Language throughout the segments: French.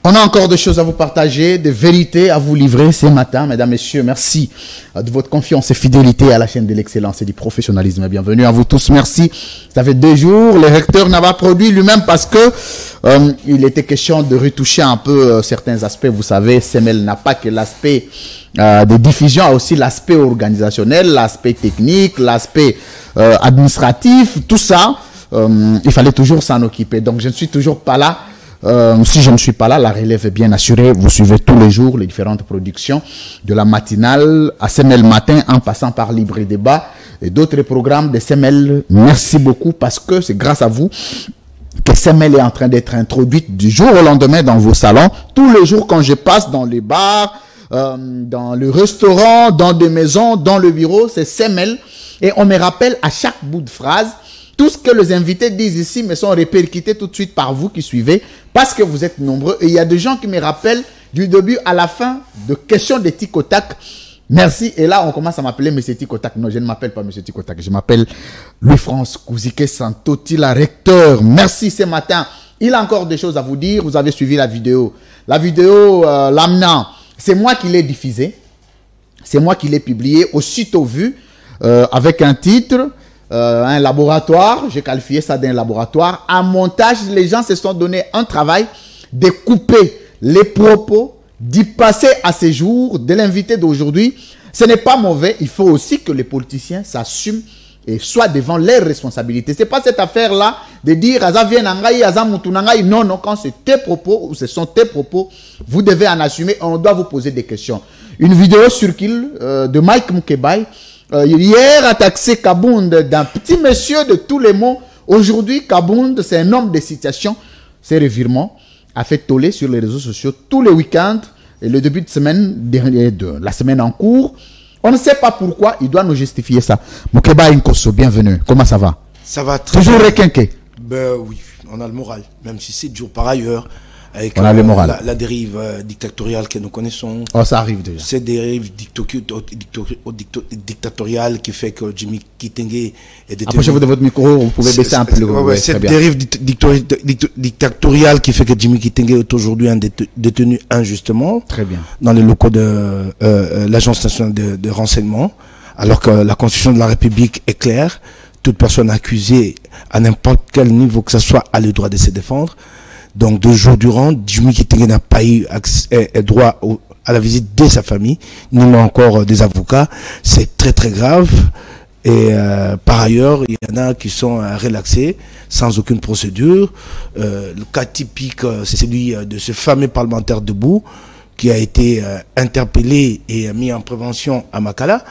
On a encore des choses à vous partager, des vérités à vous livrer ce matin. Mesdames, Messieurs, merci de votre confiance et fidélité à la chaîne de l'excellence et du professionnalisme. Bienvenue à vous tous, merci. Ça fait 2 jours, le recteur n'a pas produit lui-même parce que il était question de retoucher un peu certains aspects. Vous savez, CEMEL n'a pas que l'aspect de diffusion, a aussi l'aspect organisationnel, l'aspect technique, l'aspect administratif, tout ça. Il fallait toujours s'en occuper. Donc, je ne suis toujours pas là. Si je ne suis pas là, la relève est bien assurée. Vous suivez tous les jours les différentes productions de la matinale à CEMEL Matin en passant par Libre Débat et d'autres programmes de CEMEL. Merci beaucoup parce que c'est grâce à vous que CEMEL est en train d'être introduite du jour au lendemain dans vos salons. Tous les jours quand je passe dans les bars, dans le restaurant, dans des maisons, dans le bureau, c'est CEMEL. Et on me rappelle à chaque bout de phrase tout ce que les invités disent ici me sont répercutés tout de suite par vous qui suivez parce que vous êtes nombreux. Et il y a des gens qui me rappellent du début à la fin de questions de tic au tac. Merci. Et là, on commence à m'appeler M. Tic au tac. Non, je ne m'appelle pas M. Tic au tac. Je m'appelle Louis-France Kouzike Santoti, la recteur. Merci ce matin. Il a encore des choses à vous dire. Vous avez suivi la vidéo. La vidéo, l'amenant, c'est moi qui l'ai diffusée. C'est moi qui l'ai publiée, aussitôt vu, avec un titre. Un laboratoire, j'ai qualifié ça d'un laboratoire. En montage, les gens se sont donné un travail de couper les propos, d'y passer à ces jours de l'invité d'aujourd'hui. Ce n'est pas mauvais. Il faut aussi que les politiciens s'assument et soient devant leurs responsabilités. Ce n'est pas cette affaire-là de dire Aza vient nangai, Aza mutu nangai. Non, non, quand c'est tes propos ou ce sont tes propos, vous devez en assumer. On doit vous poser des questions. Une vidéo circule de Mike Mukebai. Hier a taxé Kabound d'un petit monsieur de tous les mots. Aujourd'hui, Kabound, c'est un homme de situation. Ces revirements a fait toller sur les réseaux sociaux tous les week-ends et le début de semaine dernier, de la semaine en cours. On ne sait pas pourquoi, il doit nous justifier ça. Mukeba Inkosso, bienvenue. Comment ça va? Ça va très toujours bien. Requinqué. Ben oui, on a le moral, même si c'est dur par ailleurs. Avec on a le moral. La dérive dictatoriale que nous connaissons. Oh, ça arrive déjà. Cette dérive dictatoriale qui fait que Jimmy Kitenge est détenu. Approchez-vous de votre micro, vous pouvez baisser un peu le ouais, cette dérive dictatoriale qui fait que Jimmy Kitenge est aujourd'hui détenu injustement. Très bien. Dans les locaux de l'Agence nationale de renseignement, alors que la Constitution de la République est claire. Toute personne accusée à n'importe quel niveau que ce soit a le droit de se défendre. Donc 2 jours durant, Jimmy Kitenge n'a pas eu droit à la visite de sa famille, ni encore des avocats. C'est très très grave. Et par ailleurs, il y en a qui sont relaxés, sans aucune procédure. Le cas typique, c'est celui de ce fameux parlementaire debout, qui a été interpellé et mis en prévention à Makala.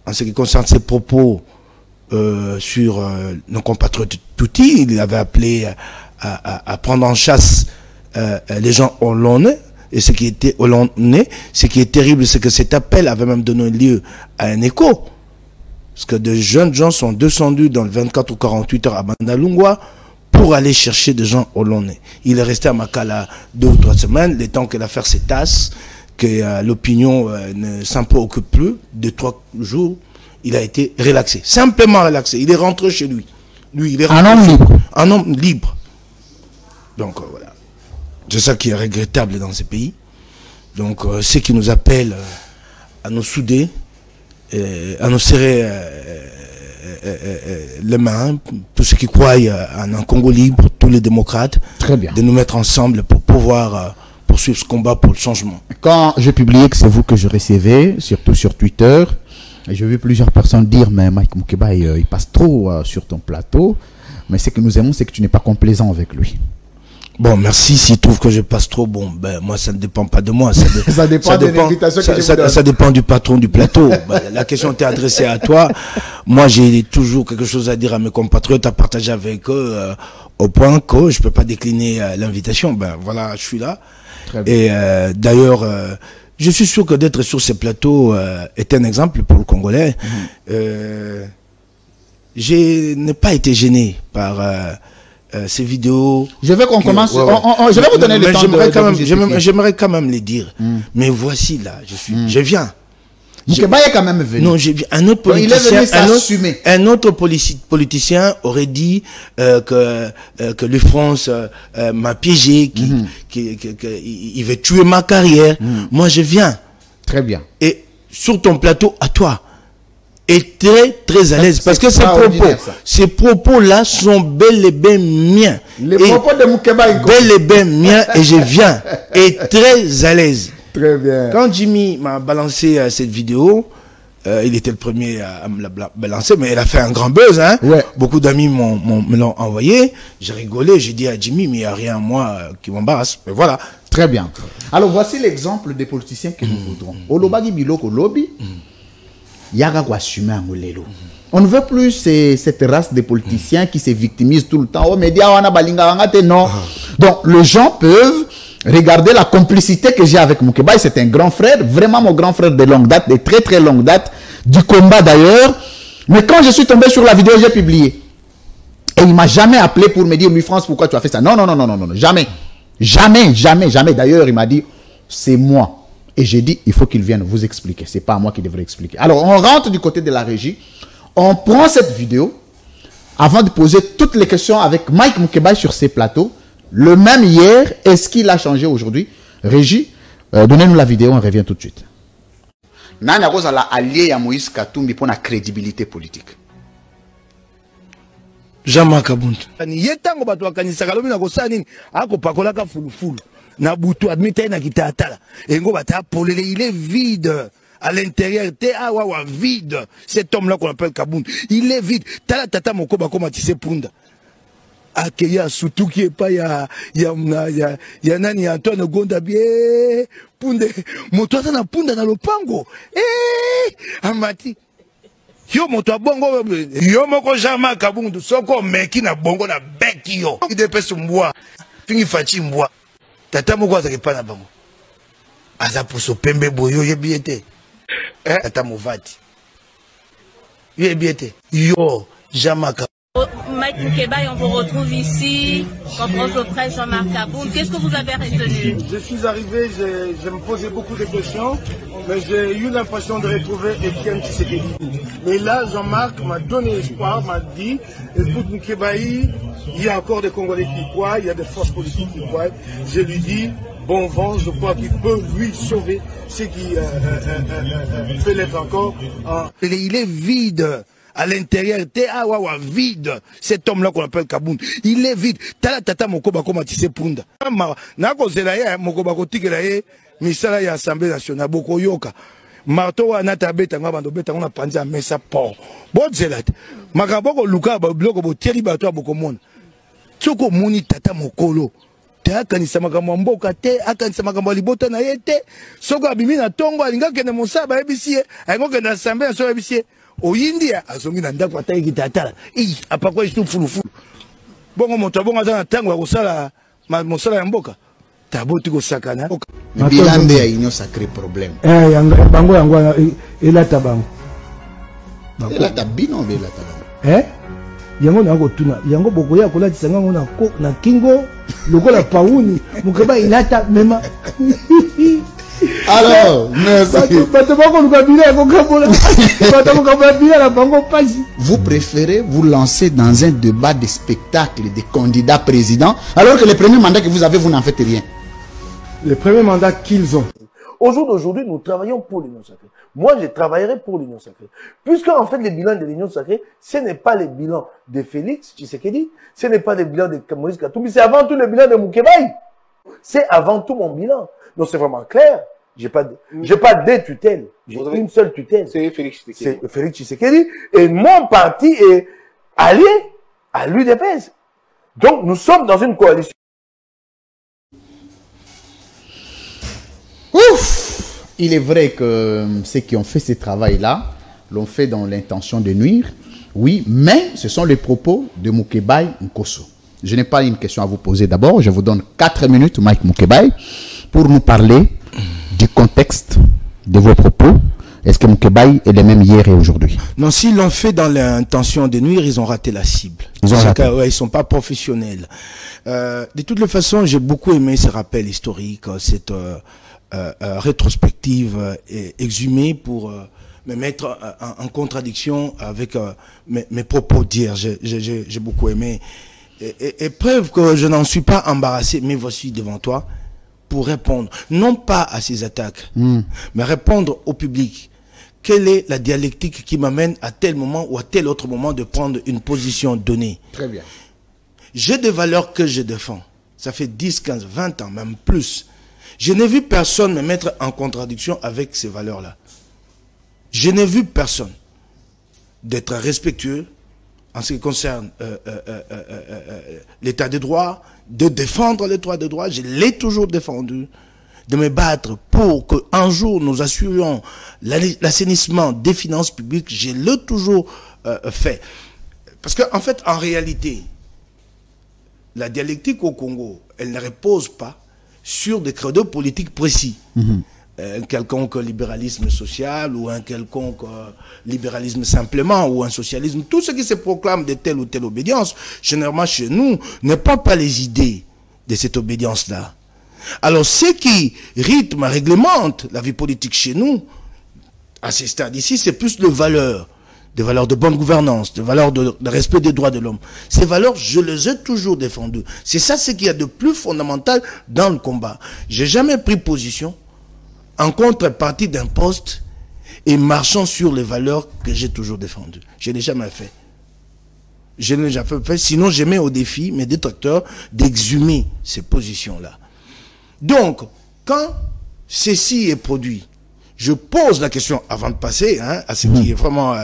En ce qui concerne ses propos sur nos compatriotes Tutsi, il avait appelé à prendre en chasse les gens hollandais. Et ce qui était hollandais, ce qui est terrible, c'est que cet appel avait même donné lieu à un écho. Parce que de jeunes gens sont descendus dans le 24 ou 48 heures à Bandalungwa pour aller chercher des gens hollandais. Il est resté à Makala 2 ou 3 semaines, le temps que l'affaire se tasse, que l'opinion ne s'en préoccupe plus. De 3 jours, il a été relaxé. Simplement relaxé. Il est rentré chez lui. Lui, il est rentré. Un homme libre. Un homme libre. Donc voilà, c'est ça qui est regrettable dans ces pays. Donc ceux qui nous appellent à nous souder, à nous serrer les mains, tous ceux qui croient en un Congo libre, tous les démocrates, très bien, de nous mettre ensemble pour pouvoir poursuivre ce combat pour le changement. Quand j'ai publié que c'est vous que je recevais, surtout sur Twitter, j'ai vu plusieurs personnes dire mais Mike Mukeba il passe trop sur ton plateau, mais ce que nous aimons c'est que tu n'es pas complaisant avec lui. Bon, merci. S'il trouve que je passe trop, bon, ben, moi, ça ne dépend pas de moi. Ça dépend de l'invitation que je vous donne. Ça dépend du patron du plateau. Ben, la question t'est adressée à toi. Moi, j'ai toujours quelque chose à dire à mes compatriotes, à partager avec eux, au point que je peux pas décliner l'invitation. Ben, voilà, je suis là. Très bien. Et, d'ailleurs, je suis sûr que d'être sur ces plateaux est un exemple pour le Congolais. Je n'ai pas été gêné par, ces vidéos. Je veux qu'on commence. Je vais vous donner le temps. J'aimerais quand même les dire. Mais voici là, je viens. Moukeba est quand même venu. Non, j'ai vu un autre politicien. Il est venu s'assumer. Un autre politicien aurait dit que le France m'a piégé, qu'il veut tuer ma carrière. Moi, je viens. Très bien. Et sur ton plateau, à toi. Et très à l'aise. Parce que ces propos-là sont bel et bien miens. Les propos de Moukeba bel et bien miens et je viens. Et très à l'aise. Très bien. Quand Jimmy m'a balancé cette vidéo, il était le premier à me la balancer, mais elle a fait un grand buzz. Hein. Ouais. Beaucoup d'amis me l'ont envoyé. J'ai rigolé, j'ai dit à Jimmy, mais il n'y a rien à moi qui m'embarrasse. Mais voilà. Très bien. Alors voici l'exemple des politiciens que nous voudrons. Olobagi Biloko Lobby. On ne veut plus cette race de politiciens qui se victimisent tout le temps. Oh, médias, on a balinga, non. Donc, les gens peuvent regarder la complicité que j'ai avec Moukeba. C'est un grand frère, vraiment mon grand frère de longue date, de très longue date, du combat d'ailleurs. Mais quand je suis tombé sur la vidéo, j'ai publié. Et il m'a jamais appelé pour me dire, Louis France, pourquoi tu as fait ça? Non, jamais. Jamais. D'ailleurs, il m'a dit, c'est moi. Et j'ai dit, il faut qu'il vienne vous expliquer. Ce n'est pas à moi qui devrait expliquer. Alors, on rentre du côté de la régie. On prend cette vidéo avant de poser toutes les questions avec Mike Moukeba sur ces plateaux. Le même hier, est-ce qu'il a changé aujourd'hui? Régie, donnez-nous la vidéo, on revient tout de suite. Nani a la allié à Moïse Katumbi pour la crédibilité politique. Jean-Marc Abound. Na butu admite na kitatala engo bata polele, il est vide à l'intérieur, vide. Cet homme là qu'on appelle Kabound, il est vide. Tala tata mokoba koma tisse punda akeya surtout qui est pas ya nani Antoine Gonda bien punde moto na punda na lopango amati yo moto bongo yo moko Jean-Marc Abound soko meki na bongo na beki yo idepesi mbwa fingi fachi mbwa tata moko azaki pana bango aza poso pembe boyo yebiete tata movati yebiete yo Jean-Marc Mike Moukeba, on vous retrouve ici, conférence de presse Jean-Marc Abound. Qu'est-ce que vous avez retenu? Je suis arrivé, je me posais beaucoup de questions, mais j'ai eu l'impression de retrouver Etienne Tshisekedi. Mais là, Jean-Marc m'a donné espoir, m'a dit, écoute Moukeba, il y a encore des Congolais qui croient, il y a des forces politiques qui croient. Je lui dis, bon vent, je crois qu'il peut lui sauver ce qui peut l'être encore. Il est vide. À l'intérieur, vide. Cet homme-là qu'on appelle Kabound, il est vide. Tala tata mokoba koma tisse punda. Nako zelaye mokoba kotikela ye misala ya Assemblée nationale boko yoka. Marto wa nata beta ngaba beta ngona panza mesa po. Bon zelat. Makaboko luka ba bloko bo tieli bato boko mona. Tsoko muni tata mokolo. Te akanisa makambo mboka te, akanisa makambo libota na ye te. Soko abimi na tongo alinga kende mosaba ebisie, alinga kende Assemblée nationale ebisie. Oyindia azongi na ndako atayi kitatala apakwa isu fulufulu bongo moto bongo za tango ya kosala mosala ya mboka taboti kosakana bilande ya union sacré problème yanga bango yango elata bango elata bino belata bango yango na kotuna yango bokoya kolatisa ngango na kingo lokola pauni Moukeba ilata mema. Alors, merci. Vous préférez vous lancer dans un débat de spectacle des candidats présidents, alors que le premier mandat que vous avez, vous n'en faites rien. Le premier mandat qu'ils ont. Au jour d'aujourd'hui, nous travaillons pour l'Union sacrée. Moi, je travaillerai pour l'Union sacrée. Puisque, en fait, le bilan de l'Union sacrée, ce n'est pas le bilan de Félix Tshisekedi, ce n'est pas le bilan de Moïse Katumbi, c'est avant tout le bilan de Moukeba. C'est avant tout mon bilan. Donc, c'est vraiment clair. J'ai pas deux tutelles. J'ai une seule tutelle. C'est Félix Tshisekedi. C'est Félix Tshisekedi. Et mon parti est allié à l'UDPS. Donc, nous sommes dans une coalition. Ouf! Il est vrai que ceux qui ont fait ce travail-là l'ont fait dans l'intention de nuire. Oui, mais ce sont les propos de Moukeba Nkosso. Je n'ai pas une question à vous poser d'abord. Je vous donne 4 minutes, Mike Moukeba, pour nous parler du contexte de vos propos. Est-ce que Moukeba est le même hier et aujourd'hui? Non, s'ils l'ont fait dans l'intention de nuire, ils ont raté la cible. Ils ne sont pas professionnels. De toutes les façons, j'ai beaucoup aimé ce rappel historique, cette rétrospective exhumée pour me mettre en contradiction avec mes propos d'hier. J'ai beaucoup aimé. Et preuve que je n'en suis pas embarrassé, mais voici devant toi pour répondre, non pas à ces attaques, mais répondre au public. Quelle est la dialectique qui m'amène à tel moment ou à tel autre moment de prendre une position donnée? Très bien. J'ai des valeurs que je défends. Ça fait 10, 15, 20 ans, même plus. Je n'ai vu personne me mettre en contradiction avec ces valeurs-là. Je n'ai vu personne d'être respectueux en ce qui concerne l'état de droit, de défendre l'état de droit. Je l'ai toujours défendu. De me battre pour qu'un jour nous assurions l'assainissement des finances publiques. Je l'ai toujours fait. Parce qu'en fait, en réalité, la dialectique au Congo, elle ne repose pas sur des credos politiques précis. Un quelconque libéralisme social ou un quelconque libéralisme simplement ou un socialisme. Tout ce qui se proclame de telle ou telle obédience, généralement chez nous, ne porte pas les idées de cette obédience-là. Alors, ce qui rythme, réglemente la vie politique chez nous, à ces stades ici, c'est plus de valeurs. Des valeurs de bonne gouvernance, des valeurs de respect des droits de l'homme. Ces valeurs, je les ai toujours défendues. C'est ça ce qu'il y a de plus fondamental dans le combat. J'ai jamais pris position en contrepartie d'un poste et marchant sur les valeurs que j'ai toujours défendues. Je n'ai jamais fait. Je n'ai jamais fait. Sinon, je mets au défi mes détracteurs d'exhumer ces positions-là. Donc, quand ceci est produit, je pose la question, avant de passer à ce qui est vraiment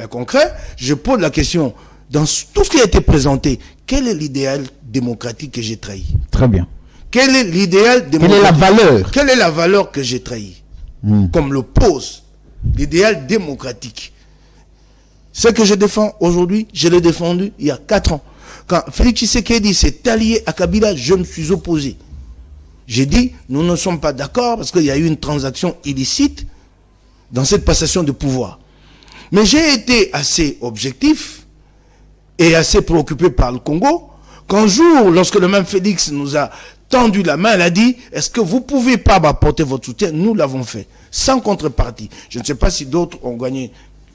concret, je pose la question, dans tout ce qui a été présenté, quel est l'idéal démocratique que j'ai trahi? Très bien. Quel est l'idéal démocratique? Quelle est la valeur? Quelle est la valeur que j'ai trahi? Comme le pose l'idéal démocratique. Ce que je défends aujourd'hui, je l'ai défendu il y a 4 ans. Quand Félix Tshisekedi s'est allié à Kabila, je me suis opposé. J'ai dit, nous ne sommes pas d'accord parce qu'il y a eu une transaction illicite dans cette passation de pouvoir. Mais j'ai été assez objectif et assez préoccupé par le Congo qu'un jour, lorsque le même Félix nous a tendu la main, il a dit, est-ce que vous pouvez pas m'apporter votre soutien? Nous l'avons fait, sans contrepartie. Je ne sais pas si d'autres ont gagné.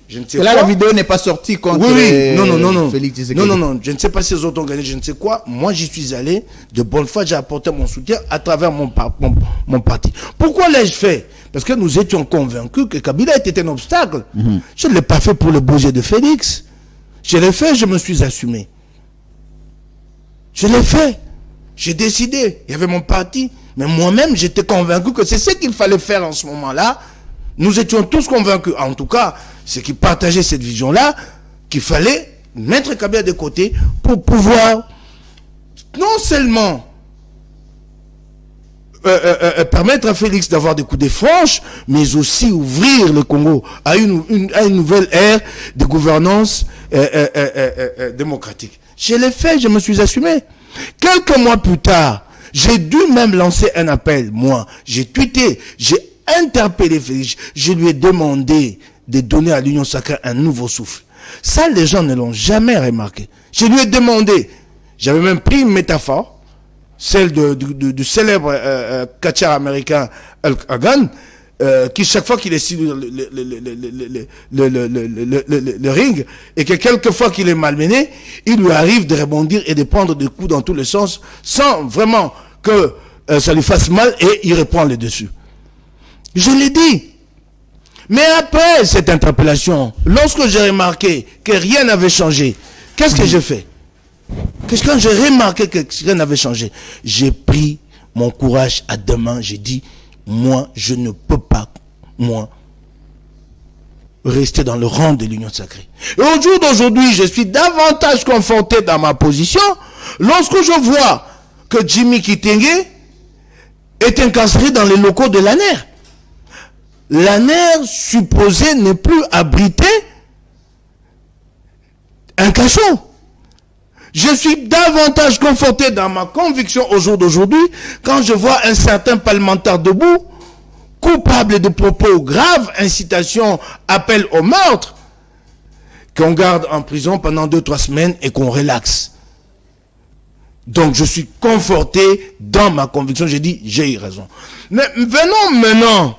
Je ne sais pas. Là, la vidéo n'est pas sortie contre Félix Tshisekedi. Non, je ne sais pas si les autres ont gagné, je ne sais quoi. Moi, j'y suis allé de bonne foi, j'ai apporté mon soutien à travers mon parti. Pourquoi l'ai-je fait? Parce que nous étions convaincus que Kabila était un obstacle. Je ne l'ai pas fait pour le bouger de Félix. Je l'ai fait, je me suis assumé. Je l'ai fait. J'ai décidé. Il y avait mon parti. Mais moi-même, j'étais convaincu que c'est ce qu'il fallait faire en ce moment-là. Nous étions tous convaincus, en tout cas, ceux qui partageaient cette vision-là, qu'il fallait mettre Kabila de côté pour pouvoir non seulement permettre à Félix d'avoir des coups de franche, mais aussi ouvrir le Congo à une nouvelle ère de gouvernance démocratique. Je l'ai fait, je me suis assumé. Quelques mois plus tard, j'ai dû même lancer un appel, moi. J'ai tweeté, j'ai interpellé Félix, je lui ai demandé de donner à l'Union sacrée un nouveau souffle. Ça, les gens ne l'ont jamais remarqué. Je lui ai demandé, j'avais même pris une métaphore, celle du célèbre catcheur américain Hulk Hogan, qui chaque fois qu'il est sur le ring, et que quelquefois qu'il est malmené, il lui arrive de rebondir et de prendre des coups dans tous les sens, sans vraiment que ça lui fasse mal, et il reprend le dessus. Je l'ai dit. Mais après cette interpellation, lorsque j'ai remarqué que rien n'avait changé, qu'est-ce que j'ai fait? Quand j'ai remarqué que rien n'avait changé, j'ai pris mon courage à deux mains, j'ai dit, moi, je ne peux pas, moi, rester dans le rang de l'Union sacrée. Et au jour d'aujourd'hui, je suis davantage conforté dans ma position lorsque je vois que Jimmy Kitenge est incarcéré dans les locaux de l'ANER. L'ANER supposé n'est plus abrité un cachot. Je suis davantage conforté dans ma conviction au jour d'aujourd'hui quand je vois un certain parlementaire debout, coupable de propos graves, incitation, appel au meurtre, qu'on garde en prison pendant 2-3 semaines et qu'on relaxe. Donc je suis conforté dans ma conviction, j'ai dit, j'ai eu raison. Mais venons maintenant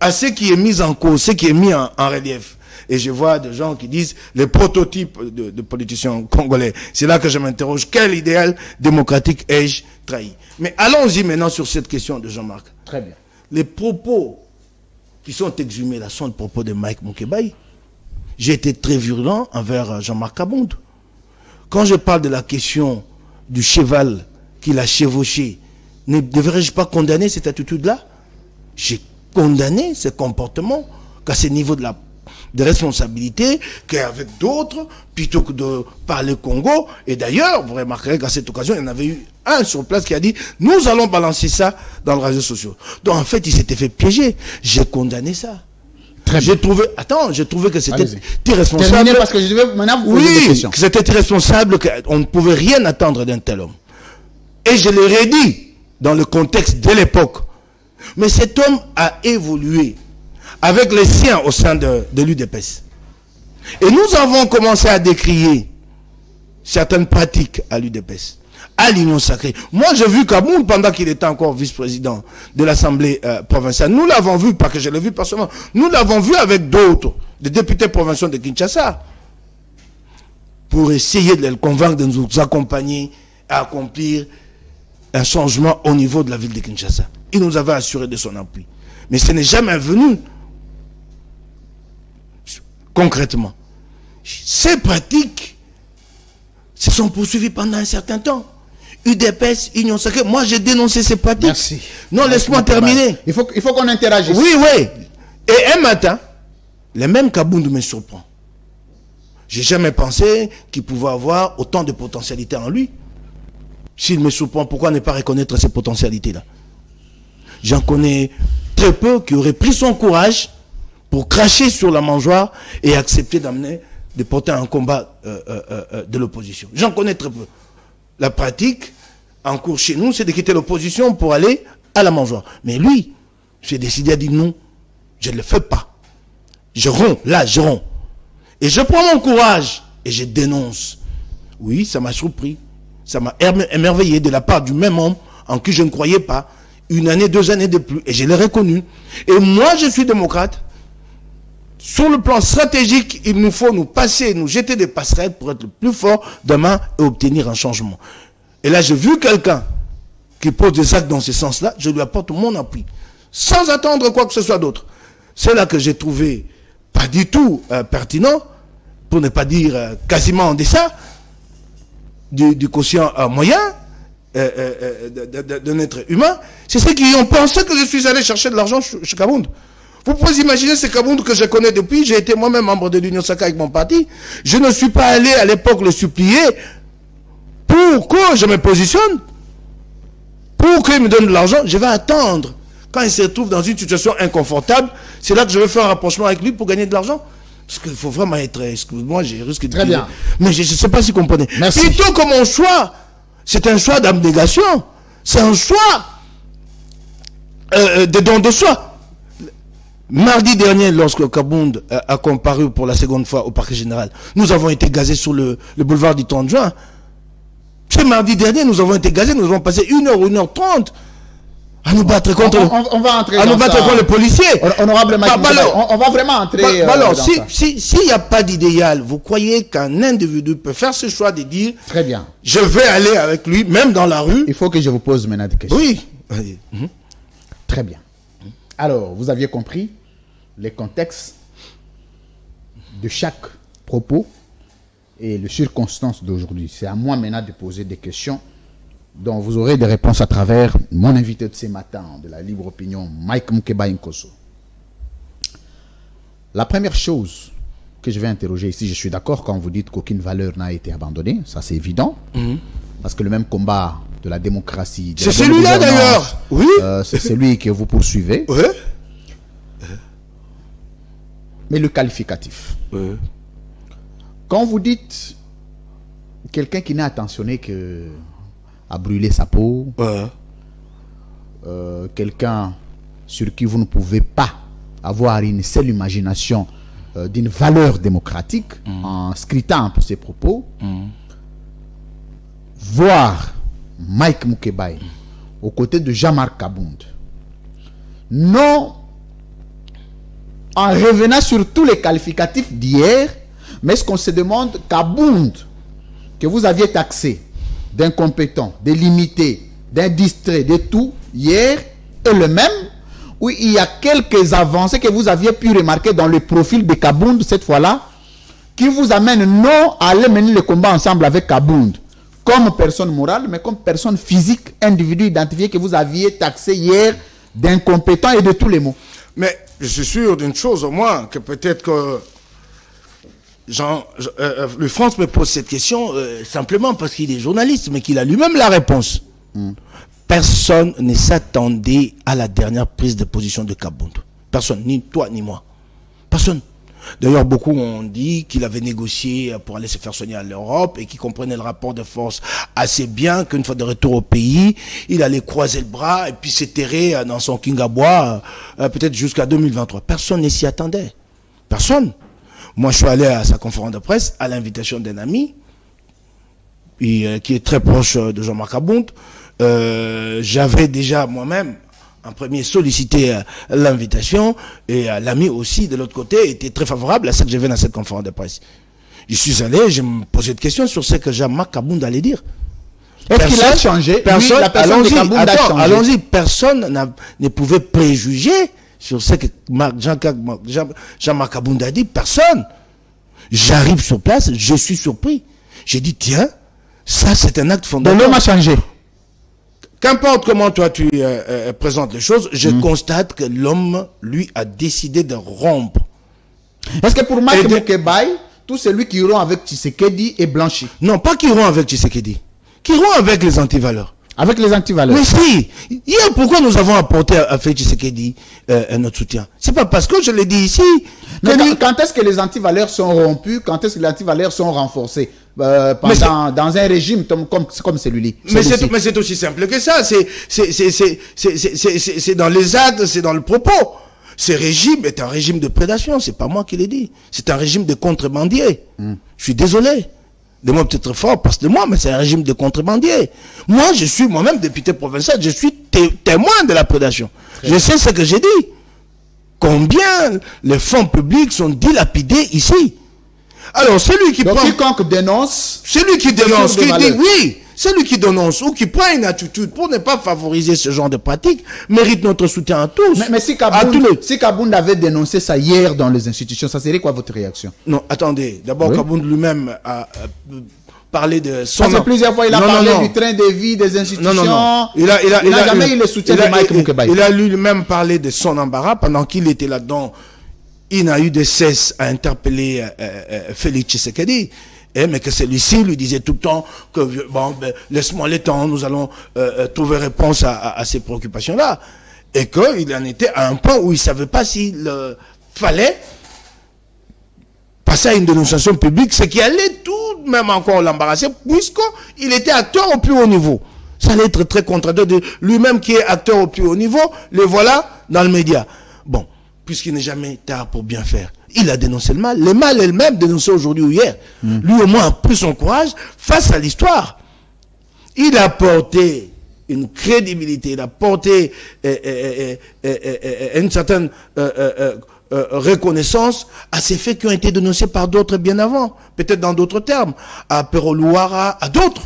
à ce qui est mis en cause, ce qui est mis en relief. Et je vois des gens qui disent les prototypes de politiciens congolais. C'est là que je m'interroge. Quel idéal démocratique ai-je trahi? Mais allons-y maintenant sur cette question de Jean-Marc. Très bien. Les propos qui sont exhumés là sont les propos de Mike Mukebai. J'ai été très virulent envers Jean-Marc Kabound. Quand je parle de la question du cheval qu'il a chevauché, ne devrais-je pas condamner cette attitude-là? J'ai condamné ce comportement qu'à ce niveau de responsabilité, qu'avec d'autres, plutôt que de parler Congo. Et d'ailleurs, vous remarquerez qu'à cette occasion, il y en avait eu un sur place qui a dit « Nous allons balancer ça dans les réseaux sociaux ». Donc en fait, il s'était fait piéger. J'ai condamné ça. J'ai trouvé que c'était irresponsable. Terminez parce que je devais maintenant vous poser des questions. Que c'était irresponsable, qu'on ne pouvait rien attendre d'un tel homme. Et je l'ai redit dans le contexte de l'époque. Mais cet homme a évolué avec les siens au sein de l'UDPS. Et nous avons commencé à décrier certaines pratiques à l'UDPS, à l'Union sacrée. Moi, j'ai vu Kabound pendant qu'il était encore vice-président de l'Assemblée provinciale. Nous l'avons vu, pas que je l'ai vu personnellement, nous l'avons vu avec d'autres, des députés provinciaux de Kinshasa, pour essayer de les convaincre de nous accompagner à accomplir un changement au niveau de la ville de Kinshasa. Il nous avait assuré de son appui. Mais ce n'est jamais venu concrètement. Ces pratiques se sont poursuivies pendant un certain temps. UDPS, Union sacrée, moi j'ai dénoncé ces pratiques. Merci. Non, laisse-moi terminer. Il faut qu'on interagisse. Oui, oui. Et un matin, le même Kabound me surprend. J'ai jamais pensé qu'il pouvait avoir autant de potentialité en lui. S'il me surprend, pourquoi ne pas reconnaître ces potentialités-là? J'en connais très peu qui auraient pris son courage pour cracher sur la mangeoire et accepter de porter un combat de l'opposition. J'en connais très peu. La pratique en cours chez nous, c'est de quitter l'opposition pour aller à la mangeoire. Mais lui, j'ai décidé à dire non, je ne le fais pas. Je romps, là, je romps. Et je prends mon courage et je dénonce. Oui, ça m'a surpris. Ça m'a émerveillé de la part du même homme en qui je ne croyais pas. Une année, 2 années de plus. Et je l'ai reconnu. Et moi, je suis démocrate. Sur le plan stratégique, il nous faut nous passer, nous jeter des passerelles pour être le plus fort demain et obtenir un changement. Et là, j'ai vu quelqu'un qui pose des actes dans ce sens-là, je lui apporte mon appui. Sans attendre quoi que ce soit d'autre. C'est là que j'ai trouvé pas du tout pertinent, pour ne pas dire quasiment en deçà, du quotient moyen d'un être humain. C'est ceux qui ont pensé que je suis allé chercher de l'argent chez Kabound. Vous pouvez imaginer ce Kabound que je connais depuis. J'ai été moi-même membre de l'Union sacrée avec mon parti. Je ne suis pas allé à l'époque le supplier pour que je me positionne, pour qu'il me donne de l'argent. Je vais attendre. Quand il se retrouve dans une situation inconfortable, c'est là que je vais faire un rapprochement avec lui pour gagner de l'argent. Parce qu'il faut vraiment être... Excuse-moi, j'ai risqué de... Très bien. Mais je ne sais pas si vous comprenez. Merci. Plutôt que mon choix, c'est un choix d'abnégation. C'est un choix de don de soi. Mardi dernier, lorsque Kabound a comparu pour la seconde fois au parquet général, nous avons été gazés sur le boulevard du 30 juin. Ce mardi dernier, nous avons été gazés, nous avons passé 1 heure ou 1h30 à nous battre contre, on va entrer à nous dans battre ça. contre les policiers. Honorable Mike, on va vraiment entrer alors, dans ça. s'il n'y a pas d'idéal, vous croyez qu'un individu peut faire ce choix de dire Très bien. je vais aller avec lui, même dans la rue? Il faut que je vous pose maintenant des questions. Oui. Très bien. Alors, vous aviez compris les contextes de chaque propos et les circonstances d'aujourd'hui. C'est à moi maintenant de poser des questions dont vous aurez des réponses à travers mon invité de ce matin de la libre opinion, Mike Mukebai Nkosso. La première chose que je vais interroger ici, je suis d'accord quand vous dites qu'aucune valeur n'a été abandonnée, ça c'est évident, parce que le même combat de la démocratie... C'est celui-là d'ailleurs. Oui. C'est celui que vous poursuivez. Oui. Mais le qualificatif. Oui. Quand vous dites quelqu'un qui n'a attentionné que à brûler sa peau, quelqu'un sur qui vous ne pouvez pas avoir une seule imagination d'une valeur démocratique en scrutant pour ses propos, voir Mike Mukebai aux côtés de Jean-Marc Kabound, non en revenant sur tous les qualificatifs d'hier, mais ce qu'on se demande, Kabound, que vous aviez taxé d'incompétent, de limité, d'indistrait, de tout, hier, est le même, où il y a quelques avancées que vous aviez pu remarquer dans le profil de Kabound cette fois-là, qui vous amène non à aller mener le combat ensemble avec Kabound, comme personne morale, mais comme personne physique, individu identifié que vous aviez taxé hier d'incompétent et de tous les mots. Mais je suis sûr d'une chose au moins, que peut-être que le France me pose cette question simplement parce qu'il est journaliste, mais qu'il a lui-même la réponse. Personne ne s'attendait à la dernière prise de position de Kabound. Personne, ni toi ni moi. Personne. D'ailleurs, beaucoup ont dit qu'il avait négocié pour aller se faire soigner à l'Europe et qu'il comprenait le rapport de force assez bien, qu'une fois de retour au pays, il allait croiser le bras et puis s'éterrer dans son king à bois, peut-être jusqu'à 2023. Personne ne s'y attendait. Personne. Moi, je suis allé à sa conférence de presse à l'invitation d'un ami qui est très proche de Jean-Marc Kabound. J'avais déjà moi-même en premier sollicité l'invitation et l'ami aussi de l'autre côté était très favorable à ce que je vienne à cette conférence de presse. Je suis allé, je me posais des questions sur ce que Jean-Marc Kabound allait dire. Est-ce qu'il a changé? Personne, oui, la personne de Kabound a changé. Allons-y, personne ne pouvait préjuger sur ce que Jean-Marc Kabound a dit. Personne. J'arrive sur place, je suis surpris. J'ai dit, tiens, ça c'est un acte fondamental. L'homme a changé. Qu'importe comment toi tu présentes les choses, je constate que l'homme, lui, a décidé de rompre. Est-ce que pour Marc Moukebaï, tout celui qui rompt avec Tshisekedi est blanchi? Non, pas qui rompt avec Tshisekedi. Qui rompt avec les antivaleurs. Avec les antivaleurs. Mais si, hier, pourquoi nous avons apporté à Félix Tshisekedi notre soutien? C'est pas parce que je l'ai dit ici. Mais quand est-ce que les antivaleurs sont rompus? Quand est-ce que les antivaleurs sont renforcés? Dans un régime comme celui-là. Mais c'est aussi simple que ça. C'est dans les actes, c'est dans le propos. Ce régime est un régime de prédation. C'est pas moi qui l'ai dit. C'est un régime de contrebandiers. Je suis désolé. De moi peut-être fort parce que moi, mais c'est un régime de contrebandiers. Moi, je suis moi-même député provincial. Je suis témoin de la prédation. Je sais ce que j'ai dit. Combien les fonds publics sont dilapidés ici. Alors, celui qui prend... quiconque dénonce... Celui qui dénonce, qui dit oui, celui qui dénonce ou qui prend une attitude pour ne pas favoriser ce genre de pratique, mérite notre soutien à tous. Mais si Kabound avait dénoncé ça hier dans les institutions, ça serait quoi votre réaction? Non, attendez. D'abord, Kabound lui-même a parlé de son... Parce que plusieurs fois, il a parlé du train de vie des institutions. Non. Il n'a jamais eu le soutien de Mike Moukebaï. Il a lui-même parlé de son embarras pendant qu'il était là-dedans. Il n'a eu de cesse à interpeller Félix Tshisekedi, mais que celui-ci lui disait tout le temps que bon, laisse-moi le temps, nous allons trouver réponse à ces préoccupations-là. Et qu'il en était à un point où il ne savait pas s'il fallait passer à une dénonciation publique, ce qui allait tout de même encore l'embarrasser, puisqu'il était acteur au plus haut niveau. Ça allait être très contradictoire de lui-même qui est acteur au plus haut niveau, le voilà dans le média. Bon. Puisqu'il n'est jamais tard pour bien faire. Il a dénoncé le mal. Le mal est le même dénoncé aujourd'hui ou hier. Lui au moins a pris son courage face à l'histoire. Il a porté une crédibilité, il a porté une certaine reconnaissance à ces faits qui ont été dénoncés par d'autres bien avant. Peut-être dans d'autres termes. À Peroluara, à d'autres.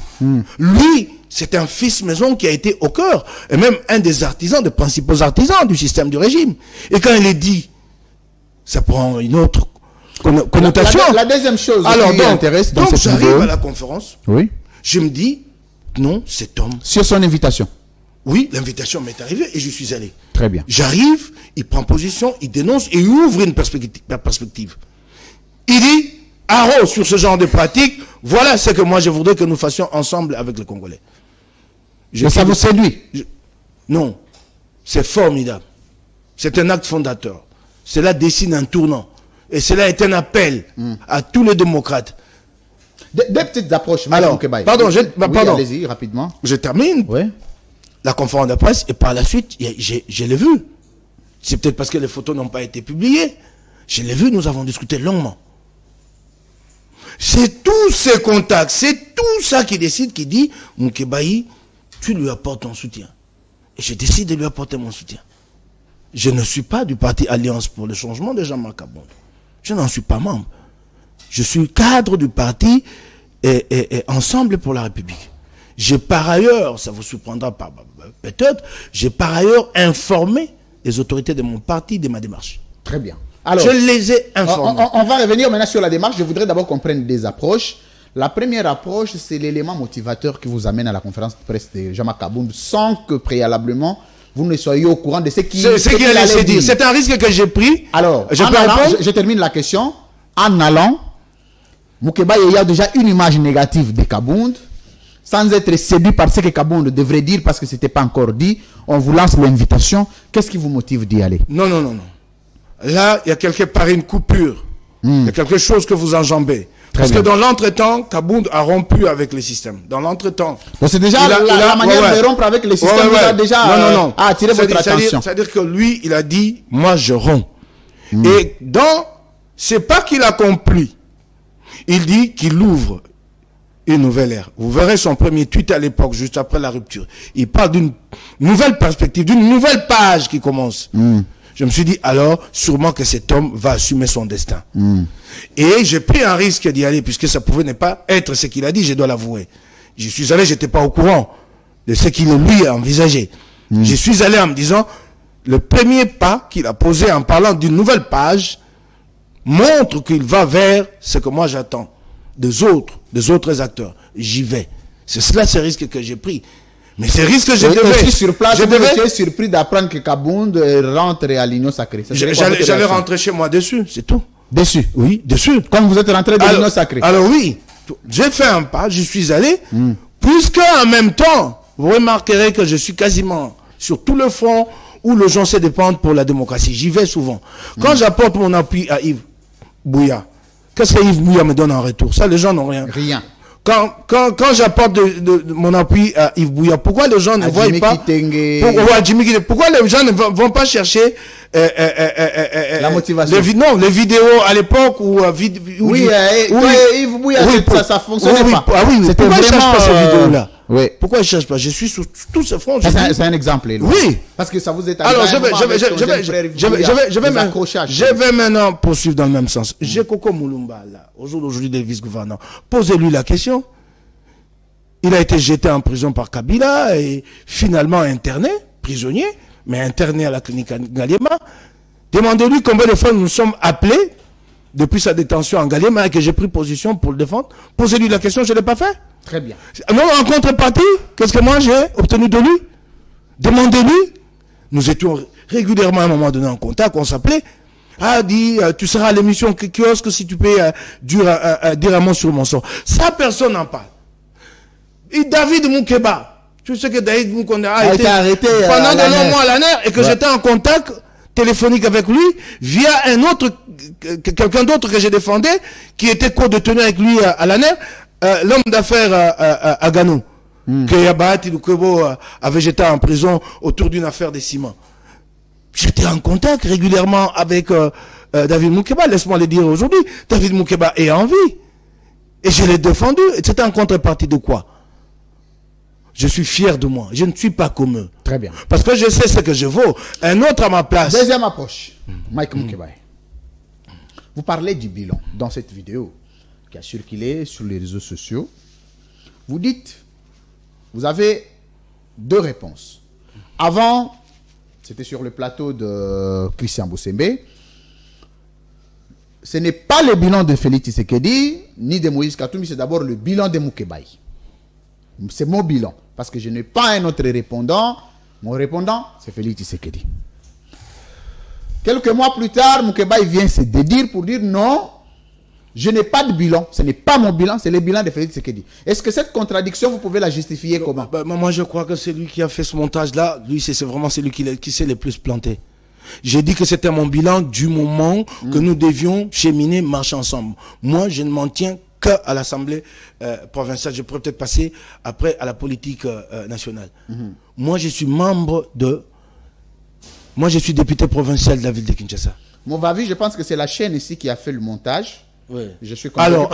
Lui, c'est un fils maison qui a été au cœur, et même un des artisans, des principaux artisans du système du régime. Et quand il est dit, ça prend une autre connotation. La deuxième chose alors, qui m'intéresse dans cette vidéo. J'arrive à la conférence, oui. Je me dis, non, cet homme... Sur son invitation. Oui, l'invitation m'est arrivée et je suis allé. Très bien. J'arrive, il prend position, il dénonce et il ouvre une perspective. Il dit, Haro, sur ce genre de pratique, voilà ce que moi je voudrais que nous fassions ensemble avec les Congolais. Mais ça vous séduit? Non, c'est formidable. C'est un acte fondateur. Cela dessine un tournant. Et cela est un appel à tous les démocrates. Des petites approches. Alors, pardon, allez-y, rapidement. Je termine. Oui. La conférence de presse, et par la suite, je l'ai vu. C'est peut-être parce que les photos n'ont pas été publiées. Je l'ai vu, nous avons discuté longuement. C'est tous ces contacts, c'est tout ça qui décide, qui dit, Moukebaï, tu lui apportes ton soutien. Et je décide de lui apporter mon soutien. je ne suis pas du parti Alliance pour le changement de Jean-Marc Kabound. Je n'en suis pas membre. Je suis cadre du parti et Ensemble pour la République. J'ai par ailleurs, ça vous surprendra pas peut-être, j'ai par ailleurs informé les autorités de mon parti de ma démarche. Très bien. Alors, je les ai informés. On va revenir maintenant sur la démarche. Je voudrais d'abord qu'on prenne des approches. La première approche, c'est l'élément motivateur qui vous amène à la conférence de presse de Jean-Marc Kabound sans que préalablement vous ne soyez au courant de ce qu'il allait dire. C'est un risque que j'ai pris. Alors, je termine la question. En allant, Moukeba il y a déjà une image négative de Kabound. Sans être séduit par ce que Kabound devrait dire parce que ce n'était pas encore dit, on vous lance l'invitation. Qu'est-ce qui vous motive d'y aller? Non. Là, il y a quelque part une coupure. Il y a quelque chose que vous enjambez. Parce que dans l'entretemps, Kabound a rompu avec le système. Dans l'entretemps. Donc c'est déjà la manière de rompre avec le système qui a déjà attiré votre attention. C'est-à-dire que lui, il a dit, moi je romps. Et c'est pas qu'il a compris. Il dit qu'il ouvre une nouvelle ère. Vous verrez son premier tweet à l'époque, juste après la rupture. Il parle d'une nouvelle perspective, d'une nouvelle page qui commence. Je me suis dit, alors, sûrement que cet homme va assumer son destin. Et j'ai pris un risque d'y aller, puisque ça pouvait ne pas être ce qu'il a dit, je dois l'avouer. Je suis allé, j'étais pas au courant de ce qu'il lui a envisagé. Je suis allé en me disant, le premier pas qu'il a posé en parlant d'une nouvelle page montre qu'il va vers ce que moi j'attends des autres acteurs. J'y vais. C'est cela, ce risque que j'ai pris. Mais ces risques, je devais. Sur place, vous étiez surpris d'apprendre que Kabound rentre à l'Union Sacrée. J'allais rentrer chez moi dessus, c'est tout. Déçu? Oui, déçu. Comme vous êtes rentré de l'Union Sacrée? Alors oui, j'ai fait un pas, je suis allé, puisque en même temps, vous remarquerez que je suis quasiment sur tout le front où le gens se dépendent pour la démocratie. J'y vais souvent. Quand j'apporte mon appui à Yves Bouya, qu'est-ce que Yves Bouya me donne en retour? Ça, les gens n'ont rien. Rien. Quand j'apporte mon appui à Yves Bouya, pourquoi les gens ne voient pas pourquoi les gens ne vont pas chercher la motivation? Les vidéos à l'époque où Yves Bouya, ça fonctionnait pas. Pourquoi ils ne cherchent pas ces vidéos-là? Oui. Pourquoi ils ne cherchent pas? Je suis sur tous ces fronts. C'est un exemple. Oui. Parce que ça vous est alors je vais maintenant poursuivre dans le même sens. J'ai Coco Moulumba là, aujourd'hui des vice-gouverneurs. Posez-lui la question. Il a été jeté en prison par Kabila et finalement interné, prisonnier, mais interné à la clinique Ngaliema. Demandez-lui combien de fois nous sommes appelés depuis sa détention en Ngaliema et que j'ai pris position pour le défendre. Posez-lui la question, je ne l'ai pas fait. Très bien. Non, en contrepartie, qu'est-ce que moi j'ai obtenu de lui? Demandez-lui. Nous étions régulièrement à un moment donné en contact, on s'appelait. Dit, tu seras à l'émission kiosque si tu peux dire un mot sur mon sort. Ça, personne n'en parle. Et David Moukeba, tu sais que David Moukeba a été arrêté pendant de longs mois à la NER et que j'étais en contact téléphonique avec lui via quelqu'un d'autre que j'ai défendu qui était co-détenu avec lui à la NER. L'homme d'affaires à Gano, que Yabahati Lukwebo avait jeté en prison autour d'une affaire de ciment. J'étais en contact régulièrement avec David Moukeba, laisse-moi le dire aujourd'hui. David Moukeba est en vie. Et je l'ai défendu. C'était en contrepartie de quoi? Je suis fier de moi. Je ne suis pas comme eux. Très bien. Parce que je sais ce que je vaux. Un autre à ma place. Deuxième approche. Mike Moukeba. Vous parlez du bilan dans cette vidéo qui a circulé sur les réseaux sociaux. Vous dites, vous avez deux réponses. Avant, c'était sur le plateau de Christian Boussembe. Ce n'est pas le bilan de Félix Tshisekedi, ni de Moïse Katumbi, c'est d'abord le bilan de Moukeba. C'est mon bilan, parce que je n'ai pas un autre répondant. Mon répondant, c'est Félix Tshisekedi. Quelques mois plus tard, Moukeba vient se dédire pour dire non, je n'ai pas de bilan, ce n'est pas mon bilan, c'est le bilan de Félix Tshisekedi. Est-ce que cette contradiction, vous pouvez la justifier comment? Moi, je crois que c'est lui qui a fait ce montage-là. Lui, c'est vraiment celui qui s'est le plus planté. J'ai dit que c'était mon bilan du moment que nous devions cheminer, marcher ensemble. Moi, je ne m'en tiens qu'à l'Assemblée provinciale. Je pourrais peut-être passer après à la politique nationale. Moi, je suis membre de... Moi, je suis député provincial de la ville de Kinshasa. Mon avis, je pense que c'est la chaîne ici qui a fait le montage. Oui. Je suis alors,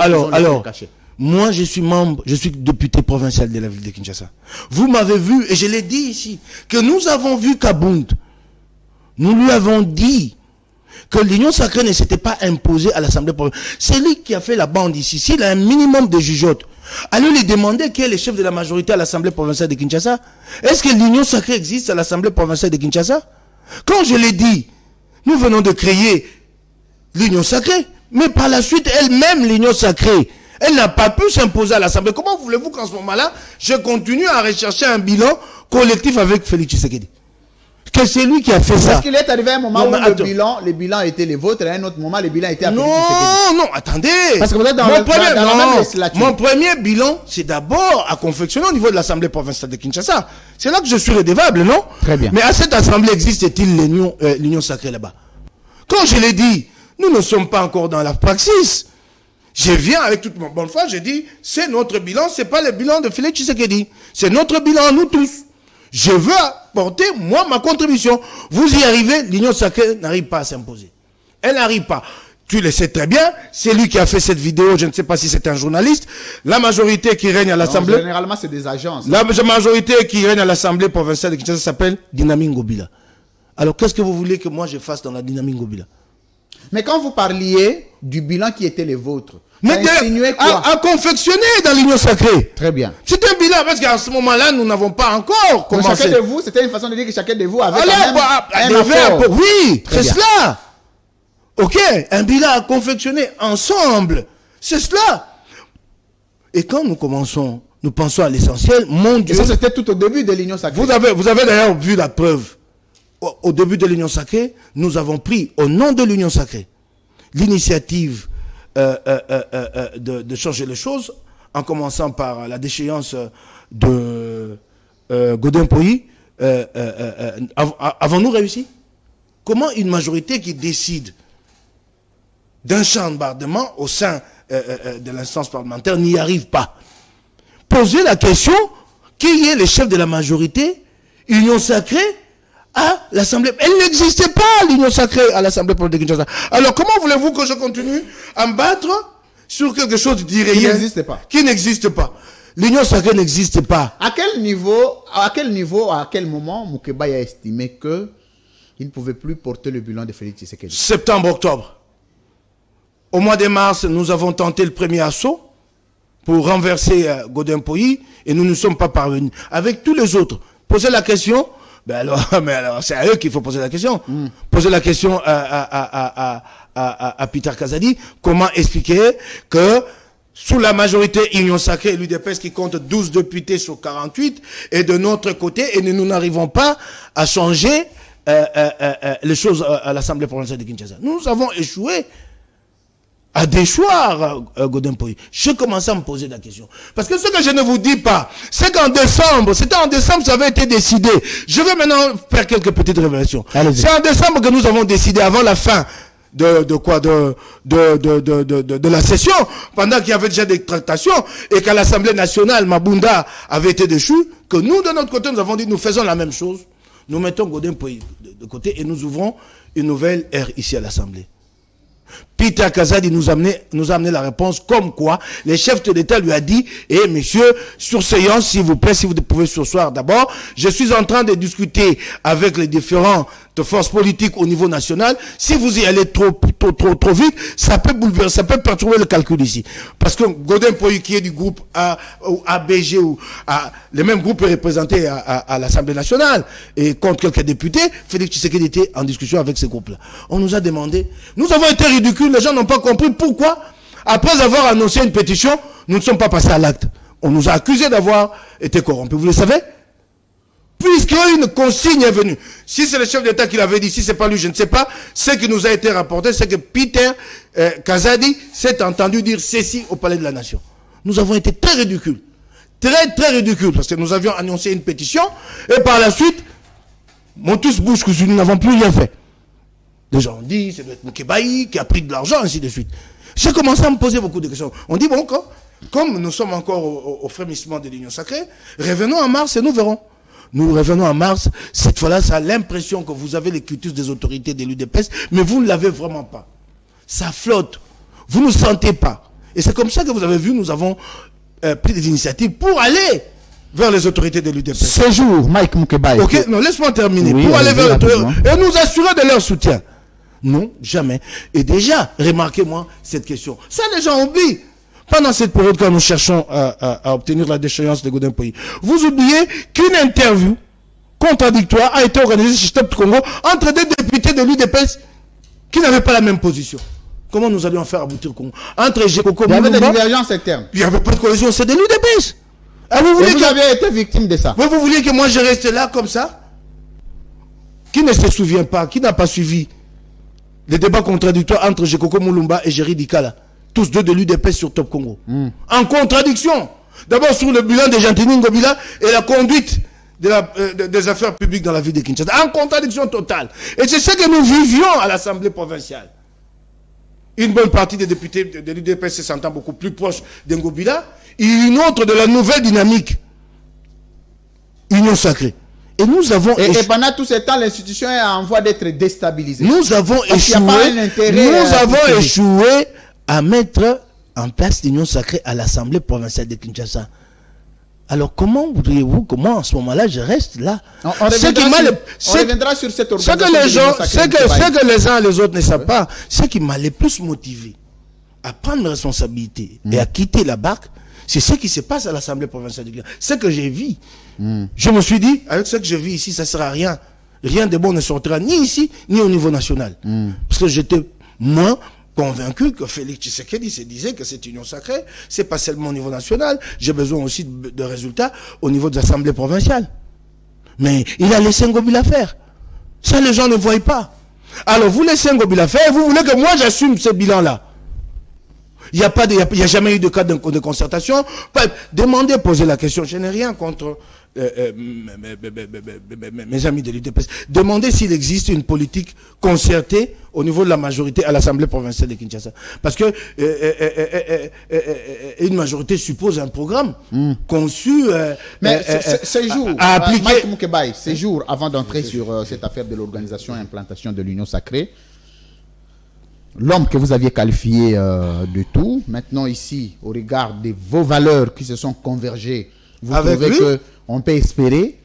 moi je suis membre, je suis député provincial de la ville de Kinshasa. Vous m'avez vu, et je l'ai dit ici, que nous avons vu Kabound Nous lui avons dit que l'Union sacrée ne s'était pas imposée à l'Assemblée provinciale. C'est lui qui a fait la bande ici. S'il a un minimum de jugeote, allez lui demander qui est le chef de la majorité à l'Assemblée provinciale de Kinshasa. Est-ce que l'Union sacrée existe à l'Assemblée provinciale de Kinshasa? Quand je l'ai dit, nous venons de créer l'Union sacrée, mais par la suite, elle-même, l'Union sacrée, elle n'a pas pu s'imposer à l'Assemblée. Comment voulez-vous qu'en ce moment-là, je continue à rechercher un bilan collectif avec Félix Tshisekedi? Que c'est lui qui a fait ça. Parce qu'il est arrivé à un moment où le bilan était les vôtres, et à un autre moment, le bilan était à Félix Tshisekedi. Non, attendez. Parce que vous êtes dans la même législature. Mon premier bilan, c'est d'abord à confectionner au niveau de l'Assemblée provinciale de Kinshasa. C'est là que je suis redevable, non? Très bien. Mais à cette Assemblée existe-t-il l'Union sacrée là-bas? Quand je l'ai dit, nous ne sommes pas encore dans la praxis. Je viens avec toute mon bonne foi, je dis, c'est notre bilan, c'est pas le bilan de Félix Tshisekedi. C'est notre bilan, nous tous. Je veux apporter, moi, ma contribution. Vous y arrivez, l'Union sacrée n'arrive pas à s'imposer. Elle n'arrive pas. Tu le sais très bien, c'est lui qui a fait cette vidéo, je ne sais pas si c'est un journaliste. La majorité qui règne à l'Assemblée... Généralement, c'est des agences. La majorité qui règne à l'Assemblée provinciale de Kinshasa s'appelle Dynamique Ngobila. Alors, qu'est-ce que vous voulez que moi je fasse dans la Dynamique Ngobila? Mais quand vous parliez du bilan qui était le vôtre, mais à confectionner dans l'Union sacrée. Très bien. C'est un bilan, parce qu'à ce moment-là, nous n'avons pas encore commencé. Chacun de vous, c'était une façon de dire que chacun de vous avait un apport. Oui, c'est cela. Ok, un bilan à confectionner ensemble. C'est cela. Et quand nous commençons, nous pensons à l'essentiel, mon Dieu. Et ça, c'était tout au début de l'Union sacrée. Vous avez d'ailleurs vu la preuve. Au début de l'Union sacrée, nous avons pris, au nom de l'Union sacrée, l'initiative de changer les choses, en commençant par la déchéance de Godin Poyi. Avons-nous réussi? Comment une majorité qui décide d'un chambardement au sein de l'instance parlementaire n'y arrive pas? Poser la question, qui est le chef de la majorité, Union sacrée, à l'Assemblée? Elle n'existait pas, l'Union sacrée, à l'Assemblée pour le Kinshasa. Alors, comment voulez-vous que je continue à me battre sur quelque chose d'irréel qui n'existe pas? Qui n'existe pas. L'Union sacrée n'existe pas. À quel niveau, à quel moment, Moukébaï a estimé que il ne pouvait plus porter le bilan de Félix Tshisekedi? Septembre-octobre. Au mois de mars, nous avons tenté le premier assaut pour renverser Godin Poyi et nous ne sommes pas parvenus. Avec tous les autres, poser la question. Mais alors, c'est à eux qu'il faut poser la question. Poser la question à Peter Kazadi, comment expliquer que sous la majorité Union sacrée, l'UDPS qui compte 12 députés sur 48, et de notre côté, et nous n'arrivons pas à changer les choses à l'Assemblée provinciale de Kinshasa. Nous avons échoué à déchoir Godin Poyi. Je commence à me poser la question. Parce que ce que je ne vous dis pas, c'est qu'en décembre, c'était en décembre, ça avait été décidé. Je vais maintenant faire quelques petites révélations. C'est en décembre que nous avons décidé, avant la fin de la session, pendant qu'il y avait déjà des tractations, et qu'à l'Assemblée nationale, Mabunda avait été déchu, que nous, de notre côté, nous avons dit, nous faisons la même chose. Nous mettons Godin Poyi de côté et nous ouvrons une nouvelle ère ici à l'Assemblée. Peter Kazadi nous a amené la réponse comme quoi le chef de l'État lui a dit, eh monsieur, sur séance, s'il vous plaît, si vous pouvez s'asseoir d'abord, je suis en train de discuter avec les différentes forces politiques au niveau national. Si vous y allez trop vite, ça peut bouleverser, ça peut perturber le calcul ici. Parce que Godin Poyi, qui est du groupe ABG, ou le même groupe est représenté à l'Assemblée nationale, et contre quelques députés, Félix Tshisekedi était en discussion avec ces groupes-là. On nous a demandé, nous avons été ridicules, les gens n'ont pas compris pourquoi, après avoir annoncé une pétition, nous ne sommes pas passés à l'acte. On nous a accusés d'avoir été corrompus. Vous le savez? Puisqu'une consigne est venue. Si c'est le chef d'État qui l'avait dit, si c'est pas lui, je ne sais pas. Ce qui nous a été rapporté, c'est que Peter Kazadi s'est entendu dire ceci au Palais de la Nation. Nous avons été très ridicules. Très, très ridicules. Parce que nous avions annoncé une pétition. Et par la suite, Montus Bouche, que nous n'avons plus rien fait. Les gens ont dit, c'est Moukébaï qui a pris de l'argent, ainsi de suite. J'ai commencé à me poser beaucoup de questions. On dit, bon, comme nous sommes encore au frémissement de l'Union sacrée, revenons en mars et nous verrons. Nous revenons en mars. Cette fois-là, ça a l'impression que vous avez les cultus des autorités de l'UDPS, mais vous ne l'avez vraiment pas. Ça flotte. Vous ne sentez pas. Et c'est comme ça que vous avez vu, nous avons pris des initiatives pour aller vers les autorités de l'UDPS. Séjour, Mike Moukebaye. Ok, non, laisse-moi terminer. Oui, pour aller vers l'autorité rapidement. et nous assurer de leur soutien. Non, jamais. Et déjà, remarquez-moi cette question. Ça, les gens oublient. Pendant cette période, quand nous cherchons à obtenir la déchéance de Godin Pays, vous oubliez qu'une interview contradictoire a été organisée chez Stop Congo entre des députés de l'UDPS qui n'avaient pas la même position. Comment nous allions faire aboutir le Congo? Entre Jekoko Il y avait des Mulumba, divergences externes. il n'y avait pas de cohésion, c'est de l'UDPS. Ah, Et vous avez été victime de ça. vous voulez que moi je reste là comme ça? Qui ne se souvient pas, qui n'a pas suivi les débats contradictoires entre Jekoko Mulumba et Jerry Dikala, tous deux de l'UDPS sur Top Congo, en contradiction. D'abord sur le bilan de Gentini Ngobila et la conduite des affaires publiques dans la ville de Kinshasa, en contradiction totale. Et c'est ce que nous vivions à l'Assemblée provinciale. Une bonne partie des députés de l'UDPS se sentant beaucoup plus proches d'Ngobila, et une autre de la nouvelle dynamique, Union Sacrée. Et nous avons Et pendant tout ce temps, l'institution est en voie d'être déstabilisée. Nous avons échoué à mettre en place l'Union Sacrée à l'Assemblée provinciale de Kinshasa. Alors comment voudriez-vous que moi, en ce moment-là, je reste là? On reviendra sur cette organisation. Ce que les uns et les autres ne savent pas, ce qui m'a le plus motivé à prendre mes responsabilités et à quitter la barque, c'est ce qui se passe à l'Assemblée provinciale de Kinshasa. Ce que j'ai vu. Je me suis dit, avec ce que je vis ici, ça ne sert à rien. Rien de bon ne sortira ni ici, ni au niveau national. Parce que j'étais moins convaincu que Félix Tshisekedi se disait que cette union sacrée, c'est pas seulement au niveau national, j'ai besoin aussi de résultats au niveau de l'Assemblée provinciale. Mais il a laissé Ngobila faire. Ça, les gens ne voient pas. Alors, vous laissez Ngobila faire, vous voulez que moi j'assume ce bilan-là. Il n'y a jamais eu de cas de concertation. Demandez, posez la question. Je n'ai rien contre mes amis de l'UDPS. Demandez s'il existe une politique concertée au niveau de la majorité à l'Assemblée provinciale de Kinshasa. Parce que une majorité suppose un programme conçu Mais ces jours, à appliquer. Mike Moukebaye, ces jours avant d'entrer sur cette affaire de l'organisation et implantation de l'Union Sacrée, l'homme que vous aviez qualifié de tout, maintenant ici, au regard de vos valeurs qui se sont convergées, vous trouvez qu'on peut espérer.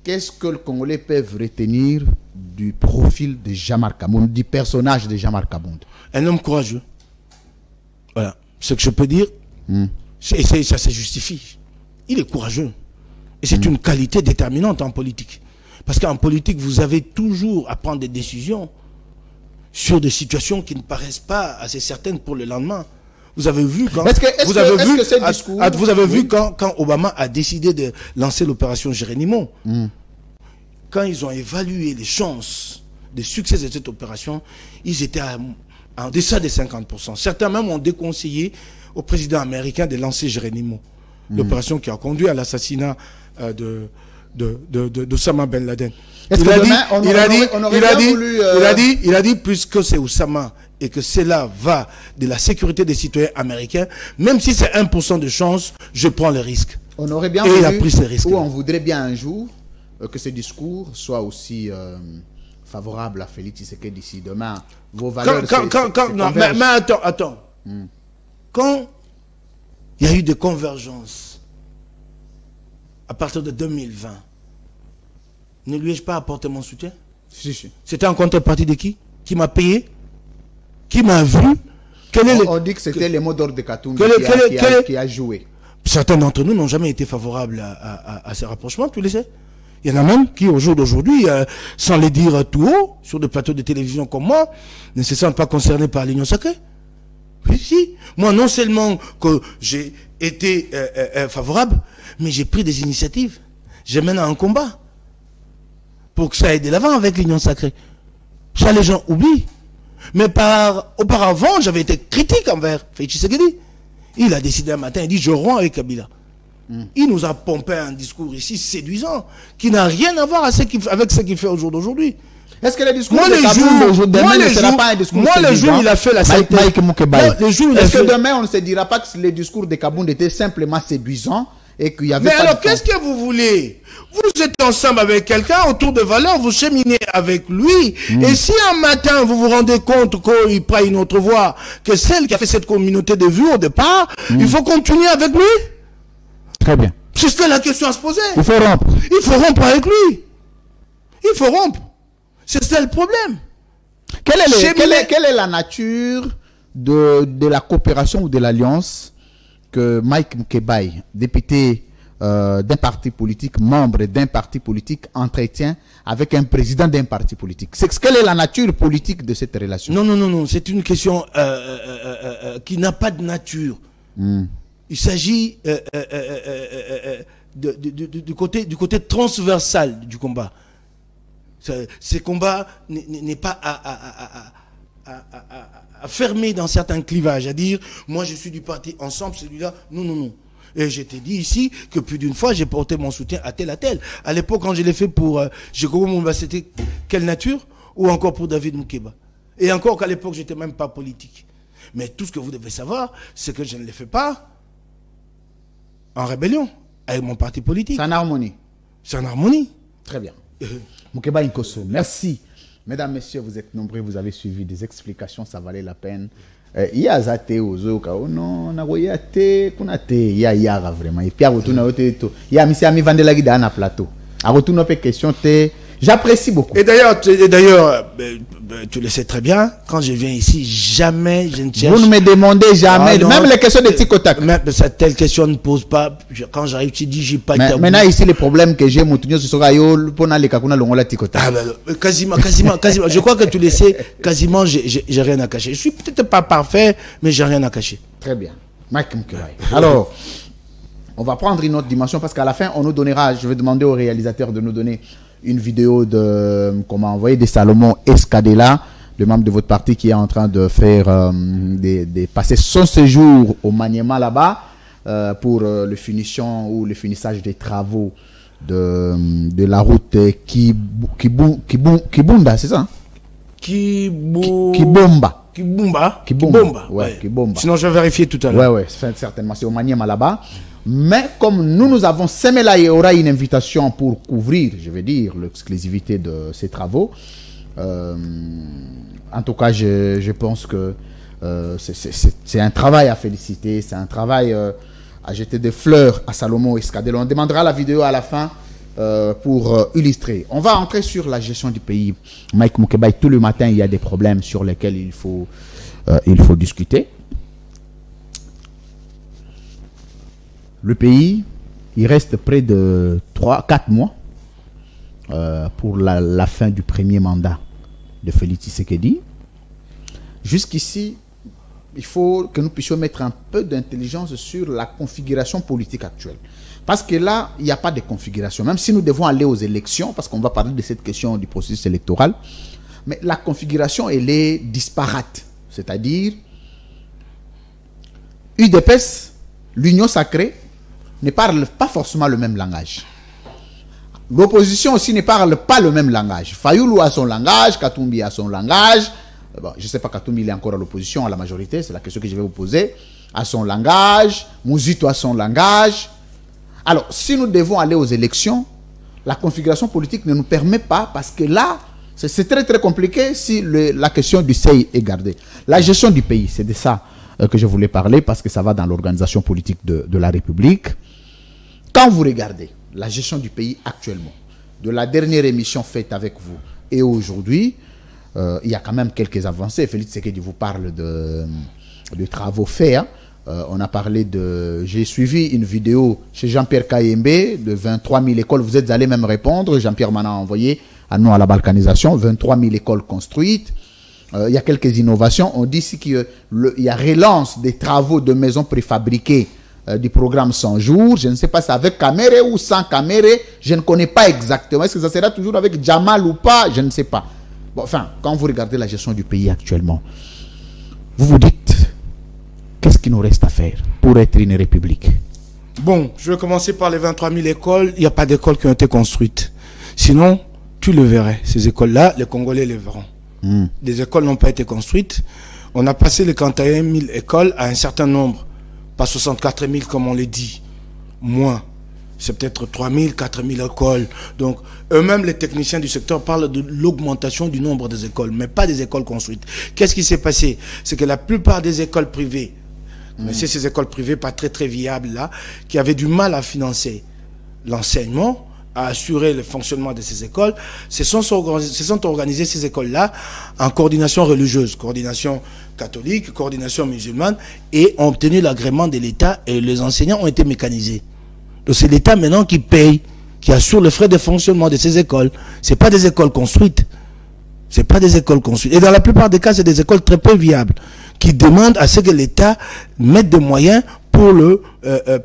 Qu'est-ce que les Congolais peuvent retenir du profil de Jean-Marc Kabound, du personnage de Jean-Marc Kabound? Un homme courageux. Voilà. Ce que je peux dire, ça se justifie. Il est courageux. Et c'est une qualité déterminante en politique. Parce qu'en politique, vous avez toujours à prendre des décisions sur des situations qui ne paraissent pas assez certaines pour le lendemain. Vous avez vu quand vous avez vu quand Obama a décidé de lancer l'opération Jérénimo. Quand ils ont évalué les chances de succès de cette opération, ils étaient en deçà de 50%. Certains même ont déconseillé au président américain de lancer Jérénimo. L'opération qui a conduit à l'assassinat d'Osama Ben Laden. Il a dit, puisque c'est Oussama et que cela va de la sécurité des citoyens américains, même si c'est 1% de chance, je prends le risque. On aurait bien il a pris ce risque. Ou on voudrait bien un jour que ce discours soit aussi favorable à Félix Tshisekedi d'ici demain. Vos valeurs mais attends. Quand il y a eu des convergences à partir de 2020, ne lui ai-je pas apporté mon soutien? C'était en contrepartie de qui? Qui m'a payé? Qui m'a vu? On dit que c'était les mots d'ordre de Katoum qui a joué. Certains d'entre nous n'ont jamais été favorables à ces rapprochements, tu le sais. Il y en a même qui, au jour d'aujourd'hui, sans les dire tout haut, sur des plateaux de télévision comme moi, ne se sentent pas concernés par l'Union Sacrée. Oui, si. Moi, non seulement que j'ai été favorable, mais j'ai pris des initiatives. J'ai mené un combat pour que ça aille de l'avant avec l'Union Sacrée. Ça, les gens oublient. Mais auparavant, j'avais été critique envers Félix Tshisekedi. Il a décidé un matin, il dit, je romps avec Kabila. Il nous a pompé un discours ici séduisant, qui n'a rien à voir avec ce qu'il fait au jour d'aujourd'hui. Est-ce que le discours de Kabound aujourd'hui ne sera pas un discours séduisant? Le jour où il a fait la Mike Moukebaye. Est-ce que demain, on ne se dira pas que le discours de Kabound était simplement séduisant et qu'il y avait Mais alors, qu'est-ce que vous voulez? Vous êtes ensemble avec quelqu'un autour de valeurs, vous cheminez avec lui. Et si un matin, vous vous rendez compte qu'il prend une autre voie que celle qui a fait cette communauté de vues au départ, il faut continuer avec lui. Très bien. C'est ça la question à se poser. Il faut rompre. Il faut rompre avec lui. Il faut rompre. C'est ça le problème. Quelle est la nature de la coopération ou de l'alliance que Mike Mkebai, député d'un parti politique, membre d'un parti politique, entretient avec un président d'un parti politique? Quelle est la nature politique de cette relation? Non. C'est une question qui n'a pas de nature. Il s'agit du côté transversal du combat. Ce combat n'est pas à fermer dans certains clivages, à dire moi je suis du parti ensemble, celui-là, non. Et je t'ai dit ici que plus d'une fois j'ai porté mon soutien à tel. À l'époque quand je l'ai fait pour Jacobo Mumba, c'était quelle nature? Ou encore pour David Mukeba. Et encore qu'à l'époque j'étais même pas politique. Mais tout ce que vous devez savoir, c'est que je ne l'ai fait pas en rébellion avec mon parti politique. C'est en harmonie. C'est en harmonie. Très bien. Mukeba Inkosso, merci. Mesdames, messieurs, vous êtes nombreux, vous avez suivi des explications, ça valait la peine. Il y a Zate Ozoka, oh non, Nagoyate, Kunate, il y a Yara vraiment. Et puis, il y a Missi Ami Vandela Guida na plateau. À retour, nos questions, j'apprécie beaucoup. Et d'ailleurs, tu le sais très bien, quand je viens ici, jamais je ne cherche. Vous ne me demandez jamais, même les questions de Tikotak. Telle question ne pose pas. Quand j'arrive, tu dis, j'ai pas été. Maintenant, ici, les problèmes que j'ai, Moutounio, ce sera pour les Kakuna Longola Tikotak. Quasiment. Je crois que tu le sais, quasiment, j'ai rien à cacher. Je suis peut-être pas parfait, mais j'ai rien à cacher. Très bien. Mike Mkebai. Alors, on va prendre une autre dimension parce qu'à la fin, on nous donnera, je vais demander au réalisateur de nous donner une vidéo de comment envoyer des Salomon Escadella, le membre de votre parti qui est en train de faire passer son séjour au Maniema là-bas pour le finition ou le finissage des travaux de la route Kibunda, c'est ça, hein? Kibomba. Ouais, Kibomba. Sinon, je vais vérifier tout à l'heure. Ouais, certainement. C'est au Maniema là-bas. Mais comme nous avons semé là, il y aura une invitation pour couvrir, je vais dire, l'exclusivité de ces travaux. En tout cas, je pense que c'est un travail à féliciter, c'est un travail à jeter des fleurs à Salomon Escadella. On demandera la vidéo à la fin pour illustrer. On va entrer sur la gestion du pays. Mike Mkebai, tout le matin, il y a des problèmes sur lesquels il faut discuter. Le pays, il reste près de 3-4 mois pour la fin du premier mandat de Félix Tshisekedi. Jusqu'ici, il faut que nous puissions mettre un peu d'intelligence sur la configuration politique actuelle. Parce que là, il n'y a pas de configuration. Même si nous devons aller aux élections, parce qu'on va parler de cette question du processus électoral, mais la configuration, elle est disparate. C'est-à-dire, UDPS, l'Union sacrée, ne parle pas forcément le même langage. L'opposition aussi ne parle pas le même langage. Fayoulou a son langage, Katumbi a son langage. Bon, je ne sais pas, Katumbi il est encore à l'opposition, à la majorité, c'est la question que je vais vous poser. A son langage, Mouzito a son langage. Alors, si nous devons aller aux élections, la configuration politique ne nous permet pas, parce que là, c'est très très compliqué si la question du CEI est gardée. La gestion du pays, c'est de ça que je voulais parler, parce que ça va dans l'organisation politique de la République. Quand vous regardez la gestion du pays actuellement, de la dernière émission faite avec vous et aujourd'hui, il y a quand même quelques avancées. Félix Tshisekedi vous parle de travaux faits. Hein. On a parlé de... J'ai suivi une vidéo chez Jean-Pierre Kayembe de 23 000 écoles. Vous êtes allé même répondre. Jean-Pierre m'en a envoyé à nous à la balkanisation. 23 000 écoles construites. Il y a quelques innovations. On dit ici qu'il y a relance des travaux de maisons préfabriquées du programme 100 jours. Je ne sais pas si c'est avec Kamere ou sans Kamere. Je ne connais pas exactement. Est-ce que ça sera toujours avec Jamal ou pas? Je ne sais pas. Bon, enfin, quand vous regardez la gestion du pays actuellement, vous vous dites, qu'est-ce qu'il nous reste à faire pour être une république? Bon, je vais commencer par les 23 000 écoles. Il n'y a pas d'écoles qui ont été construites. Sinon, tu le verrais. Ces écoles-là, les Congolais les verront. Des écoles n'ont pas été construites. On a passé les 41 000 écoles à un certain nombre. Pas 64 000 comme on les dit. Moins. C'est peut-être 3 000, 4 000 écoles. Donc, eux-mêmes, les techniciens du secteur parlent de l'augmentation du nombre des écoles, mais pas des écoles construites. Qu'est-ce qui s'est passé? C'est que la plupart des écoles privées, Mais c'est ces écoles privées pas très viables là, qui avaient du mal à financer l'enseignement, à assurer le fonctionnement de ces écoles, se sont organisées ces écoles-là en coordination religieuse, coordination catholique, coordination musulmane, et ont obtenu l'agrément de l'État et les enseignants ont été mécanisés. Donc c'est l'État maintenant qui paye, qui assure le frais de fonctionnement de ces écoles. C'est pas des écoles construites. C'est pas des écoles construites. Et dans la plupart des cas, c'est des écoles très peu viables, qui demandent à ce que l'État mette des moyens pour le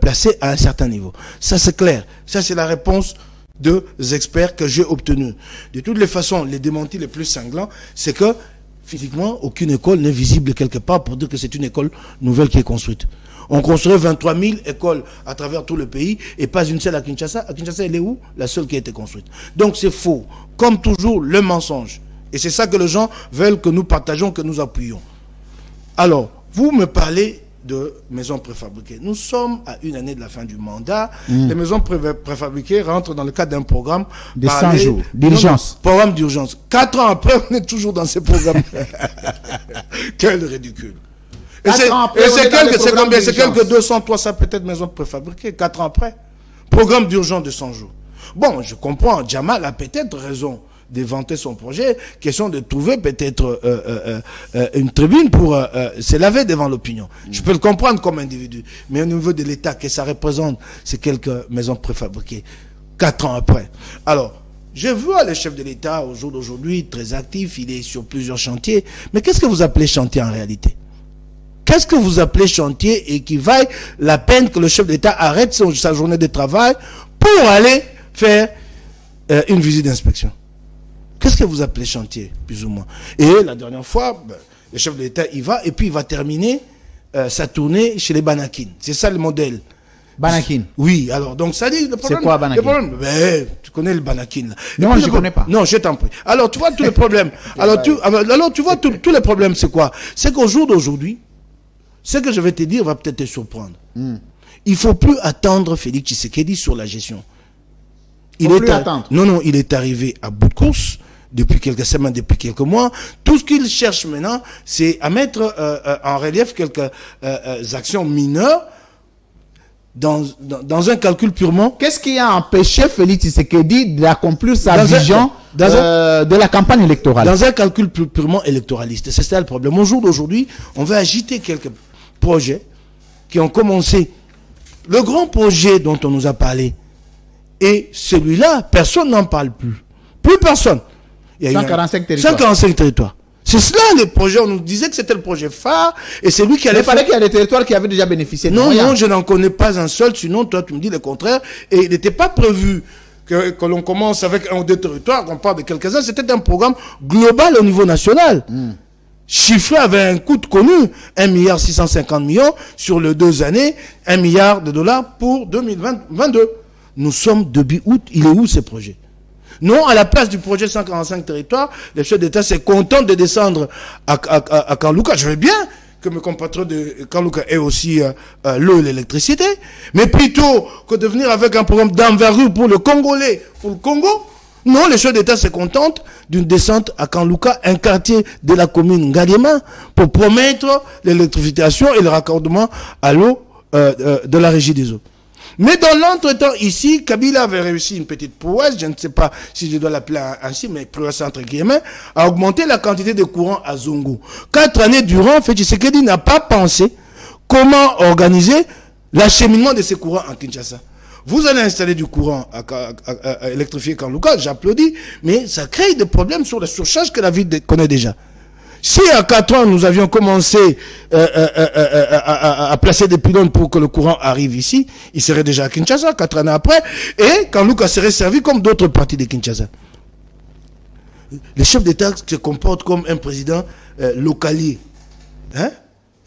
placer à un certain niveau. Ça c'est clair. Ça c'est la réponse des experts que j'ai obtenus. De toutes les façons, les démentis les plus cinglants, c'est que physiquement, aucune école n'est visible quelque part pour dire que c'est une école nouvelle qui est construite. On construit 23 000 écoles à travers tout le pays et pas une seule à Kinshasa. À Kinshasa, elle est où? La seule qui a été construite. Donc c'est faux. Comme toujours, le mensonge. Et c'est ça que les gens veulent que nous partageons, que nous appuyons. Alors, vous me parlez de maisons préfabriquées. Nous sommes à une année de la fin du mandat. Les maisons préfabriquées rentrent dans le cadre d'un programme de 100 jours d'urgence. Programme d'urgence. 4 ans après, on est toujours dans ces programmes. Quel ridicule. Et c'est combien? C'est quelques 200, 300 peut-être maisons préfabriquées. 4 ans après. Programme d'urgence de 100 jours. Bon, je comprends. Jamal a peut-être raison d'éventer son projet, question de trouver peut-être une tribune pour se laver devant l'opinion. Je peux le comprendre comme individu, mais au niveau de l'État, que ça représente, c'est quelques maisons préfabriquées, 4 ans après. Alors, je vois le chef de l'État au jour d'aujourd'hui très actif, il est sur plusieurs chantiers, mais qu'est-ce que vous appelez chantier en réalité? Qu'est-ce que vous appelez chantier et qui vaille la peine que le chef de l'État arrête sa journée de travail pour aller faire une visite d'inspection? Qu'est-ce que vous appelez chantier, plus ou moins? Et la dernière fois, le chef de l'État y va, et puis il va terminer sa tournée chez les Banakines. C'est ça le modèle. Banakines? Oui, alors, donc ça dit... C'est quoi Banakines? Tu connais le Banakines. Non, je ne connais pas. Non, je t'en prie. Alors, tu vois tous les problèmes. Alors, tu vois tous les problèmes, c'est quoi? C'est qu'au jour d'aujourd'hui, ce que je vais te dire va peut-être te surprendre. Il ne faut plus attendre Félix Tshisekedi sur la gestion. Il est arrivé à bout de course depuis quelques semaines, depuis quelques mois. Tout ce qu'il cherche maintenant, c'est à mettre en relief quelques actions mineures dans un calcul purement... Qu'est-ce qui a empêché Félix Tshisekedi d'accomplir sa vision de la campagne électorale? Dans un calcul purement électoraliste. C'est ça le problème. Au jour d'aujourd'hui, on va agiter quelques projets qui ont commencé. Le grand projet dont on nous a parlé, et celui-là, personne n'en parle plus. Plus personne. Il y a 145 territoires. 145 territoires. C'est cela le projet. On nous disait que c'était le projet phare. Et c'est lui qui allait faire... Il qu'il y a des territoires qui avaient déjà bénéficié. Non, je n'en connais pas un seul. Sinon, toi, tu me dis le contraire. Et il n'était pas prévu que l'on commence avec un ou deux territoires, qu'on parle de quelques-uns. C'était un programme global au niveau national. Chiffré avec un coût connu, 1,650 milliard sur les 2 années, 1 milliard de dollars pour 2022. Nous sommes début août. Il est où ce projet? Non, à la place du projet 145 territoires, le chef d'État s'est content de descendre à Kanlouka. Je veux bien que mes compatriotes de Kanlouka aient aussi l'eau et l'électricité, mais plutôt que de venir avec un programme d'envergure pour le Congolais, pour le Congo, non, le chef d'État se contente d'une descente à Kanlouka, un quartier de la commune Ngaliema, pour promettre l'électrification et le raccordement à l'eau de la régie des eaux. Mais dans l'entretemps, ici, Kabila avait réussi une petite prouesse, je ne sais pas si je dois l'appeler ainsi, mais prouesse entre guillemets, à augmenter la quantité de courant à Zongo. 4 années durant, Félix Tshisekedi n'a pas pensé comment organiser l'acheminement de ces courants en Kinshasa. Vous allez installer du courant à électrifier Kanlouka, j'applaudis, mais ça crée des problèmes sur la surcharge que la ville connaît déjà. Si à 4 ans, nous avions commencé à placer des pylônes pour que le courant arrive ici, il serait déjà à Kinshasa 4 années après, et Kanlouka serait servi comme d'autres parties de Kinshasa. Le chef d'État se comporte comme un président localier. Hein?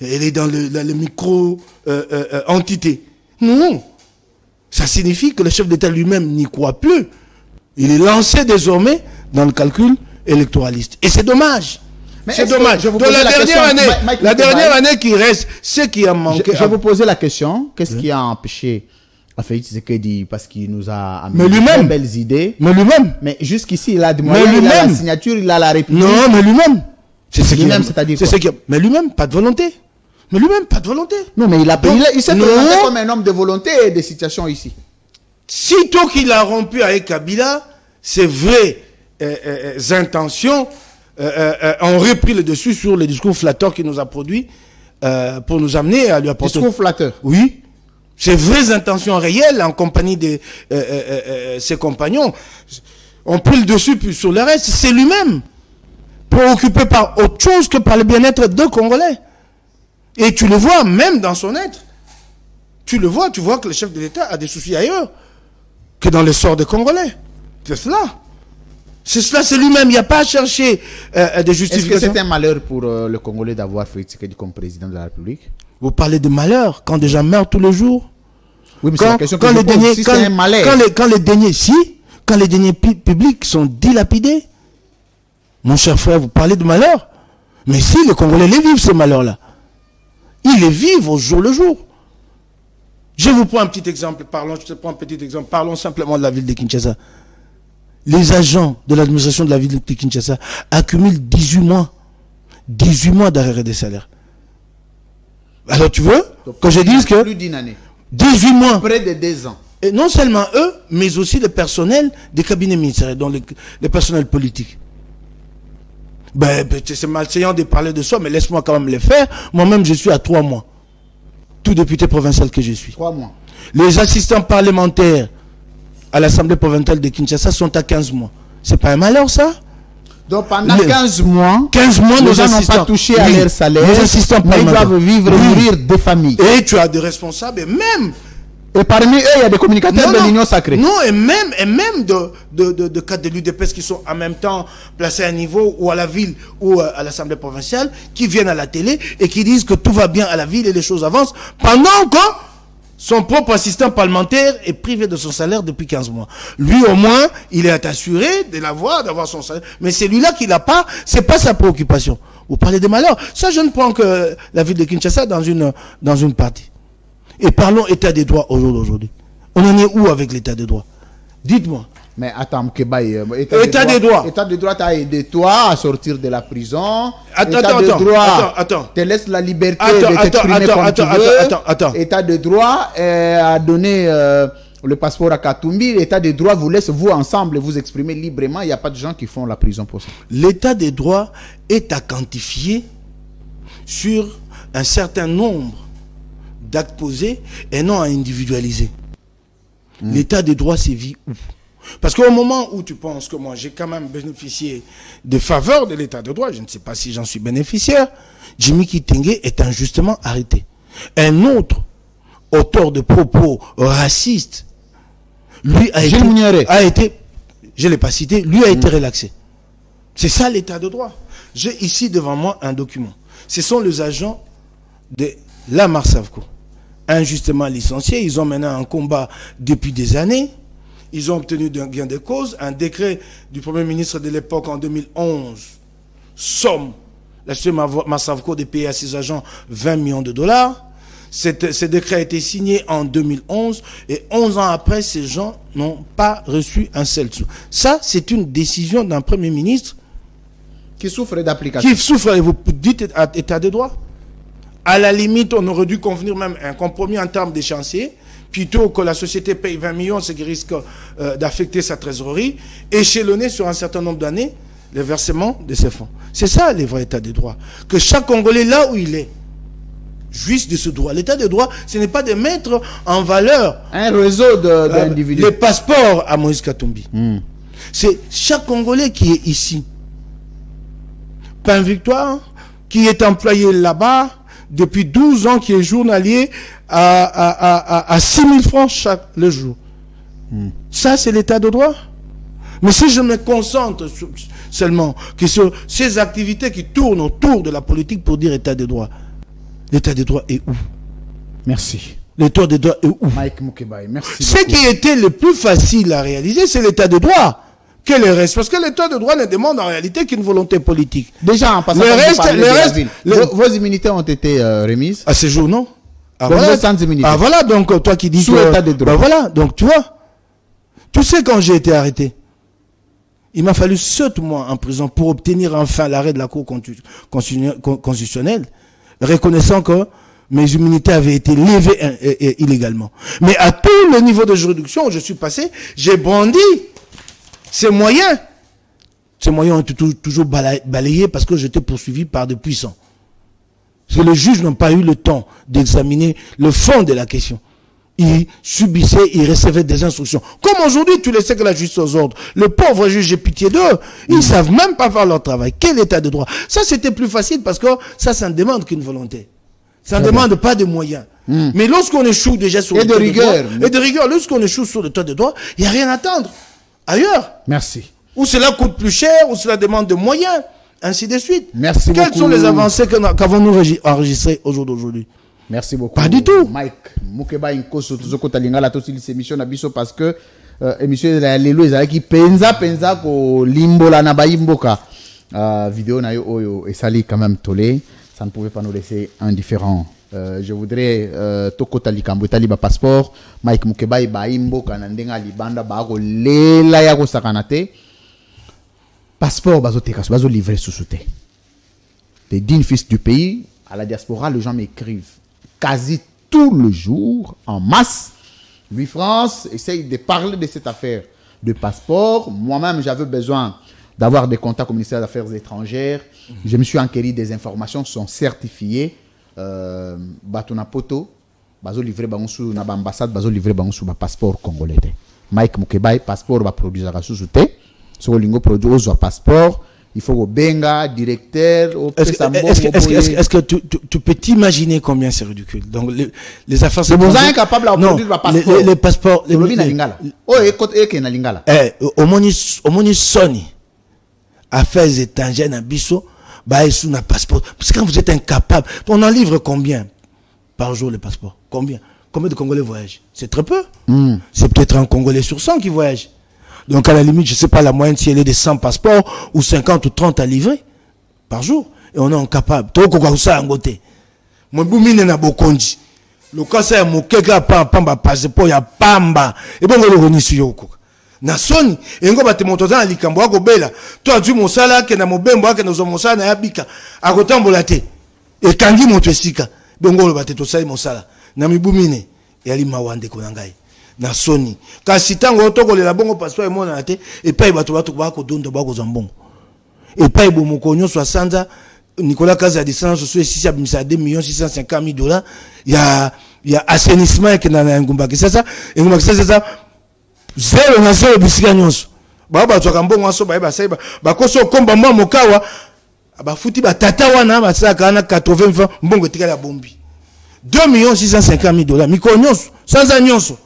Il est dans le micro-entité. Non. Ça signifie que le chef d'État lui-même n'y croit plus. Il est lancé désormais dans le calcul électoraliste. Et c'est dommage. C'est dommage. Donc la dernière année qui reste, ce qui a manqué. Je vais vous poser la question. Qu'est-ce qui a empêché Félix Tshisekedi, parce qu'il nous a amené de belles idées. Mais lui-même. Mais jusqu'ici, il a des moyens, il a la signature, il a la République. Non, mais lui-même. C'est ce lui-même, c'est-à-dire mais lui-même, pas de volonté. Mais lui-même, pas de volonté. Non, mais il s'est non. présenté comme un homme de volonté et de situation ici. Sitôt qu'il a rompu avec Kabila, ses vraies intentions ont repris le dessus sur les discours flatteurs qu'il nous a produits pour nous amener à lui apporter... Discours flatteur. Oui. Ses vraies intentions réelles en compagnie de ses compagnons ont pris le dessus sur le reste. C'est lui-même préoccupé par autre chose que par le bien-être de Congolais. Et tu le vois même dans son être. Tu vois que le chef de l'État a des soucis ailleurs que dans le sort des Congolais. C'est cela. C'est cela, c'est lui-même. Il n'y a pas à chercher des justifications. Est-ce que c'est un malheur pour le Congolais d'avoir Félix Tshisekedi comme président de la République? Vous parlez de malheur quand des gens meurent tous les jours? Oui, mais c'est la question que je pose. Si c'est un malheur. Quand les deniers publics sont dilapidés, mon cher frère, vous parlez de malheur. Mais si les Congolais les vivent, ces malheurs-là, ils les vivent au jour le jour. Je vous prends un petit exemple. Parlons simplement de la ville de Kinshasa. Les agents de l'administration de la ville de Kinshasa accumulent 18 mois. 18 mois d'arrêt des salaires. Alors tu veux que je dise que... Plus d'une année. 18 mois. Près de 2 ans. Et non seulement eux, mais aussi le personnel des cabinets ministériels, dont les personnels politiques. Ben, c'est malsaillant de parler de ça, mais laisse-moi quand même le faire. Moi-même, je suis à 3 mois. Tout député provincial que je suis. 3 mois. Les assistants parlementaires à l'Assemblée provinciale de Kinshasa sont à 15 mois. C'est pas un malheur, ça? Donc pendant 15 mois, 15 mois, les gens n'ont pas touché à leur salaire, mais ils doivent vivre et nourrir des familles. Et tu as des responsables, et même... Et parmi eux, il y a des communicateurs de l'Union sacrée. Non, et même de cadres de l'UDPS qui sont en même temps placés à un niveau ou à la ville ou à l'Assemblée provinciale, qui viennent à la télé et qui disent que tout va bien à la ville et les choses avancent, pendant que son propre assistant parlementaire est privé de son salaire depuis 15 mois. Lui, au moins, il est assuré de l'avoir, d'avoir son salaire. Mais celui-là qui l'a pas, c'est pas sa préoccupation. Vous parlez des malheurs. Ça, je ne prends que la ville de Kinshasa dans une partie. Et parlons état des droits au jour d'aujourd'hui. On en est où avec l'état des droits? Dites-moi. Mais attends, Mkebaï, état des droits. État des droits t'a aidé toi à sortir de la prison. Attends. Te laisse la liberté de t'exprimer comme tu veux. État de droit a donné le passeport à Katumbi. L'état des droits vous laisse vous ensemble vous exprimer librement. Il n'y a pas de gens qui font la prison pour ça. L'état des droits est à quantifier sur un certain nombre d'actes posés et non à individualiser. L'état des droits, c'est vie où? Parce qu'au moment où tu penses que moi, j'ai quand même bénéficié de faveurs de l'état de droit, je ne sais pas si j'en suis bénéficiaire, Jimmy Kitenge est injustement arrêté. Un autre auteur de propos racistes, lui a été, je ne l'ai pas cité, lui a été relaxé. C'est ça l'état de droit. J'ai ici devant moi un document. Ce sont les agents de la Marsavco, injustement licenciés. Ils ont mené un combat depuis des années. Ils ont obtenu d'un gain de cause. Un décret du Premier ministre de l'époque en 2011 somme la société Marsavco de payer à ses agents 20 millions de dollars. Ce décret a été signé en 2011 et 11 ans après, ces gens n'ont pas reçu un seul sou. Ça, c'est une décision d'un Premier ministre qui souffre d'application. Qui souffre, et vous dites état de droit. À la limite, on aurait dû convenir même un compromis en termes d'échéancier, plutôt que la société paye 20 millions, ce qui risque d'affecter sa trésorerie, échelonner sur un certain nombre d'années le versement de ces fonds. C'est ça, les vrais états de droit. Que chaque Congolais, là où il est, jouisse de ce droit. L'état de droit, ce n'est pas de mettre en valeur un réseau d'individus. Les passeports à Moïse Katumbi. C'est chaque Congolais qui est ici. Pain Victoire, qui est employé là-bas depuis 12 ans, qui est journalier à 6 000 francs le jour. Ça, c'est l'état de droit. Mais si je me concentre seulement que sur ces activités qui tournent autour de la politique pour dire état de droit, l'état de droit est où? Merci. L'état de droit est où? Mike Mukebaï, merci. Ce qui était le plus facile à réaliser, c'est l'état de droit. Que le reste, parce que l'état de droit ne demande en réalité qu'une volonté politique. Déjà, en passant vos immunités ont été remises. À ce jour, non? Ah voilà, sans immunité. Ah voilà, donc toi qui dis sous état de droit. Ben voilà, donc tu vois. Tu sais, quand j'ai été arrêté, il m'a fallu 7 mois en prison pour obtenir enfin l'arrêt de la Cour constitutionnelle. reconnaissant que mes immunités avaient été levées illégalement. Mais à tout le niveau de juridiction où je suis passé, j'ai brandi ces moyens. Ces moyens ont été toujours balayés parce que j'étais poursuivi par des puissants. Parce que les juges n'ont pas eu le temps d'examiner le fond de la question. Ils subissaient, ils recevaient des instructions. Comme aujourd'hui, tu le sais que la justice aux ordres. Le pauvre juge, j'ai pitié d'eux. Ils ne savent même pas faire leur travail. Quel état de droit? Ça, c'était plus facile parce que ça ne demande qu'une volonté. Ça ne demande pas de moyens. Mais lorsqu'on échoue déjà sur le toit de droit, et de rigueur, lorsqu'on échoue sur le toit de droit, il n'y a rien à attendre. Ailleurs. Merci. Ou cela coûte plus cher, ou cela demande de moyens, ainsi de suite. Merci Quelles beaucoup. sont les avancées qu'avons-nous enregistrées au jour d'aujourd'hui? Merci beaucoup. Pas du tout. Mike, Mukeba Inkoso, Tuzoko Talingala, Tosi, cette émission Nabiso, parce que émission de la Lelo, ils qui penza ko limbo la nabaimboka. Vidéo na yo oyo et sali quand même tolé. Ça ne pouvait pas nous laisser indifférents. Je voudrais Toko Talikambo Taliba passeport. Mike Mukeba Ibaimboka Nandenga Libanda Bago Lela Yako Sakanate. Passeport bazoteka, bazo livré sous souté. Les dignes fils du pays, à la diaspora, les gens m'écrivent quasi tout le jour, en masse. Lui, France, essaye de parler de cette affaire de passeport. Moi-même, j'avais besoin d'avoir des contacts au ministère des Affaires étrangères. Je me suis enquéri des informations, sont certifiées. Batona poto, bazo livré sous na ambassade, bazo livré sous ma passeport congolais. Mike Mukeba, passeport va produire à sous-souté. Sur le lingo produit au passeport. Il faut au benga, directeur, au Est-ce que tu peux t'imaginer combien c'est ridicule? Donc, les affaires... C'est vous incapable de produire le passeport. Les passeports... Au moni Sony, affaires étrangères, na biso, bah, sous na passeport. Parce que quand vous êtes incapable, on en livre combien par jour les passeports? Combien de Congolais voyagent? C'est très peu. C'est peut-être un Congolais sur 100 qui voyage. Donc, à la limite, je ne sais pas la moyenne si elle est de 100 passeports ou 50 ou 30 à livrer par jour. Et on est incapable. Tout le monde a un côté. Mon boumine n'a pas conduit. Le cas, c'est mon keka pamba passeport, il y a pamba. Et bon, on le renie sur Yoko. Na soni, et on va te montrer dans l'Ikambo, à Bela. Toi, tu mon sala, qui n'a mon bembo, qui n'a mon sala, n'a yabika. À côté, on l'a Et quand il monte sika, bon, on va te tout ça, mon sala. Na mi boumine. Et ali mawande konangai. Na soni kasi tango otoko le la bongo passeport et mona te et pa bato ba ko dondo ba ko zambongo et pa ibo mokonyo 60 Nicolas Kaza distance sur 2,650 000 $. Il y a assainissement qui na ngumba ki ça et ngumba ki ça zéro na zéro bisika nyonso ba bato ka mbongo aso ba sai ba ko so komba mwa mokawa ba futi ba tata wana ba saka na 80 francs mbongo tikala bombi 2,650 000 $. Mikonyonso sans anyonso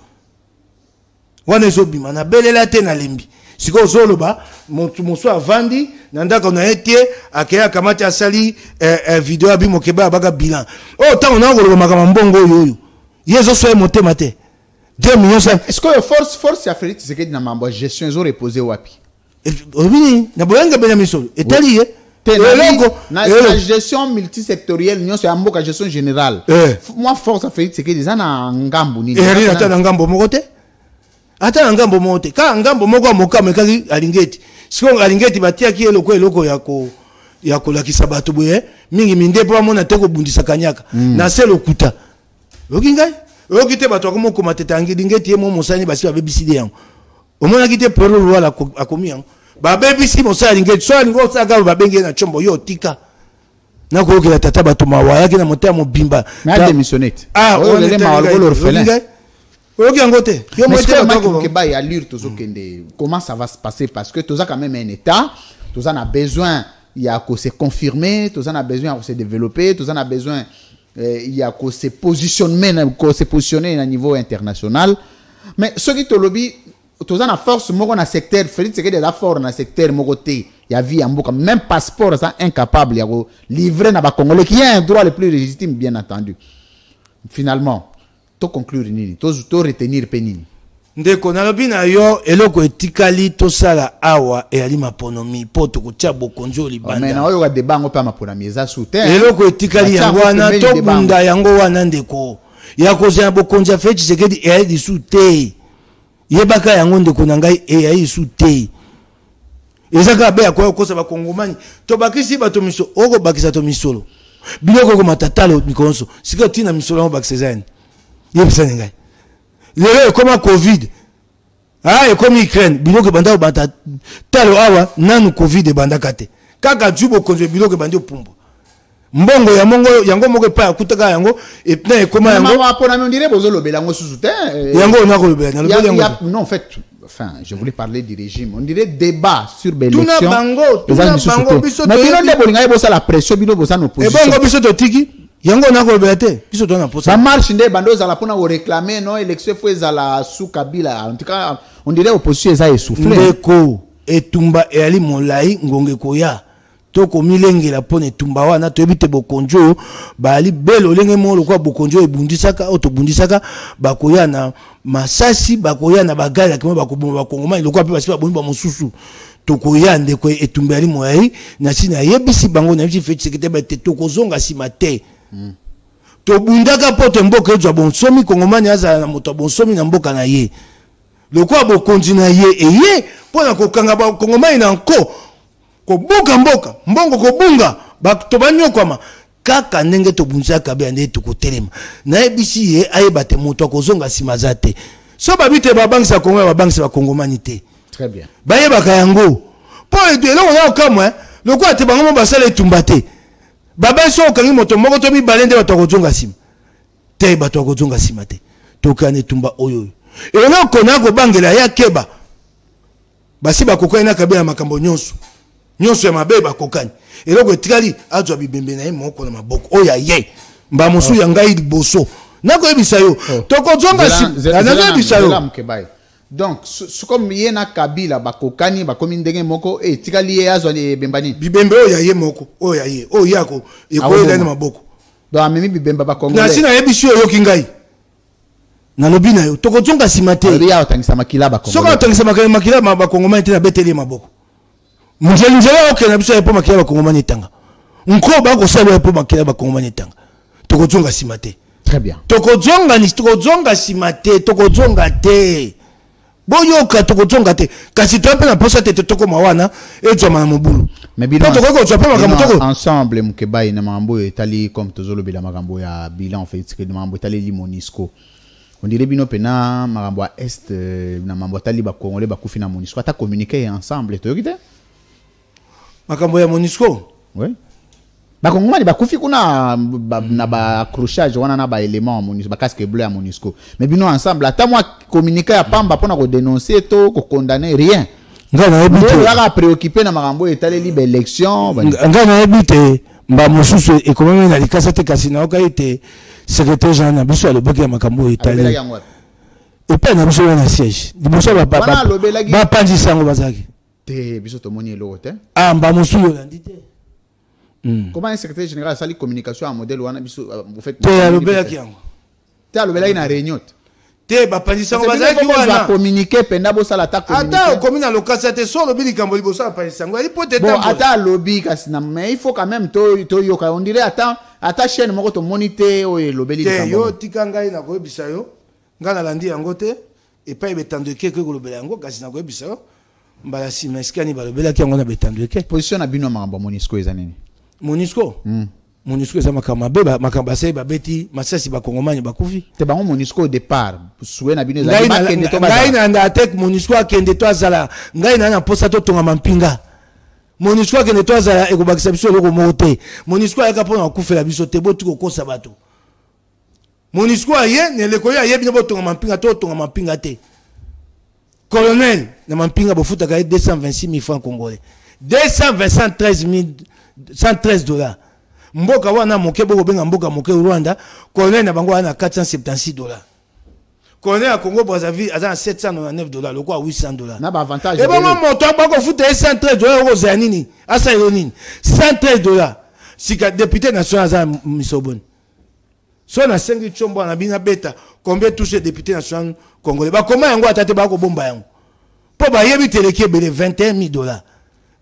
wana ezobima na belela te na lembi siko zoloba moso avandi na ndako na etie akeya kamati asali video abi Mukeba baga bilan oh tango na ngolo makama mbongo yoyo yezo so motema te 2 millions. Est-ce que force ya Félix Tshisekedi na mambo gestion zo reposer wapi oui na boyanga bena misolo etali na gestion multisectorielle nyo so amboka gestion générale moi force ya Félix Tshisekedi zana ngambu nini eri na ngambo mokote ata ngambo mote ka ngambo moko moka mekaki alingeti siko alingeti batia ki eloko ya ko lakisa bato boye mingi mindepo amona te ko bundisa kanyaka na se lokuta okingai okite bato ko moko mateta ngeti ye mo mosani basi ba bebiside yango omona kite poro lwa akomi yango ba bebisi mosali ngeti so alingo saka ba benge na chombo yo tika na ko okela tata bato mawaya ki na motema mobimba na démissionnette on est mal orphelin. Comment ça va se passer? Parce que tout ça quand même un état, tout ça a besoin, il y a qu'à se confirmer, tout ça a besoin de se développer, tout ça a besoin, il y a qu'à se positionner à niveau international. Mais ce qui te lobby, tout ça a force, moi on a secteur, Félix Tshisekedi a force dans le secteur, moi côté, il y a vie en beaucoup, même passeport, ça incapable, il y a livré dans les Congolais qui a un droit le plus légitime, bien entendu. Finalement. To conclure nini to retenir penini ndeko na lobi na yo eloko etikali to sala awa e ali maponomi poto ko tia bokonzo libanda mais na oyo ka debango pa maponomi eza souterrain eloko etikali yango wana to bunda yango wana ndeko ya ko za bokonzo Félix Tshisekedi e ali soute yebaka yango ndeko na ngai e ali soute ezaka be akoya ko sa ba kongomani to bakisi bato miso oko bakisa to misolo biloko ko matatalo mikonso sika tina misolo ba César yebisa ngai lelo comme Covid et comme Ukraine biloko banda bata talo awa nanu Covid banda kate kaka jubo konzo biloko bandi opumba mbongo ya mongo yango moko pa kutaka yango et na ekoma yango mama on dirait bozo lobela ngo susu te yango na ko lobela non en fait enfin je voulais parler du régime on dirait débat sur l'élection tuna bango biso mais bino de bolinga bosa la pression bino bosa no position et bongo biso to tiki yango na ko lobela te biso to na posa ça marche nde bando za la pona ko réclamer non élection fois za la sous Kabila en tout cas on dirait opposition eza essoufflé ndeko etumba eli molai ngonge koya toko milengela pone tumba wana toyebite bokonjo bali belo lenge mo lokwa bokonjo ebundisaka otobundisaka bakoya na masasi bakoya na bagala kimo bakoboma bakongoma lokwa pe basi babomba mosusu tokoya ndeko etumba ali moyi na sina yebisi bango na biso feti sekete ba te tokozonga simate tobundaka pote mboka ezwa bonsomi kongomani aza na moto bonsomi na mboka na ye lokwa bokonzi na ye eye pona kokanga ba kongomani na nko kobuka mboka mbongo kobunga bato banyokwama kaka ndenge tobunzaka be ande tukotelema na ebisi ye ayebate moto akozonga sima za te so babite babangisa kongo babangisa bakongomani te très bien bayebaka yango po eloko na okamwa lokwa te bango basala etumba te baba so okangi moto moko to mibale nde bato akozonga sima te bato akozonga sima te tokana etumba oyo eloko na kobangela ya keba basi bakokoya na kabela makambo nyonso nyonso ya mabe bakokani eloko etikali azwa bibembe na ye moko na maboko oya ye mba mosu ya ngai liboso nako yebisa yo tokozonga yebisa yo donc comme ye na Kabila bakokani bakomi ndenge moko etikali ye azwa bembani bibembe oya ye moko oya ye oyako ekoyela na maboko donc amemi bibembe bakongo na sina yebisi yo yoki na lobi na yo tokozonga simate ya otangisa makila bakongo soka otangisa makila bakongo mate na beteli maboko Mjeli oke na biso ya po makila bakongomani etanga. Nko ba ko sala po makila bakongomani etanga. Tokozonga simate. Très bien. Tokozonga simate, tokozonga te. Boyoka tokozonga te. Kasi to pe na posa te toko mawana ezwa ma mobulu. Mais bilan ensemble Mukebai na mambo etali comme tozolo bila makambo ya bilan en fait que mambo etali li Monisco. On dirait bino pena makambo ya est na mambo etali ba congolais ba kufi na Monisco ata communiquer ensemble to yokite. Makambo ya Monisco oui bakongomani bakufi kuna na ba accrochage wana na ba élément Monisco ba casque bleu à Monisco mais bino ensemble ata moi communiquer ya pamba pona ko dénoncer to ko condamner rien ngana ebite ya préoccupé na makambo etale libre élection ngana ebite mba mosusu ekomami na likasa te kasi na oka ite secrétaire général na biso alobaki ya makambo etale et pas na biso na siège liboso ba panzi sango bazaki te biso to moni eloko te mba mosusu yolandi te comment un secrétaire général sali communication en modèle wana biso vous faites te alobelaki yango te alobelaki na réunion te ba panzi sango bazaki wana communiquer penda bo sala ta communiquer ata komi na lokasa te so lobi likambo liboso ya panzi sango ali pote bon ata lobi kasi na mais il faut quand même to yoka on dirait ata chaîne moko to moniter o lobeli likambo yo tika ngai na koyebisa yo ngana landi yango te et pas betandeke ko lobela yango kasi na koyebisa yo mbala si meskani balobelaki yango na betandeke position na bino makambo Monisco ezanini Monisco Monisco eza makambo asai babeti masasi bakongomani bakufi te bango Monisco au départ soué na bino ezali bakende to ngai na atek Monisco akende to azala ngai na posa to tonga mampinga Monisco akende to azala ekobakisa biso loko mote Monisco ayaka pona kufela biso te botu kokosa bato Monisco aye ne lekoya aye bino botonga mampinga to tonga mampinga te colonel na mampinga bofuta ka 226 000 francs congolais 113 dollars mboka wana moke boko benga mboka moke Rwanda colonel na bango wana 476 dollars colonel à Congo Brazzaville a 799 dollars le quoi 800 dollars na ba avantage et bon montant bako futa 113 dollars aux anini asa ironine 113 dollars si ka député national za misobon so na sengi chombo na bina beta combien touche député national congolais ba comment yango atate ba ko bomba yango po ba yebi teleke bele 21 000 dollars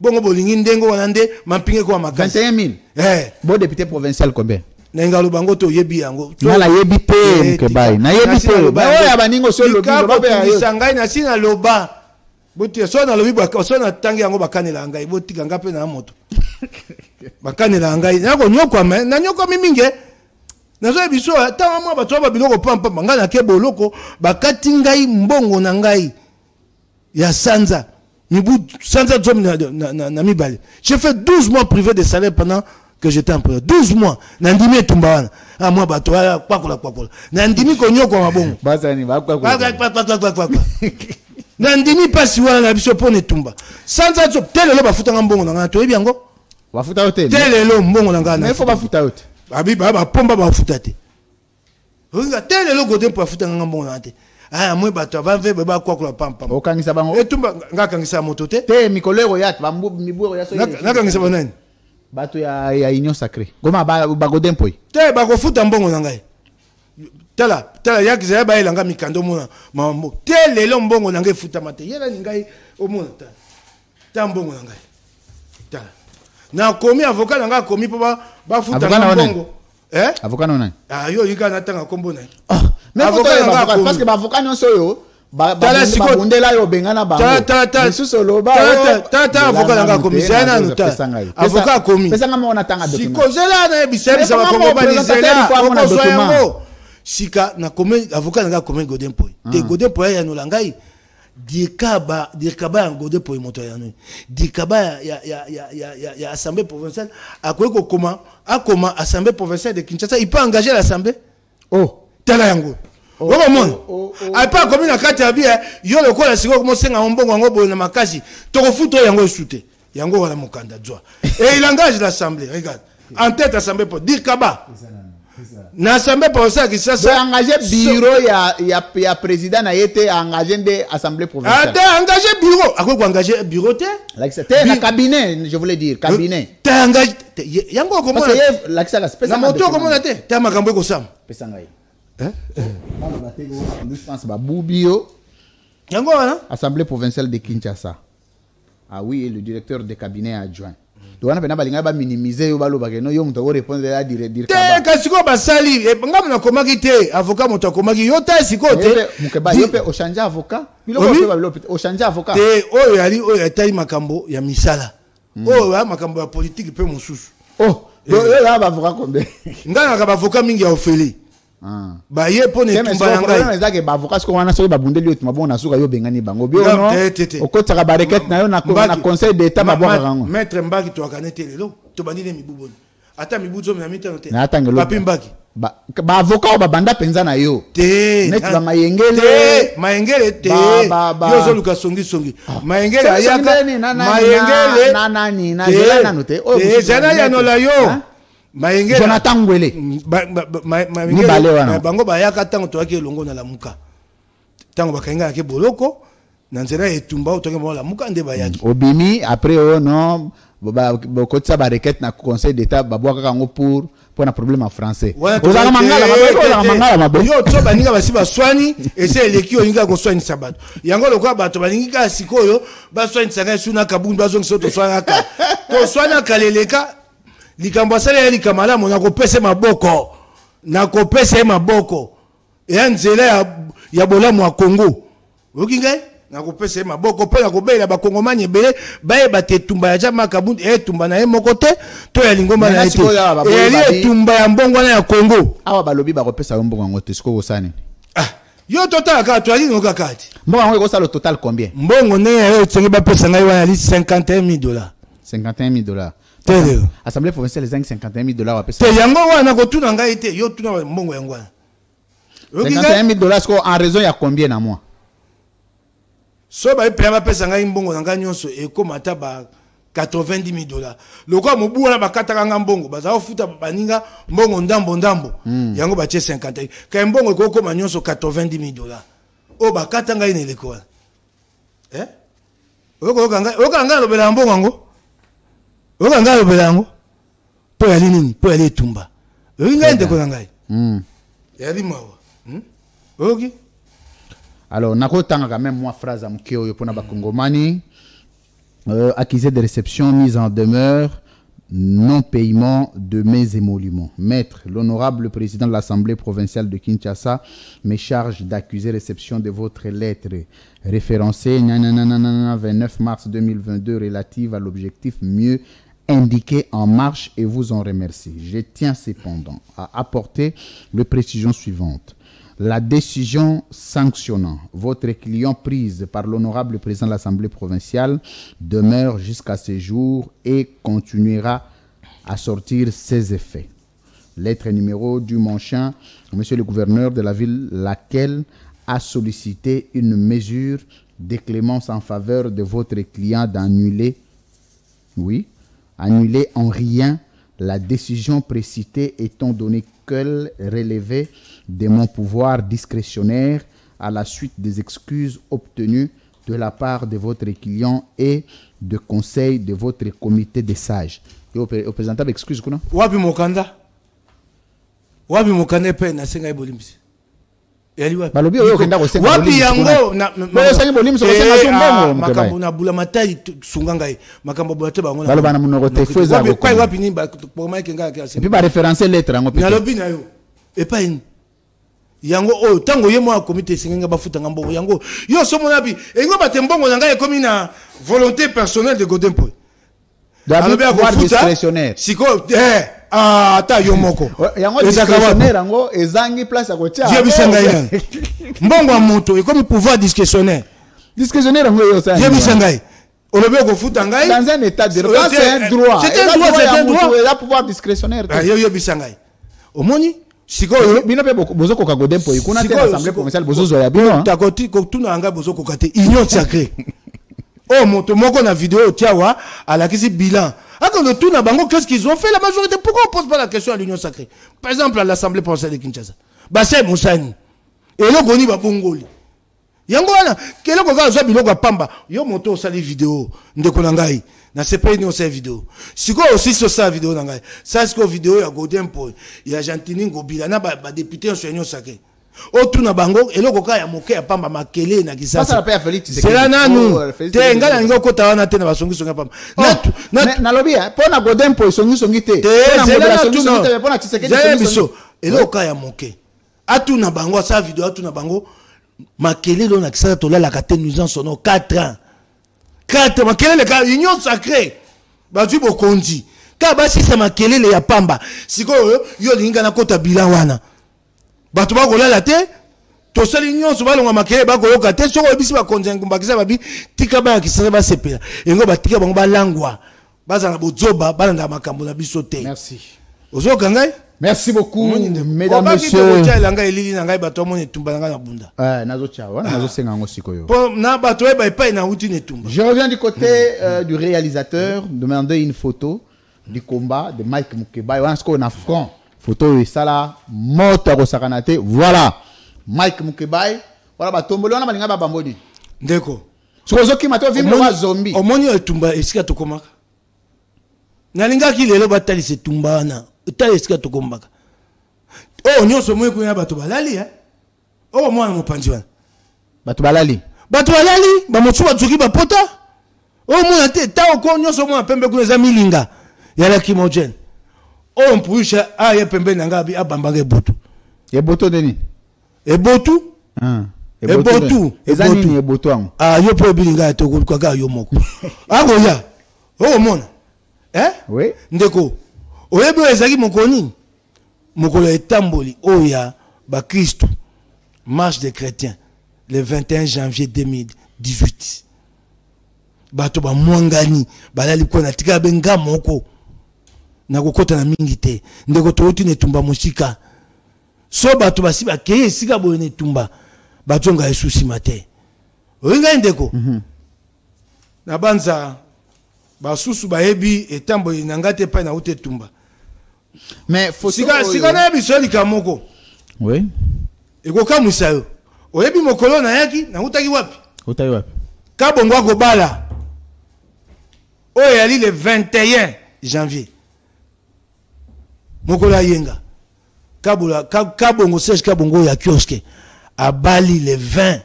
bongo bolingi ndengo wana nde mampinge ko makasi 21 000 bon député provincial combien Nengalo bango to yebi yango na la yebi te Mukebai na yebi te ba oya baningo so lobi ba sangai na sina loba botia so na lobi ba so na tangi yango bakanela ngai botika ngape na moto bakanela ngai nako nyoko mais na nyoko miminge nazo biso ta mwa bato ba biloko pampa ngana ke boloko bakati ngai mbongo na ngai ya sanza mibu sanza zom na mibale. J'ai fait 12 mois privé de salaire pendant que j'étais en prison. 12 mois nandimi tumbawana ah moi bato kwakola nandimi ko nyoko mabongo bazani bakwa nandimi pasi wana na biso pone tumba sanza zo telelo bafuta mbongo na ngana to ebiango bafuta hotel telelo mbongo na ngana mais faut bafuta hotel abi ba pomba bafuta te olinga telelo godin pour bafuta mbongo na te ah moi bato va ve ba kwa pampa okangisa bango etumba ngakangisa moto te mikolero yat bambu miburo yaso ngakangisa banani bato ya union sacrée goma ba godin poi te ba ko futa mbongo na ngai tala yakiza ba elanga mikando mona mambo telelo mbongo na ngai futa mate yela ngai o mona ta mbongo na ngai tala na komi avocat na ngai komi po ba futa mbongo avocat na nani ah yo yika na tanga kombo na mais avocat parce que ba avocat nyonso yo tala siko bundela yo bengana ba solo ba tata avocat na ngai komi sana nuta avocat komi pesa nga mona tanga document siko zela na bisema sa kongo ba zela ko so yango sika na komen avocat nga komen Godin Poi te Godin Poi ya no langai dikaba ya Godin Poi moto ya no dikaba ya assemblée provinciale akoyeko akoma assemblée provinciale de Kinshasa il peut engager l'assemblée tala yango mon a pas comme na kati abia yo lokola siko ko senga mbongo ngo boye na makasi to ko futo yango sute yango wala mokanda joie et il engage l'assemblée regarde en tête assemblée pour dikaba n'assemblée pour ça qui ça engagé bureau ya président na été engagé de assemblée provinciale engagé bureau à quoi engagé bureau te na cabinet je voulais dire cabinet te engagé yango comment parce que l'accès la na moto comment te te makambo ko sam pesa ngai pense ba bubio yango wana assemblée provinciale de Kinshasa ah oui le directeur de cabinet adjoint to wana pena balinga ba minimiser yo balo bakeno yo muto répondre à dire kaba te kasiko basali e ngam na komaki te avocat moto komaki yo ta siko te mukeba yo pe o changer avocat biloko pe ba o changer avocat te o yali o yatali makambo ya misala o ya makambo ya politique pe mususu yo la ba avocat combien ngana ka ba avocat mingi ya ofeli ba ye pone tumba ngai ezake ba avocat ko wana so ba bundeli yo tuma bona suka yo bengani bango bio no okotsa ka bareket na yo na conseil d'état ba bwa rango maître Mbaki to akanete lelo to bandile mibuboni ata mibuzo na mitano te papi Mbaki ba avocat ba banda penza na yo te net ba mayengele te yo zo luka songi mayengele ayaka mayengele na jela nanu te zana ya no la yo mayengele Jonathan Ngwele bango bayaka tango to yaki elongo na lamuka tango bakainga ke boloko na nzela etumba to ke mo lamuka nde bayaki obimi après non bokotsa ba requête na conseil d'état babwaka kango pour na problème en français ozala mangala yo to baninga basi baswani ese eleki olinga ko swani sabato yango lokwa bato baninga sikoyo baswani sanga suna kabundu bazongi soto swanga ka to swana kaleleka likambo sala ya likamala mona ko pese maboko na ko pese maboko ya nzela ya bolamu wa Congo okinga na ko pese maboko pe na ko bela ba kongomani bele baye batetumba ya jama kabundu tumba na moko te to ya lingoma na ete ya tumba ya mbongo na ya Congo awa balobi ba ko pesa mbongo ngote siko osane yo total ka to ali ngoka kati mbongo ngo ko sala total combien mbongo ne ya tsengi ba pesa ngai wana li $51,000 $51,000 Assemblée provinciale les $51,000 à pesa. Te yango wana ko tuna ngai te yo tuna mbongo yango wana. $51,000 en raison ya combien na mois? So ba pe ma pesa ngai mbongo nanga nyonso e ko mata ba $90,000. Lokwa mobu wana bakataka nga mbongo baza ofuta baninga mbongo ndambo yango ba tie 50. Ka mbongo ko koma nyonso $90,000. O bakata ngai ne lekola. Okanga lobela mbongo ngo. Okanga lobela ngo. Po ya nini? Po ya letumba. Olinga ndeko ngai. Yali mawa. OK. Alors, nakotanga quand même moi phrase am keo yo pona ba Congomani accusé de réception, mise en demeure, non-paiement de mes émoluments. Maître, l'honorable président de l'Assemblée provinciale de Kinshasa me charge d'accuser réception de votre lettre référencée 29 mars 2022 relative à l'objectif mieux indiquées en marche et vous en remercie. Je tiens cependant à apporter les précisions suivantes. La décision sanctionnant votre client prise par l'honorable président de l'Assemblée provinciale demeure jusqu'à ce jour et continuera à sortir ses effets. Lettre numéro du Monchin, monsieur le gouverneur de la ville, laquelle a sollicité une mesure de clémence en faveur de votre client d'annuler, annuler en rien la décision précitée étant donné qu'elle relevait de mon pouvoir discrétionnaire à la suite des excuses obtenues de la part de votre client et de conseils de votre comité des sages. Et au présentant excuse quoi? Wapi mokanda pe na senga ibolimbisi. Yali wapi? Balobi oyo kenda ko senga. Wapi yango na senga ibolimbisi ko senga sumbongo. Makambo na bula matai sunganga e. Makambo bula te bango na. Baloba na munoko te feza ko. Wapi ni ba pour moi kenga ka senga. Et puis ba référencer lettre ngo. Na lobi na yo. E pa ini. Yango o tango ye mo comité senga bafuta ngambo yango. Yo somo na bi. Engo batembongo nanga e komi na volonté personnelle de Godempo. Pouvoir discrétionnaire. Siko ata yomoko. Yango discrétionnaire yango ezangi place à kotia. Dieu bisanga yana. Mbongo moto e comme pouvoir discrétionnaire. Discrétionnaire yango yo ça. Dieu bisanga. On le veut ko futa ngai dans un état de droit, c'est un droit. C'est un droit, il a pouvoir discrétionnaire. Yo bisanga. Omoni siko bino pe bozoko ka Godempo ikuna te l'assemblée provinciale bozozo ya bino. Takoti ko tuna anga bozoko kate union sacrée. Oh, moto moko na vidéo tiawa à la question bilan. Ah, quand on tourne à Bango, qu'est-ce qu'ils ont fait la majorité? Pourquoi on pose pas la question à l'Union sacrée? Par exemple, à l'Assemblée provinciale de Kinshasa. Bassé Moussani. Et là, on y va Bongoli. Yango wana, quel est le cas de Biloko Pamba? Yo moto sali vidéo. Ndeko nangai. Na c'est pas une autre vidéo. Si quoi aussi sur ça vidéo nangai. Ça c'est quoi vidéo ya Godempo. Il y a Gentini Ngobila na ba député sur l'Union sacrée. Otu na bango eloko ka ya moke ya pamba makele na kisasa c'est là nanu te ngala ngo kota wana te na basongi songa pamba na lobi pona Godempo songi songi te pona songi songi te pona Tshisekedi songi songi eloko ka ya moke atu na bango sa vidéo atu na bango makele lo na kisasa to la la kate nuisance sono 4 ans makele le ka union sacrée bazu bokonzi ka basi sa makele le ya pamba siko yo linga na kota bilan wana bato ba kolala te to sali nyonso balonga makele ba koyoka te soko bisi ba konzengu bakisa babi tika ba kisasa ba sepela engo ba tika bango balangwa bazana bozoba balanda makambo na biso te. Merci. Ozoka ngai? Merci beaucoup mesdames messieurs. Ba ngai elili na ngai bato moni tumba ngai na bunda. Nazo chawa nazo senga ngo sikoyo. Po na bato e ba epai na uti ne tumba. Je reviens du côté du réalisateur, demander une photo du combat de Mike Mukeba. On a ce qu'on a front. Photo et ça là, moto à Rosakanate, voilà. Mike Mukebai, voilà, bah tombolo, on a balinga babamboni. D'accord. Sur les autres qui m'attendent, vivre le zombie. Au moins, il y a tumba, est-ce qu'il y a tout comme ça? Nalinga qui est là, batali c'est tumba, na. Est-ce qu'il y a tout comme ça? Oh, nous sommes moins qu'on a bateau balali, hein. Oh, moi, mon pandiwan. Bateau balali. Bateau balali, bah mon chou batouki bapota. Oh, moi, t'as encore, nous sommes moins pembe qu'on les a mis linga. Il y a la kimogène. Oh, mpoucha a ye pembe nanga bi abambanga ebotu. Ebotu deni. Ebotu? Ebotu. Ezanini ebotu angu. Ah, yo po bilinga to kwa ga yo moko. Ako ya. Oh mona. Oui. Ndeko. Oyebe ezaki mokoni. Mokolo etamboli oya ba Christ. Marche des chrétiens le 21 janvier 2018. Bato ba mwangani balali ko na tika benga moko. Na kokota na mingi te ndeko touti ne tumba musika so bato basi bakeye sika boye ne tumba bato nga esusi mate oinga ndeko na banza basusu bayebi etambo inangate pa na ute tumba mais faut sika na bisoli kamoko oui eko musayo oyebi mokolo na yaki na utaki wapi kabongo ko bala oyo yali le 21 janvier Mokola yenga kabongo Serge Kabongo ya kioske abali le 20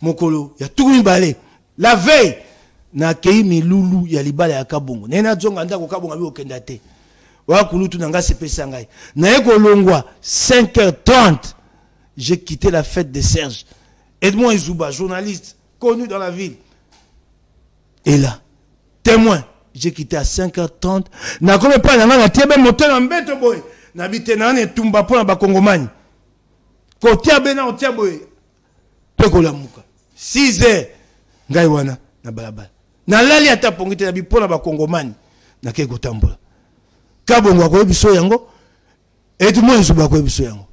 mokolo ya tukumi bale la veille na kei milulu ya libala ya kabongo nena zonga ndako kabongo bi okenda te wa kulutu nanga sepesa ngai na eko longwa 5h30 j'ai quitté la fête de Serge Edmond Ezouba journaliste connu dans la ville et là témoin j'ai quitté à 5h30. Na comme pas na tiebe moteur en beto boy. Na bité na ne tumba po na ba Kongomani. Ko tiabe na otia boy. Peko la muka. 6h. Ngai wana na balabala. Na lali ata pongite na bipo na ba Kongomani. Na ke ko tambola. Kabongo ko biso yango. Et tout le monde est ko biso yango.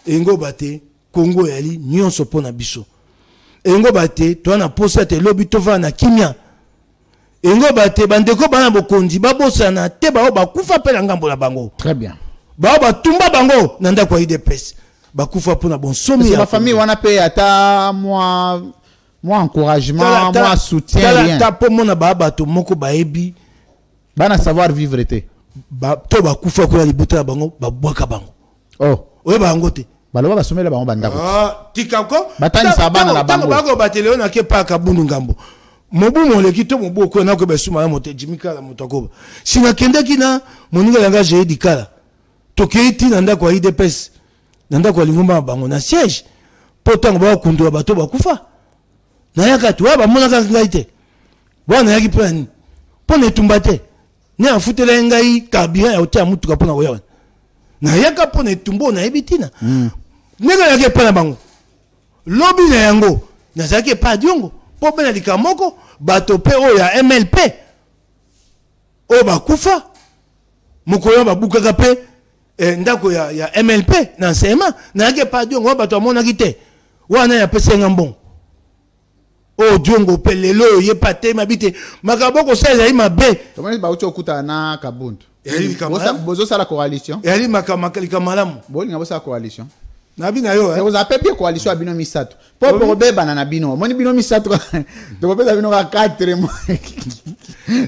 Engo bate Congo yali nyonso po na biso. Engo bate to na posa te lobi to va na kimia. Engo bate bandeko bana bokonzi babosana te ba kufa pe na ngambo na bango. Très bien. Ba tumba bango na ndako ya IDPS. Ba kufa po na bon somi ya famille wana pe ata moi encouragement, moi soutien rien. Ta po mona ba bato moko ba ebi bana savoir vivre te. Ba to ba kufa ko ya libota bango ba bwaka bango. Oh, oye ba ngote. Baloba basomela bango bandako. Ah, tikako. Batani sabana na bango. Bango batele na ke pa kabundu ngambo. Mobu moleki to mobu ko na ko besuma na mote jimika la motoko. Singa kende kina moninga yanga je dikala. Tokeiti na ndako ya IDPS. Na ndako ya lingomba bango na siège. Potango ba kundu bato ba kufa. Na yaka tu ba mona ka ngaite. Bwana yaki plan. Pone tumbate. Ne afutela ngai kabira ya otia mutuka pona koyawa. Na yaka pone tumbo na ebitina. Nega yake pana bango. Lobi na yango. Na zake pa diongo. Po bena likamoko bato pe o ya MLP. O ba kufa. Mukolo ba bukaka pe ndako ya MLP na sema na yake pa diongo bato amona kite. Wana ya pese ngambon. O diongo pe lelo ye pate mabite. Makaboko sa ya mabe. Tomani ba ucho kuta na kabundu. Bozo sala coalition. Yali makalika malamu. Boli ngabo sa coalition. Nabina yo. Vous appelez bien coalition abino misato. Pour beba na bino. Moni bino misato. To beba bino ka 4 mois.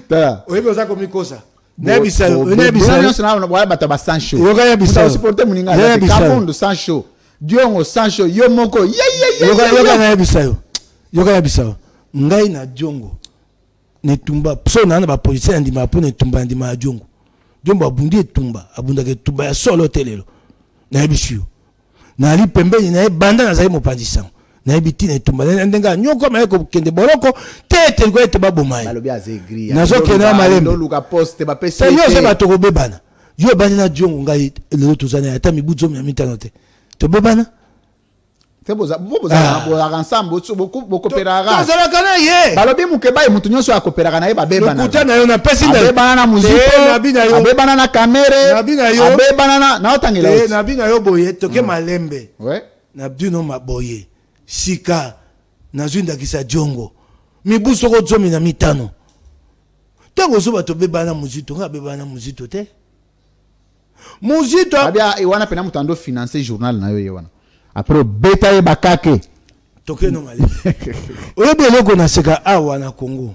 Ta. Oye boza komikosa. Nebisa yo. Nebisa yo na bwa bata ba Sancho. Yo ga yebisa. Vous supporter muninga. Kabondo Sancho. Diongo Sancho yo moko. Yo ga yebisa yo. Yo ga yebisa yo. Ngai na Diongo. Ne tumba. So na ba police ndima po ne tumba ndima Diongo. Diongo abundi tumba. Abunda ke tumba ya solo telelo. Na yebisa yo. Na li pembeni na banda na zai mopandisa na ebiti na tumba ndenga nyoko ma ko kende boroko tete ko ete babomai balobi azegri na zo kena malembe luka poste ba pese yo se ba to ko bebana yo bani na Diongo ngai le tozana ata mibuzo mi mitano te to bebana te boza ensemble beaucoup coopérera ça va kana ye balobi mukeba mutu nyonso akopérera na ye ba bebana kutana yo na pesi na bebana na muziko bebana na kamera bebana na otangela na bina yo boye toke malembe ouais na bino maboye sika na zwinda kisa Diongo mibuso ko zomi na mitano tango zo bato bebana muzito nga bebana muzito te muzito abia iwana pena mutando financer journal na yo yewana après beta e bakake toke no mali oyo beloko na seka awa na Congo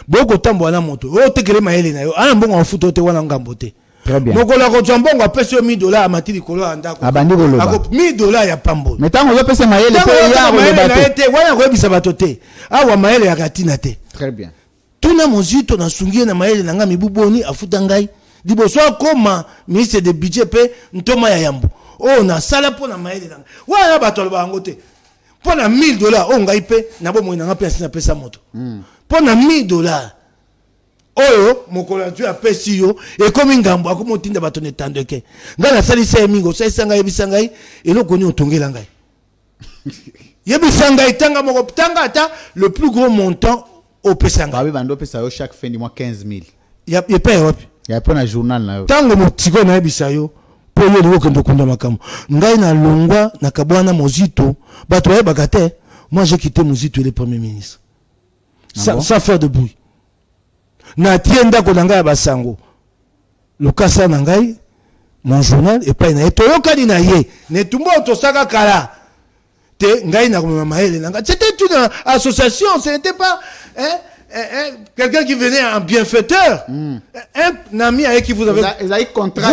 boko tambo na moto o tekele maele na yo ana mbongo afuto te wana ngambo te très bien mokola ko tsambongo apesi $1000 amatili kolo andako abandi koloba ako $1000 ya pambo metango zo pesa maele pe ya koloba te wana ko ebisa bato te awa maele ya katina te très bien tuna mozito na sungie na maele na nga mibuboni afuta ngai liboso akoma ministre de budget pe ntoma ya yambo oh na sala po na maele na wana bato lo bango te po na $1000 o ngai pe na bo moina nga pe na pesa moto po na $1000 oyo mokola tu apesi yo e komi ngambo akomo tinda bato ne tandeke nga na sali se mingo sai sanga yebisa ngai eloko ni otongela ngai yebisa ngai tanga moko tanga ata le plus gros montant au pesanga babe bando pesa yo chaque fin du mois 15 000 ya pa Europe ya pona journal na yo tango motiko na yebisa yo po yo liko kendo kunda makamu ngai na longwa na kabwana mozito bato ya bagate moi j'ai quitté mozito le premier ministre sans faire de bruit na tienda ko nanga ya basango lokasa na ngai mon journal et pas na etoyoka na ye ne tumbo to saka kala te ngai na komema maele nanga c'était une association ce n'était pas quelqu'un qui venait en bienfaiteur un ami avec qui vous avez contrat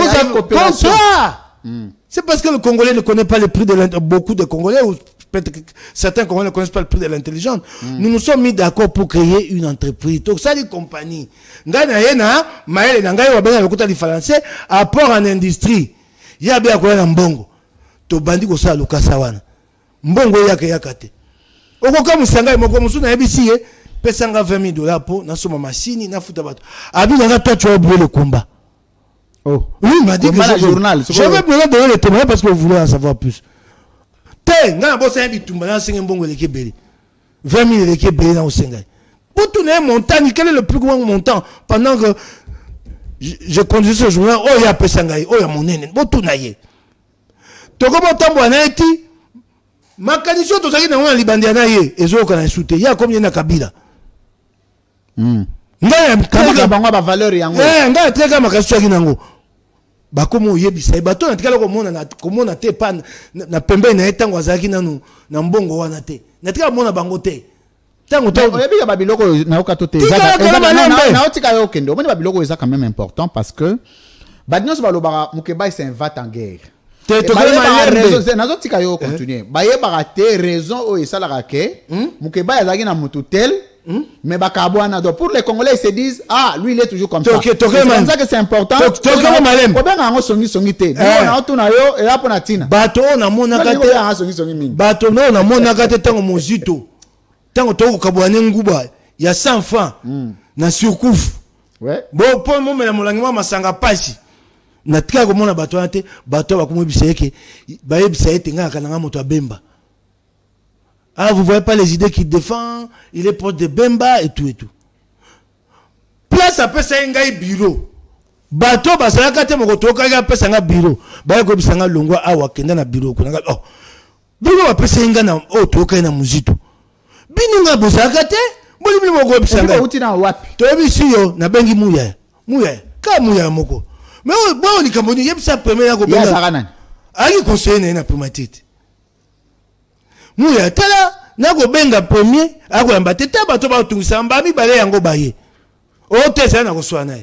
c'est parce que le Congolais ne connaît pas le prix de beaucoup de Congolais ou certains Congolais ne connaissent pas le prix de l'intelligence. Nous nous sommes mis d'accord pour créer une entreprise. Donc ça, les compagnies. Ngana yena, maele nangai wabena lokuta di français, apport en industrie. Yabe akoya na mbongo. To bandi ko sa lokasa wana. Mbongo yake yakate. Okoka musangai moko musuna ebisi pesanga 20 000 pour na soma machine na futa bato. Abi na toi tu as oublié le combat. Oh. Oui, il m'a dit que journal. Je vais me donner le témoignage parce que vous voulez en savoir plus. Te, nga bossa un bitumba na senga mbongo leke beli. 20 000 leke beli na osenga. Pour tourner un montant, quel est le plus grand montant pendant que je conduis ce journal, oh ya pesangai, oh ya monene, bo tunaye. Toko motambo anaiti makanisho to saki na wana libandi anaye ezo kana insulter. Ya combien na Kabila. Nga Kabila bango ba valeur yango. Nga treka makasho ki nango. Bakomo yebisa bato na tikala komona te pa na pembe na etango azaki nanu na mbongo wana te. Na tikala mona bango te. Tango to oyebi ya babiloko na okato te na otika yo kendo omoni babiloko eza quand même important parce que badinyo so balobaka Mukeba c'est un vat en guerre. Nazotika yo continuer bayebaka te raison oyo esalaka ke Mukeba azalaki na mutu tel mais bakabwana donc pour les Congolais ils se disent ah lui il est toujours comme ça. C'est pour ça que c'est important. Kobenga yango songi te na otuna yo ela pona tina bato na monaka te bato na monaka te tango mozito tango to kabwana nguba ya 100 francs na surcouf. Ouais. Bon pour moi mais molangima masanga pasi na tika ko mona bato ante bato ba kumobisa yeke ba yebisa yete nga kananga moto abemba. Ah, vous voyez pas les idées qu'il défend, il est proche de Bemba et tout et tout. Place à pesa ngai bureau. Bato basalaka te mokoto kaka pesa nga bureau. Ba ko bisanga longwa awa kenda na bureau kunanga oh. Bino ba pesa nga na oh to kai na muzito. Bino nga bosaka te, boli moko bisanga. Uti na wapi? To bisi yo na bengi muya. Muya, ka muya moko. Mais bon ni kamboni yebisa premier ya ko benga. Ya sakana. Aki conseiller na primatite. Muya tala na ko benga premier ako yamba tete bato ba tungisa mbami bale yango baye. O te sana ko swana.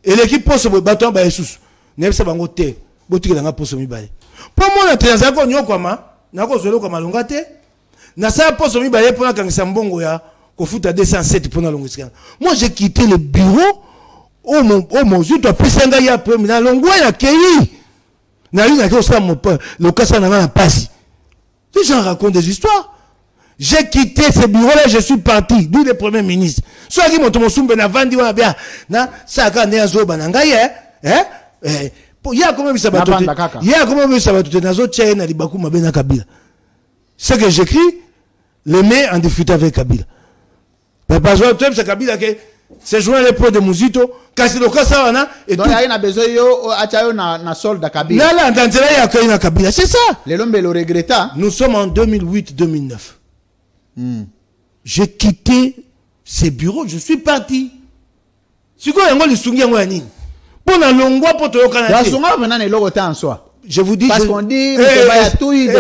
Et l'équipe poste bato ba yesusu. Nebisa bango te. Botikela nga poste mi bale. Po mona transa ko nyoko ma na ko zolo ko malonga te. Na sa poste mi bale pona kangisa mbongo ya ko futa 207 pona longisika. Moi j'ai quitté le bureau oh mon je dois pesanga ya premier na longwa ya kei. Na lui na ko sa mon le kasa na passe. Les gens racontent des histoires. J'ai quitté ce bureau-là, je suis parti. D'où le premier ministre. Soit qui m'ont tombé na vandi wana bien. Na ça quand ne azo bananga ye, il y a comment ça va tout. Il y a comment ça va tout na zo tchè na libaku mabena Kabila. Ce que j'écris, le met en difficulté avec Kabila. Parce que toi c'est Kabila que c'est joué les pots de Muzito, kasi le cas ça wana et donc il y a besoin yo achayo na solde Kabila. Là ndantela ya kaina Kabila, c'est ça. Les lombe le regretta. Nous sommes en 2008-2009. J'ai quitté ces bureaux, je suis parti. Si quoi yango lisungi yango ya nini? Pona longwa poto yokana. La songa maintenant ne logo en soi. Je vous dis parce qu'on dit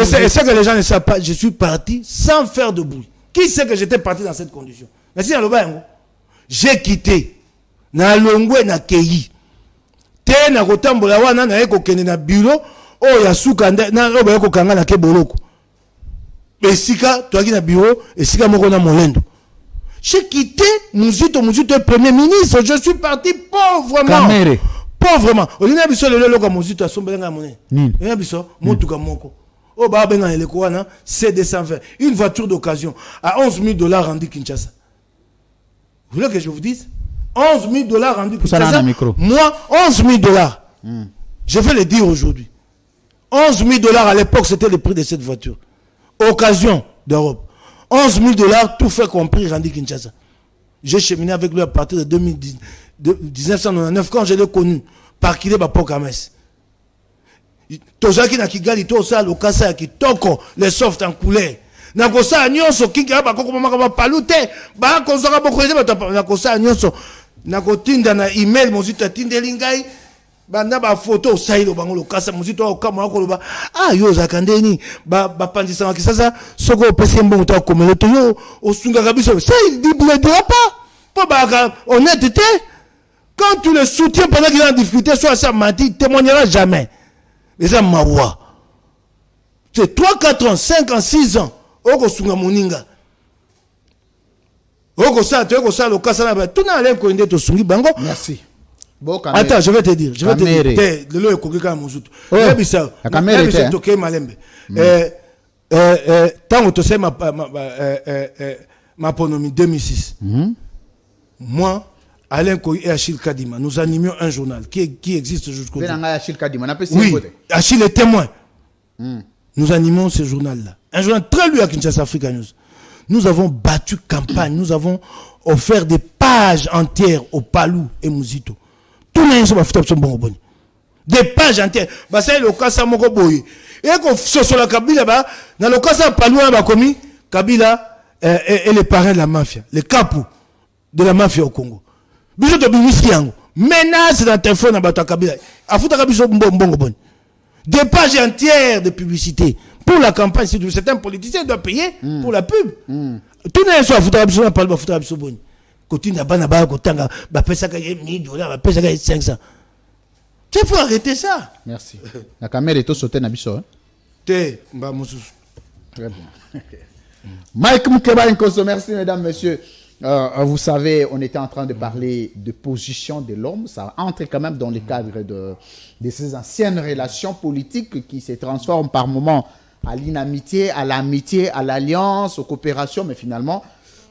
c'est ça que les gens ne savent pas, je suis parti sans faire de bruit. Qui sait que j'étais parti dans cette condition? Mais si loba yango j'ai quitté na longwe na keyi te na kotambola wana na eko kende na bureau o ya suka na oba eko kanga na keboloko esika toaki na bureau esika moko na molendo. J'ai quitté Muzito premier ministre, je suis parti pauvrement. Pauvrement. Olina biso le lelo ka Muzito asombelenga monene. Olina biso motuka moko. O ba benga eleko wana C220, une voiture d'occasion à $11,000 rendu Kinshasa. Vous voulez que je vous dise? $11,000 rendu Kinshasa. Moi, $11,000. Je vais le dire aujourd'hui. $11,000 à l'époque, c'était le prix de cette voiture. Occasion d'Europe. $11,000, tout fait compris, rendu Kinshasa. J'ai cheminé avec lui à partir de 1999, quand je l'ai connu, par qu'il est à Pokames. Tozaki na Kigali, Tosa, Lokasa, qui toko, les softs en couleur. Nakosa nyonso kinga ba ko mama ba palute ba ko zoka ba ko ba nakosa nyonso nakotinda na email mozito tindeli ngai banda ba photo sailo bango lokasa mozito okama ko loba ah yo zakandeni ba pandisa ngaki sasa soko pese mbongo ta komelo to yo osunga kabiso ça il dit ne dira pas ba honnêteté quand tu le soutiens pendant qu'il est en difficulté soit ça menti témoignera jamais mais ça mawa c'est 3 4 ans 5 ans 6 ans Oko sunga moninga. Oko sa to oko sa lo kasana ba tuna ale ko inde to sungi bango. Merci. Attends, je vais te dire, le lo ko kika muzutu. Ebisa. Ebisa to ke malembe. Tango to sema Maponomi 2006. Moi, Alain Koy et Achille Kadima, nous animions un journal qui existe jusqu'au jour. Oui, Achille est témoin. Nous animons ce journal-là. Un journal très lu à Kinshasa Africa News. Nous avons battu campagne, nous avons offert des pages entières au Palou et Mouzito. Tout le monde sont bon. Des pages entières. C'est le cas de Mokoboy. Et quand sur la Kabila, dans le cas de Palou, Kabila est le parrain de la mafia, le capou de la mafia au Congo. Bisous de Bimisiango. Menace dans le téléphone à Kabila. Des pages entières de publicité pour la campagne. Si certains politiciens doivent payer pour la pub. Tout le monde soit foutu à Bissou, pas le foutu à Bissou. Continue à Banaba, Kotanga, Bapesa Kaye, $1000, Bapesa Kaye 500. Il faut arrêter ça. Merci. La caméra est au sauté à Bissou. Très bien. Mike Moukeba Nkoso, merci mesdames, messieurs. Vous savez, on était en train de parler de position de l'homme. Ça entre quand même dans le cadre de ces anciennes relations politiques qui se transforment par moments à l'inamitié, à l'amitié, à l'alliance, aux coopérations. Mais finalement,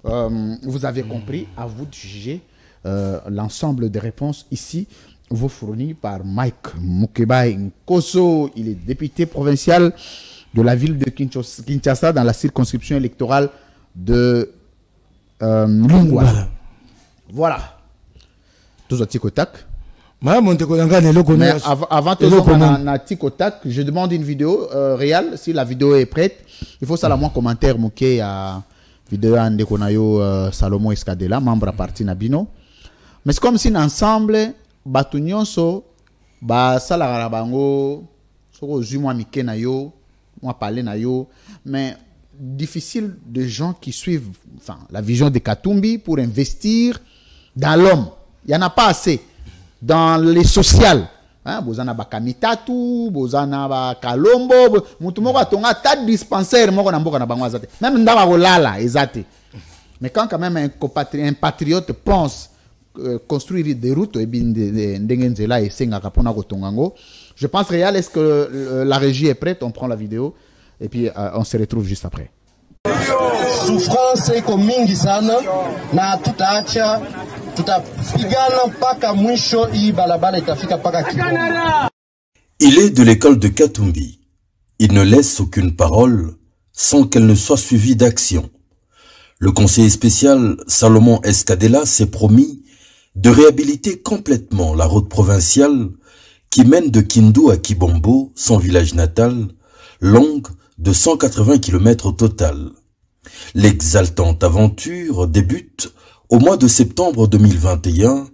vous avez compris, à vous de juger l'ensemble des réponses ici vous fournies par Mike Moukeba Nkoso. Il est député provincial de la ville de Kinshasa dans la circonscription électorale de Lungwa. Voilà. Tous au tic-au-tac. Avant de tic-au-tac, je demande une vidéo réelle. Si la vidéo est prête, il faut ça la moins commentaire mouké à vidéo de Konayo Salomon Escadela, membre à parti Nabino. Mais c'est comme si ensemble, Batunyonso, Salara Bango, Soko Zuma Mike Nayo, moi parler Nayo, mais difficile de gens qui suivent la vision de Katumbi pour investir dans l'homme. Il n'y en a pas assez. Dans les sociales. Bozana Bakamitatu, Bozana Bakalombo, Mutumoko Tonga, tas de dispensaires, même Ndabarolala, ezate. Mais quand même un patriote pense construire des routes, je pense réel, est-ce que la régie est prête? On prend la vidéo. Et puis, on se retrouve juste après. Souffrance iko mingi sana na tutaacha tutapigana mpaka mwisho hii barabara itafika mpaka Kibondo. Il est de l'école de Katumbi. Il ne laisse aucune parole sans qu'elle ne soit suivie d'action. Le conseiller spécial Salomon Escadela s'est promis de réhabiliter complètement la route provinciale qui mène de Kindu à Kibombo, son village natal, longue de 180 km au total. L'exaltante aventure débute au mois de septembre 2021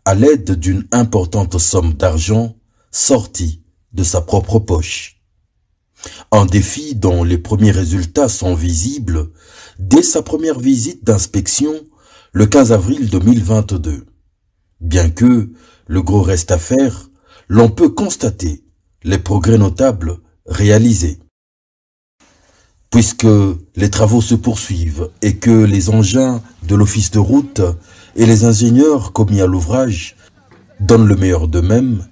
à l'aide d'une importante somme d'argent sortie de sa propre poche. Un défi dont les premiers résultats sont visibles dès sa première visite d'inspection le 15 avril 2022. Bien que le gros reste à faire, l'on peut constater les progrès notables réalisés. Puisque les travaux se poursuivent et que les engins de l'office de route et les ingénieurs commis à l'ouvrage donnent le meilleur d'eux-mêmes,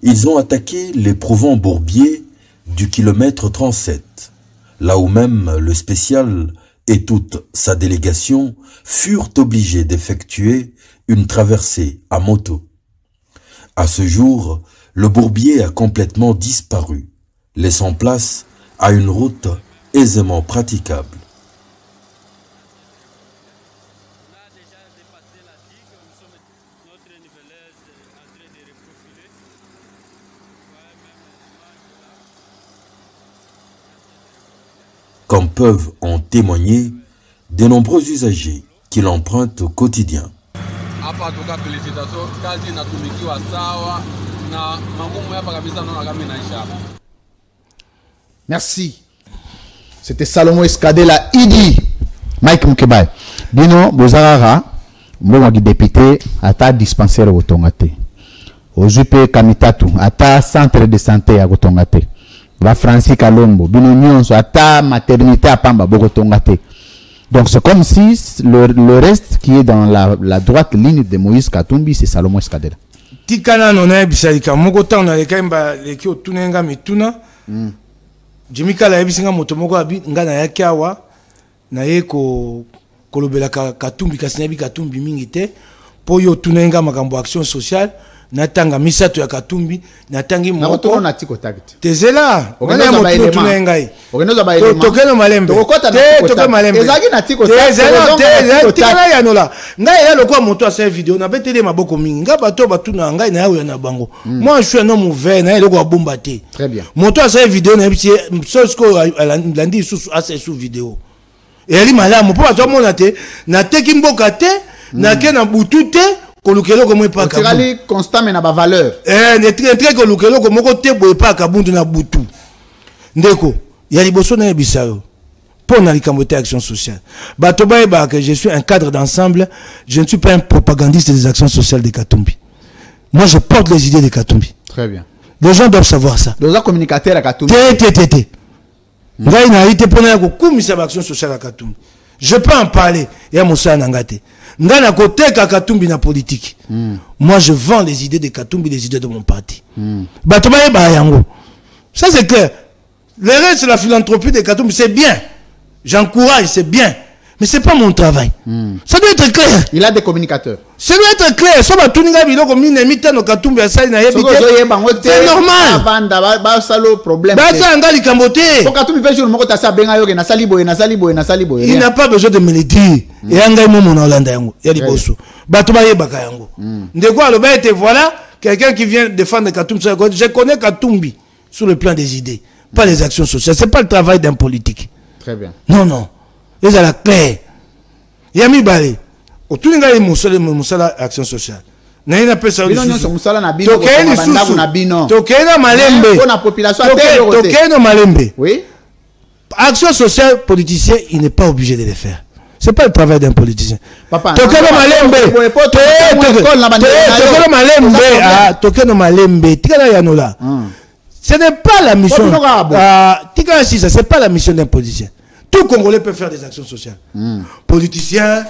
ils ont attaqué l'éprouvant bourbier du kilomètre 37, là où même le spécial et toute sa délégation furent obligés d'effectuer une traversée à moto. À ce jour, le bourbier a complètement disparu, laissant place à une route aisément praticable. Comme peuvent en témoigner de nombreux usagers qui l'empruntent au quotidien. Merci. C'était Salomon Escadela Idi. Mike Moukeba. Bino, Bozarara, moi député, ata dispensaire au Tongate. Ojupe Kamitatu, ata centre de santé à Gotongate. Va Francis Kalombo, Bino Nyonso, ata maternité à Pamba, Bogotongate. Donc c'est comme si le reste qui est dans la droite ligne de Moïse Katumbi, c'est Salomon Escadela. Tikana nona bisalika mokota on a kaimba leki otunenga mituna. Jimika la ebisinga motomoko abi ngana yakiawa na ye ko kolobela katumbi kasinabi katumbi mingite po yo tunenga makambo action sociale natanga misato ya katumbi natangi moko na tiko tagti tezela wana moto tunenga yi tokeno malembe tokeno malembe ezaki na tiko tezela ya nola ngai ya lokwa moto asa vidéo na betele maboko mingi nga bato batuna ngai na yawe na bango moi je suis un homme ouvert na lokwa bomba te très bien moto asa vidéo na bitie sosko landi susu asa sous vidéo eli malamu po bato mona te na teki mboka te na ke na butu te kolukelo ko mwepa ka tirali constant mais na ba valeur ne très kolukelo ko moko te boye pa ka bundu na butu ndeko ya liboso na bisayo pour na likambote action sociale bato ba que je suis un cadre d'ensemble, je ne suis pas un propagandiste des actions sociales de Katumbi. Moi je porte les idées de Katumbi. Très bien, les gens doivent savoir ça. Les communicateurs à Katumbi ngai na ite pona ko kumisa action sociale à Katumbi. Je peux en parler ya musa nangate ngana côté Katumbi na politique. Moi je vends les idées de Katumbi, les idées de mon parti. Bato ba yango. Ça c'est clair. Le reste c'est la philanthropie de Katumbi, c'est bien. J'encourage, c'est bien. Mais c'est pas mon travail. Ça doit être clair. Il a des communicateurs. Ça doit être clair. C'est normal. Il n'a pas besoin de me le dire. Voilà quelqu'un qui vient défendre Katumbi. Je connais Katumbi sur le plan des idées, pas les actions sociales. C'est pas le travail d'un politique. Très bien. Non, non. Les à la claire. Yami Balé. Au tout le monde, Moussala action sociale. N'a pas ça. Moussala na bino. Tokena Malembe. Pour la population. Tokena Malembe. Oui. Action sociale, politicien, il n'est pas obligé de le faire. C'est pas le travail d'un politicien. Papa. Tokena Malembe. Tokena Malembe. Ah, Tokena Malembe. Tika yanola. Ce n'est pas la mission. Tika si ça, c'est pas la mission d'un politicien. Tout Congolais peut faire des actions sociales. Politiciens,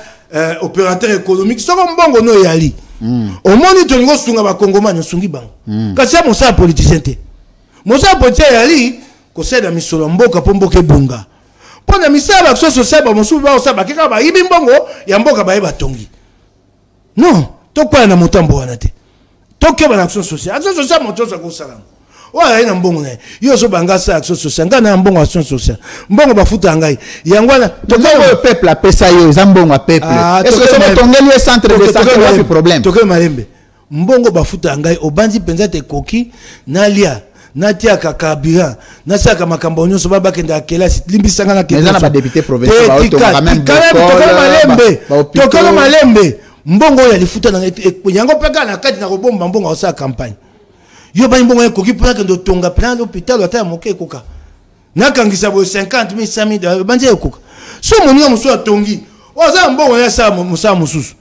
opérateurs économiques, ça va bon no yali. Au moins ni tongo sunga ba Congomani sungi bang. Kasi mo sa politicien te. Mo sa politicien yali ko se da misolo mboka po mboka bunga. Po na misala action sociale ba mo su ba sa ba kika ba yibi mbongo ya mboka ba tongi. Non, to kwa na motambo wana te. To ke ba action sociale. Action sociale mo to sa ko sala. Ouais, na mbongo na yo so banga sa action sociale ngana mbongo action sociale mbongo bafuta ngai yangwana le peuple a pesa yo zambongo peuple est-ce que c'est tongeli le centre de santé pas de problème toke malembe mbongo bafuta ngai obandi penza te koki nalia natia kakabira nasaka makambo nyonso baba kenda kelasi limbisanga na kelasi na ba député provincial ba auto quand même toke malembe mbongo ya lifuta na yango peka na kati na kobomba mbongo osa campagne. Yo ba mbongo ko ki pona ke ndo tonga plan l'hôpital ata moke koka nakangisa bo 50 000 100 000 banje koka so moninga muso atongi oza mbongo ya sa musa mususu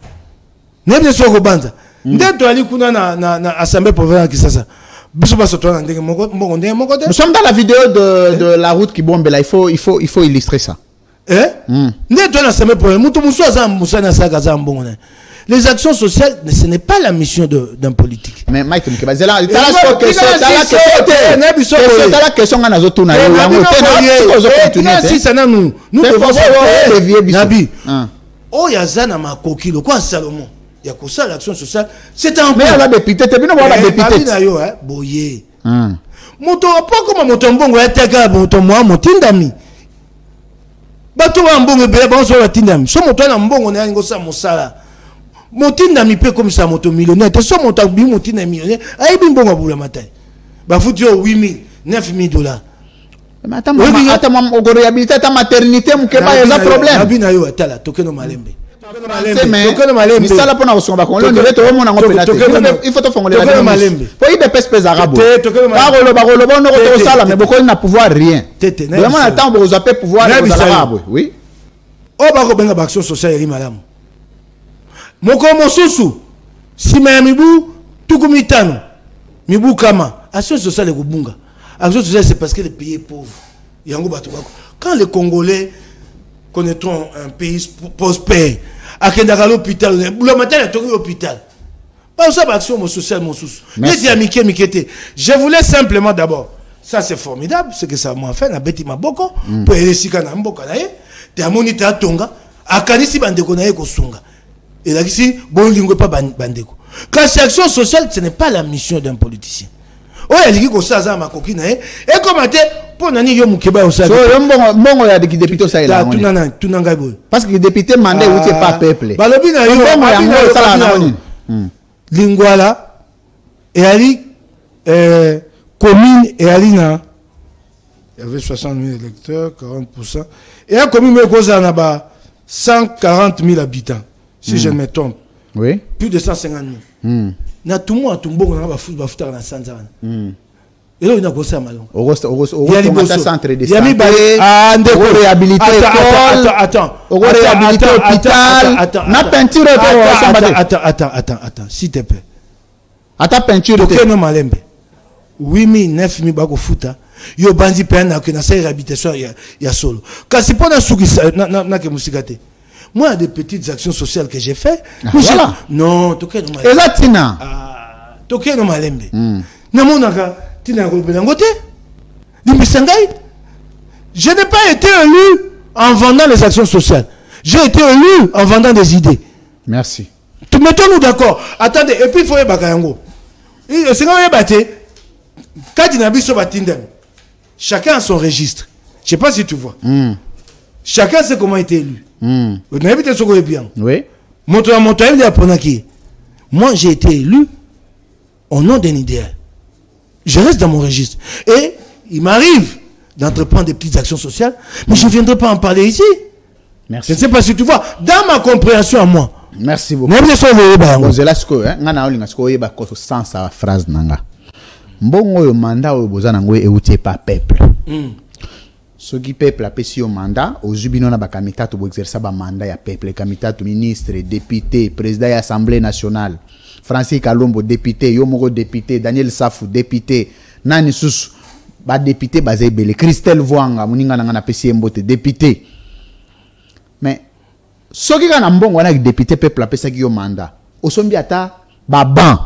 nebe so ko banza ndeto ali kuna na assemblée provinciale Kisasa biso ba sotona ndenge moko mbongo ndenge moko te. Nous sommes dans la vidéo de la route qui bombe là, il faut illustrer ça. Ndeto na assemblée provinciale muto muso aza musa na saka za mbongo na. Les actions sociales, ce n'est pas la mission d'un politique. Mais Mike, c'est la question. Si ça n'a nous devons Nabi. Oh, il y a Zana Makokilo, quoi Salomon. Il y a quoi ça l'action sociale. C'est un peu. Mais la députée, tu bien voir la députée. Boyé. Moto pas comme mon tombongo est taga mon tombo mon tindami. Bato wa mbongo be bon so tindami. So moto na mbongo na ngo sa mosala. Motinda mi pe comme ça moto millionnaire te so moto bi motinda millionnaire ay bi mbongo bula matai ba futi yo 8000 9000 $. Mais attends maman réhabiliter ta maternité mu ke ba y a problème abi na yo atala tokeno malembe tokeno malembe misala pona osomba ko ndele to mo na ngopela il faut to fongoler la malembe po ibe pespes arabe ba rolo no ko sala mais boko na pouvoir rien vraiment na temps bo zaper pouvoir aux arabes oui o ba ko benga action sociale ri malamu moko mosusu sima mibu tukumitano mibu kama action sociale ko bunga action sociale c'est parce que le pays est pauvre yango bato bako quand les Congolais connaîtront un pays prospère akenda à l'hôpital le matin il tourne l'hôpital pas ça action sociale mosusu mais amike mikete je voulais simplement d'abord ça c'est formidable ce que ça m'a fait na beti maboko pour elesika na mboka na ye te amoni ta tonga akanisi bandeko na ye kosunga et là ici bon lingo pas bandeko. Classe action sociale, ce n'est pas la mission d'un politicien. Oh, il y a qui ça ma coquine et comment te pour nani yo mukeba osa. So mbongo ya député ça là. Tout nanga boy. Parce que député mandé ou c'est pas peuple. Balobi na yo mbongo ya ngo ça là. Lingwala et ali commune et ali na il y avait 60 000 électeurs, 40%. Et la commune me ba 140 000 habitants, si je me trompe. Oui. Plus de 150 000. Na tout le monde va foutre dans 100 ans. Et là, il y a un ça malon. Il y a des centres de santé. Réhabilité école. Attends. Réhabilité hôpital. Na peinture. Attends, s'il te plaît. Attends, peinture. Ok, non, malembe. 8 000, 9 000 bago fouta. Yo bandi pena que na sa réhabilitation ya solo. Kasi pona suki na ke musikate. Moi, il y a des petites actions sociales que j'ai fait. Voilà. Non, toke no malembe. Exactina. Toke no malembe. Na monaka tina ko belangote. Dimbisangai. Je n'ai pas été élu en vendant les actions sociales. J'ai été élu en vendant des idées. Merci. Mettons-nous d'accord. Attendez, et puis il faut y bakayango. C'est quand même batté. Quand il y a biso batindem. Chacun a son registre. Je ne sais pas si tu vois. Chacun sait comment il était élu. Oui. Moi, j'ai été élu au nom d'un idéal. Je reste dans mon registre. Et il m'arrive d'entreprendre des petites actions sociales, mais je ne viendrai pas en parler ici. Merci. Je ne sais pas si tu vois. Dans ma compréhension à moi. Merci beaucoup. Phrase nanga. Mbongo yo mandat oyo boza nango euti pa peuple. Soki peuple apesi yo mandat, ozubino na bakamitato bo exercer ba mandat ya peuple, kamitato ministre, député, président ya assemblée nationale. Francis Kalombo député, yo moko député, Daniel Safou député, nani susu ba député bazé belé, Christelle Voanga muninga na pesi mbote député. Mais soki kana mbongo wana député peuple apesa ki yo mandat, osombi ata ba ban.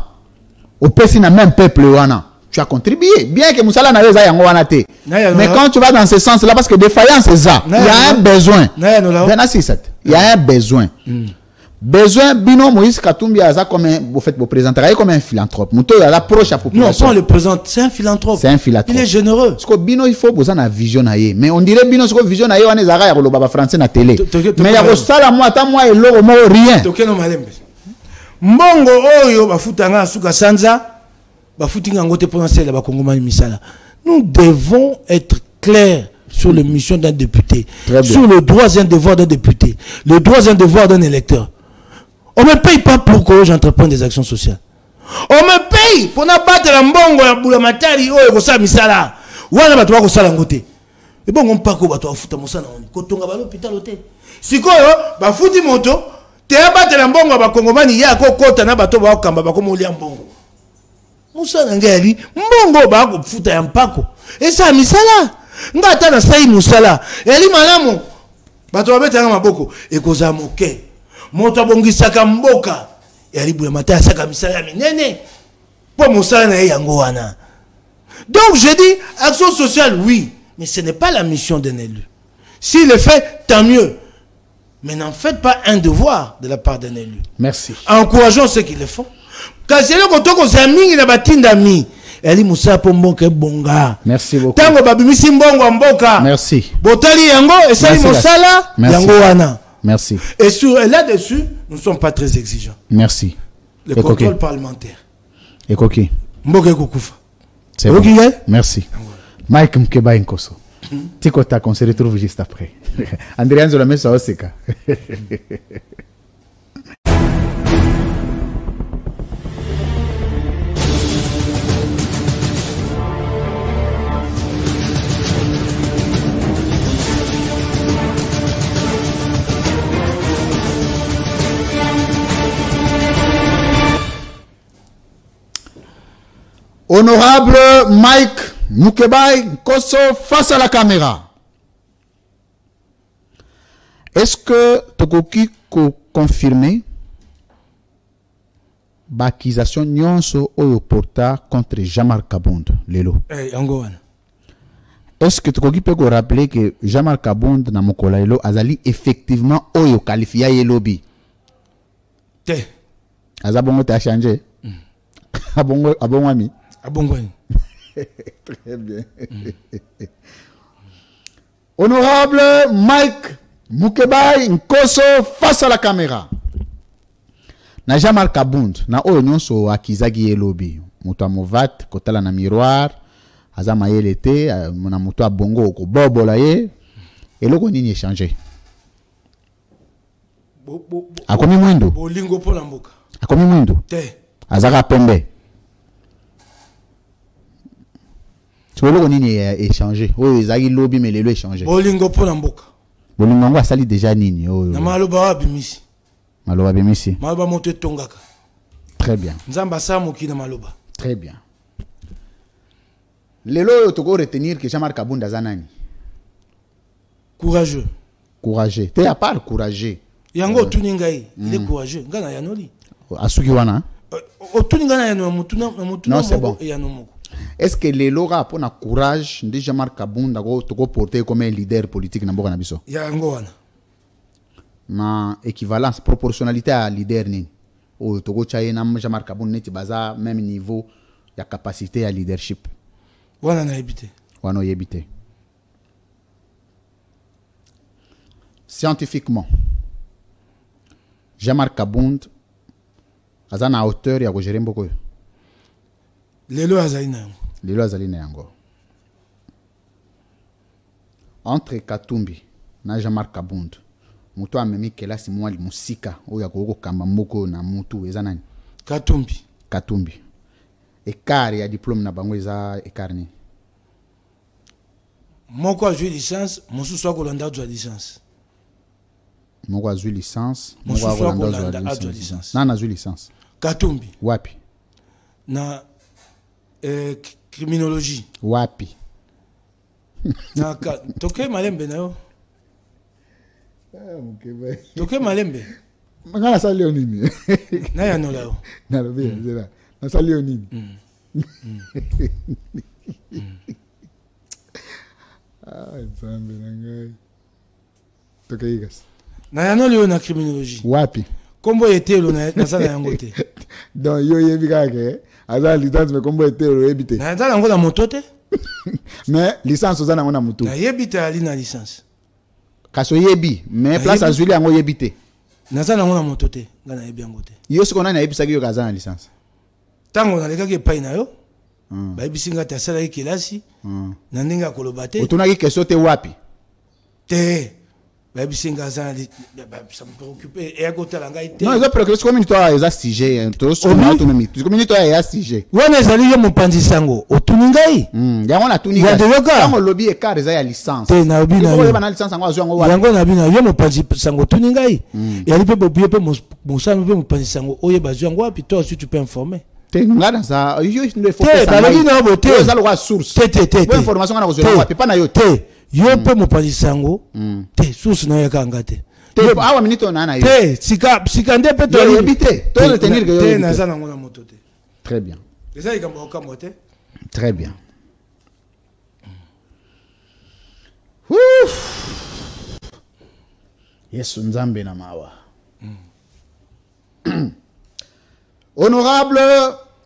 Opesi na même peuple wana. Tu as contribué. Bien que Moussala n'a pas yango. Mais quand tu vas dans ce sens-là, parce que défaillance, c'est ça. Il y a un besoin. Il y a un besoin. Besoin, Bino Moïse Katumbi a comme vous faites vos présenteurs, comme un philanthrope. Mouto il a proche à population. Non, pas le présente, c'est un philanthrope. C'est un philanthrope. Il est généreux. Parce que Bino, il faut besoin de vision. Mais on dirait Bino, ce que vision, on est à le baba français na télé. Mais il y a ça, moi, et l'euro, rien. Mbongo oyo bafutanga suka sanza bafutinga ngote potentiel ba kongomani misala. Nous devons être clairs sur les missions d'un député, sur le droit et un devoir d'un député, le droit et un devoir d'un électeur. On me paye pas pour que j'entreprenne des actions sociales. On me paye pour na battre la mbongo ya bula matari oyo ko sa misala. Wana bato ba ko sala ngote. Et bon on pas ko bato afuta mosala on ko tonga ba l'hôpital hôtel. Sikoyo bafuti moto Théa batela mbongo bakongomani ya kokota na bato ba okamba bakomolia mbongo. Musa ngeli mbongo ba ko futa ya mpako. Esa misala. Ngata na sai musala. Eli malamu. Bato babeta maboko ekoza moke. Moto abongisaka mboka. Eli buya mata saka misala minene. Po musala na yango wana. Donc je dis action sociale oui, mais ce n'est pas la mission d'un élu. S'il le fait, tant mieux. Mais n'en faites pas un devoir de la part d'un élu. Merci. Encourageons ceux qui le font. Merci beaucoup. Merci. Merci. Et là-dessus, nous ne sommes pas très exigeants. Merci. Le contrôle parlementaire. Et coquille. C'est bon. Merci. Mike Mkeba Nkoso. Tikota, on se retrouve juste après. Andréane Zolamé Saoseka. Honorable Mike Moukebaï Kosso face à la caméra. Est-ce que Tokoki confirmer l'accusation nyonso oyo porta contre Jean-Marc Kabund lelo? est-ce que tu peux rappeler que Jean-Marc Kabound na Mokolailo azali effectivement oyo qualifié ye lobby? Te. Azabongo t'a changé. Abongo ami. Abongo. Très bien. Honorable Mike Mukebai Nkoso face à la caméra. Na Jean-Marc Kabound na oyo nyonso akizagi ye lobby. Muto amovat kotala na miroir. Azama ye lete na muto abongo ko bobola ye. Eloko nini échanger? Akomi mwindo. Bolingo pola mboka. Akomi mwindo. Te. Azaka pembe. Eloko nini échanger? Oyo ezaki lobby mais lelo échanger. Bolingo pola mboka. Bolingo ngo asali déjà nini oyo? Na maloba wa bimisi. Maloba bimisi. Maloba moto tongaka. Très bien. Nzamba sa moki na maloba. Très bien. Lelo toko retenir que Jean-Marc Kabound azanani. Courageux. Courageux. Te à part courageux. Yango tuningai, il est courageux. Ngana yanoli. Asuki wana. Otuninga na yano mutuna non, c'est bon. Yanomoko. Est-ce que lelo ra pona courage de Jean-Marc Kabound dago toko porter comme un leader politique na mboka na biso? Yango wana. Na équivalence proportionnalité à leader ni. O toko chaye na Jean-Marc Kabound neti baza même niveau ya capacité à leadership. Wana na yebite. Wana yebite. Scientifiquement, Jean-Marc Kabound azana hauteur ya kogere mboko yo. Lelo azalina yango. Lelo azalina yango. Entre Katumbi na Jean-Marc Kabound, muto amemi kelasi mwali musika oyo akoko kamba mboko na mutu eza nani? Katumbi. Katumbi. Écart ya diplôme na bango eza écart ni. Moko a joué licence, mosusu akolanda a licence. Moko a joué licence, moko akolanda a licence. Na joué licence. Katumbi. Wapi? Na criminologie. Wapi? Na toke malembe na yo. Toke malembe. Ngana sa Leonini. Na ya no lao. Na lo bien, zera. Na sa Leonini. Ah, nzambe nangai. Toke igas. Na ya no leo na criminologie. Wapi? Kombo etelo na sala yango te. Donc yo yebi kake, aza licence me kombo etelo yebite. Na sala yango na moto te. Mais licence oza nango na moto. Na yebite ali na licence. Kaso yebi, mais place azuli yango yebite. Na sala yango na moto te, ngana yebi yango te. Yo siko na yebisa ki yo kaza na licence. Tango na lekaki epai na yo. Ba yebisi ngata asala ki kelasi. Na ndinga koloba te. Otuna ki keso te wapi? Te. Ba yebisi ngasa ça me préoccupe et à côté la ngai te. Non, ça préoccupe comme toi eza sujet, to so na autonomie. Comme toi eza sujet. Wana ezali yo mopanzi sango. Otuni ngai? Yango na tuni ngai. Yango lobby écart eza ya licence. Te na bina. Yo ba na licence yango azo yango wapi? Yango na bina yo mopanzi sango tuni ngai. Et ali pe bobiye pe mosami pe mopanzi sango oye bazo yango wapi toi aussi tu peux informer. Te ngana za yo ne faut pas ça. Te na bote. Yo za lo source. Te. Information ngana ko zo wapi pa na yo te. Yo pe mopanzi sango te source na ya kanga te awa minito na yo te sika nde pe to yebite to retenir que yo te na sana ngona moto te. Très bien. Eza ikambo okamote. Très bien. Ouf. Yesu nzambe na mawa. Honorable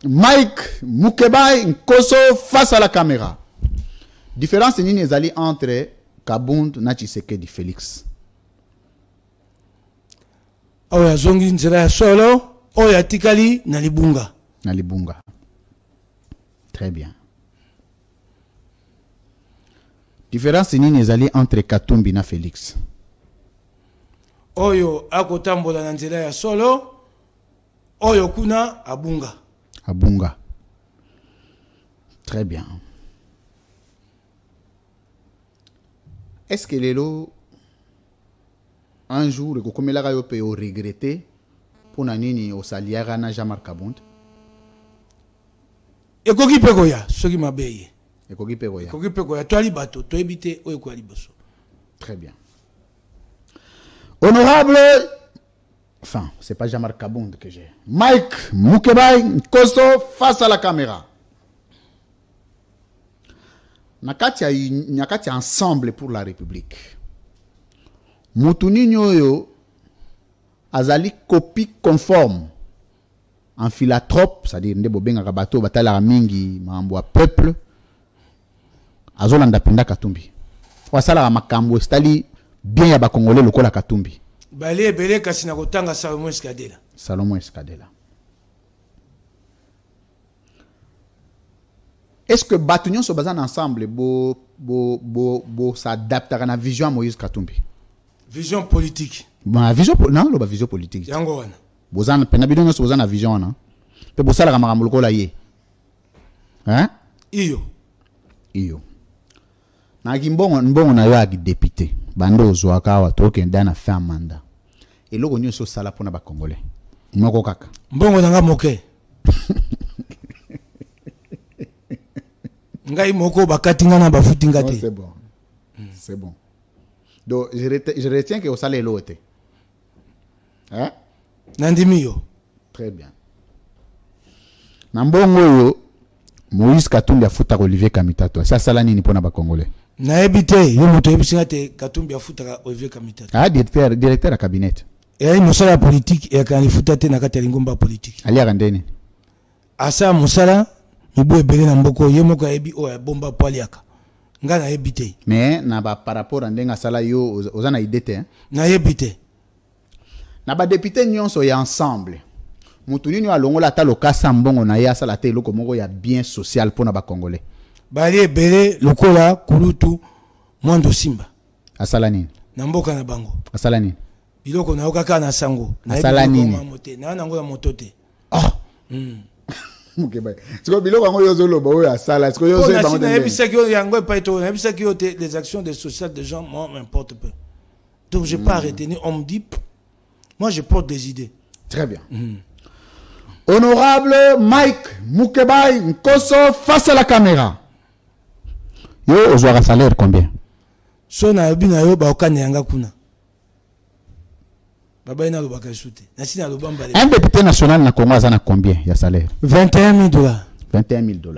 Mike Mukebai Nkoso face à la caméra. Différence nini ezali entre Kabound na Tshisekedi Félix? Oya zongi nzela ya solo, oya tikali na libunga. Na libunga. Très bien. Différence nini ezali entre Katumbi na Félix? Oyo akotambola na nzela ya solo, oyo kuna abunga. Abunga. Très bien. Est-ce que lelo un jour comme la yo peut regretter pour nani au saliara na Jean-Marc Kabound? Ekoki peko ya soki mabeye. Ekoki peko ya. Ekoki peko ya to ali bato to ebite oyo ko ali boso. Très bien. Honorable, enfin, c'est pas Jean-Marc Kabound que j'ai. Mike Mukebai Nkoso face à la caméra. Nakati ensemble pour la République. Mutuni nyoyo azali copie conforme en philanthrope, c'est-à-dire ndebo benga kabato batala mingi mambo ya peuple. Azolanda pinda Katumbi. Wasala makambo stali bien ya ba Congolais lokola Katumbi. Bale ebele kasi na kotanga Salomon Eskadela. Salomon Eskadela. Est-ce que Batunion se basent ensemble bo s'adapter à la vision de Moïse Katumbi? Vision politique. Ma vision non, la vision politique. Yango wana. Bozana penabidon so bozana vision na. Pe bosala ka makambo lokola ye. Hein? Iyo. Na kimbongo na yo aki député. Bando ozwaka wa tokenda na fin mandat. Et loko nyonso sala pona ba Congolais. Moko kaka. Mbongo nanga moke. Ngai moko bakatinga na bafutinga te. C'est bon. C'est bon. Donc je retiens que au salaire l'autre. Hein? Nandimio. Très bien. Nambongo yo Moïse Katumbi afuta Olivier Kamitato. Ça sala nini pona ba Congolais? Na ebité yo moto ebisinga te Katumbi afuta Olivier Kamitato. Ah, directeur à cabinet. Et mosala politique et kan ifuta te na kati lingomba politique. Ali arandeni. Asa mosala mibo ebele na mboko ye moko ebi o bomba poliaka. Nga na ebité. Mais na ba par rapport à ndenga sala yo ozana idete hein. Na ebité. Na ba député nyonso ya ensemble. Mutuni nyo alongola ta lokasa mbongo na ya sala te loko moko ya bien social pona ba Congolais. Bali ebele lokola kulutu Mwando Simba. Asala nini? Na mboka na bango. Asala nini? Biloko na okaka na sango. Asala nini? Na nango la motote. Ah. Ok bye. Siko biloko ngo yozo loba oyo asala. Siko yozo bango. Na ebisa ki yango pa eto, na ebisa ki les actions des sociales des gens moi m'importe peu. Donc j'ai pas arrêté ni on me dit moi je porte des idées. Très bien. Honorable Mike Mukebai Nkoso face à la caméra. Yo ozwaka salaire combien? So na yobi na yo ba okane yanga kuna. Baba ina lobaka shute. Na sina lobamba le. Un député national na Congo azana combien ya salaire? $21 000. $21 000.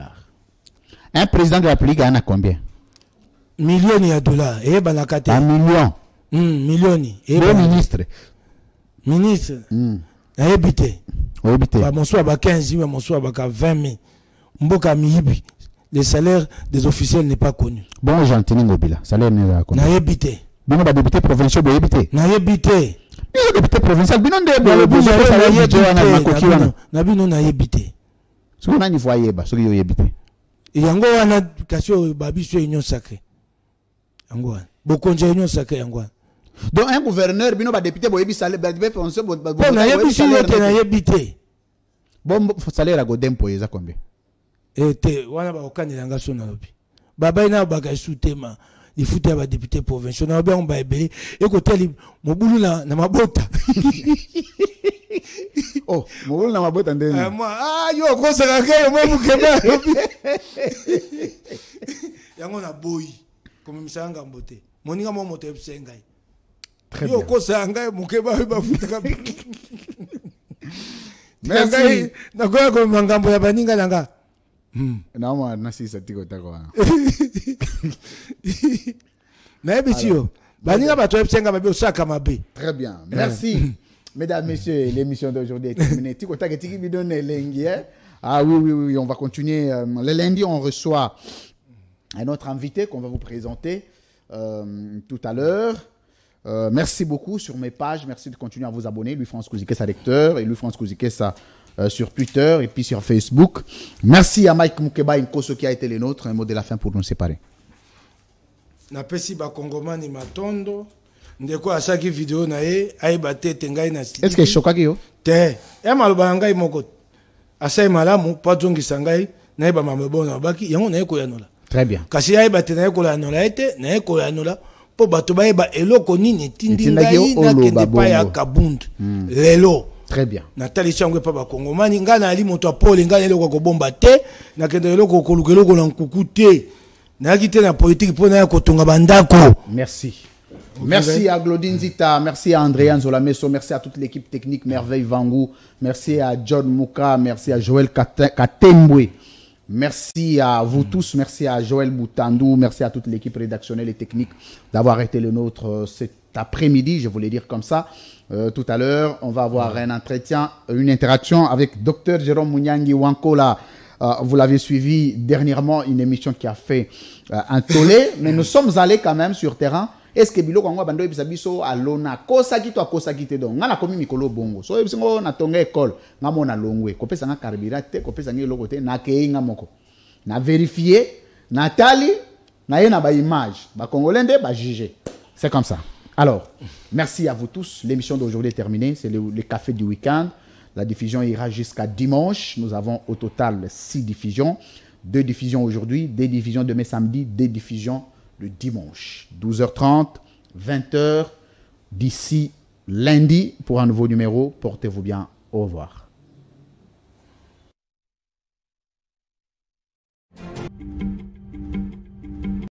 Un président de la République a combien? Millions de dollars. Et banakate. Un million. Millions. Et le ministre. Ministre. Na ebité. Obité. Ba monso ba 15 000, monso ba 20 000. Mboka miyibi. Le salaire des officiels n'est pas connu. Bon, j'entends Ngobila. Salaire n'est pas connu. Na ebité. Bon, ba député provincial ba ebité. Na ebité. Le député provincial bino nde na bino na ebité. So na ni voyer ba, so yo ebité. Yango wana kasio babiso union sacrée. Yango wana. Bokonja union sacrée yango wana. Donc un gouverneur bino ba député bo ebité salaire ba député provincial bo na ebité na ebité. Bon salaire a godem po eza combien? Te wana ba okanela nga so na lobi. Baba ina ba ka soutema. Il faut avoir député provincial. On a bien emballé. Et côté mobulu na mabota. Oh, mobulu na mabota ndeni. Moi yo ko saka ke moi mukeba. Yango na boy. Comme misanga mbote. Moninga mo moto esengai. Très bien. Yo ko sanga mukeba ba futa. Merci. Na ko ko mangambo ya baninga nanga. Non, non, si, c'est tout. Très bien. Merci. Mesdames, Messieurs, l'émission d'aujourd'hui est terminée. Ah oui, on va continuer. Le lundi, on reçoit un autre invité qu'on va vous présenter tout à l'heure. Merci beaucoup sur mes pages. Merci de continuer à vous abonner. Louis-France Kouzikessa lecteur et Louis-France Kouzikessa sur Twitter et puis sur Facebook. Merci à Mike Mukeba Nkoso qui a été le nôtre. Un mot de la fin pour nous séparer. Est-ce que choka yo? Te. Ya maloba ngai moko. Asai malamu patongi sangai na ba mamebona baki yango na eko yanola. Très bien. Kasi ya ba te na eko yanola ete na eko yanola po bato ba eba eloko nini tindi ngai na kende pa ya kabundu. Lelo. Très bien. Natali changwe pa ba kongomani ngana ali moto apole ngana eloko ko bomba te na kende eloko ko lukeloko na nkuku te. Na kite na politique po na ko tonga bandako. Merci. Merci à Glodine Zita, merci à Andréane Zolameso, merci à toute l'équipe technique Merveille Vangou, merci à John Mouka, merci à Joël Katembwe Merci à vous tous, merci à Joël Boutandou, merci à toute l'équipe rédactionnelle et technique d'avoir été le nôtre cet après-midi, je voulais dire comme ça. Tout à l'heure, on va avoir un entretien, une interaction avec Dr Jérôme Mounyangi Wankola. Vous l'avez suivi dernièrement, une émission qui a fait un tollé, mais nous sommes allés quand même sur terrain. Est-ce que bilo kangwa bando ebisa biso alona kosa ki to akosa ki te donc ngana komi mikolo bongo so ebisa ngo na tonga école ngamo na longwe kopesa nga carburant te kopesa ngi loko te na kei ngamoko na vérifier na tali na ye na ba image ba congolais nde ba juger. C'est comme ça. Alors, merci à vous tous. L'émission d'aujourd'hui est terminée, c'est le café du week-end. La diffusion ira jusqu'à dimanche. Nous avons au total 6 diffusions, 2 diffusions aujourd'hui, 2 diffusions demain samedi, 2 diffusions le dimanche, 12h30, 20h, d'ici lundi pour un nouveau numéro. Portez-vous bien. Au revoir.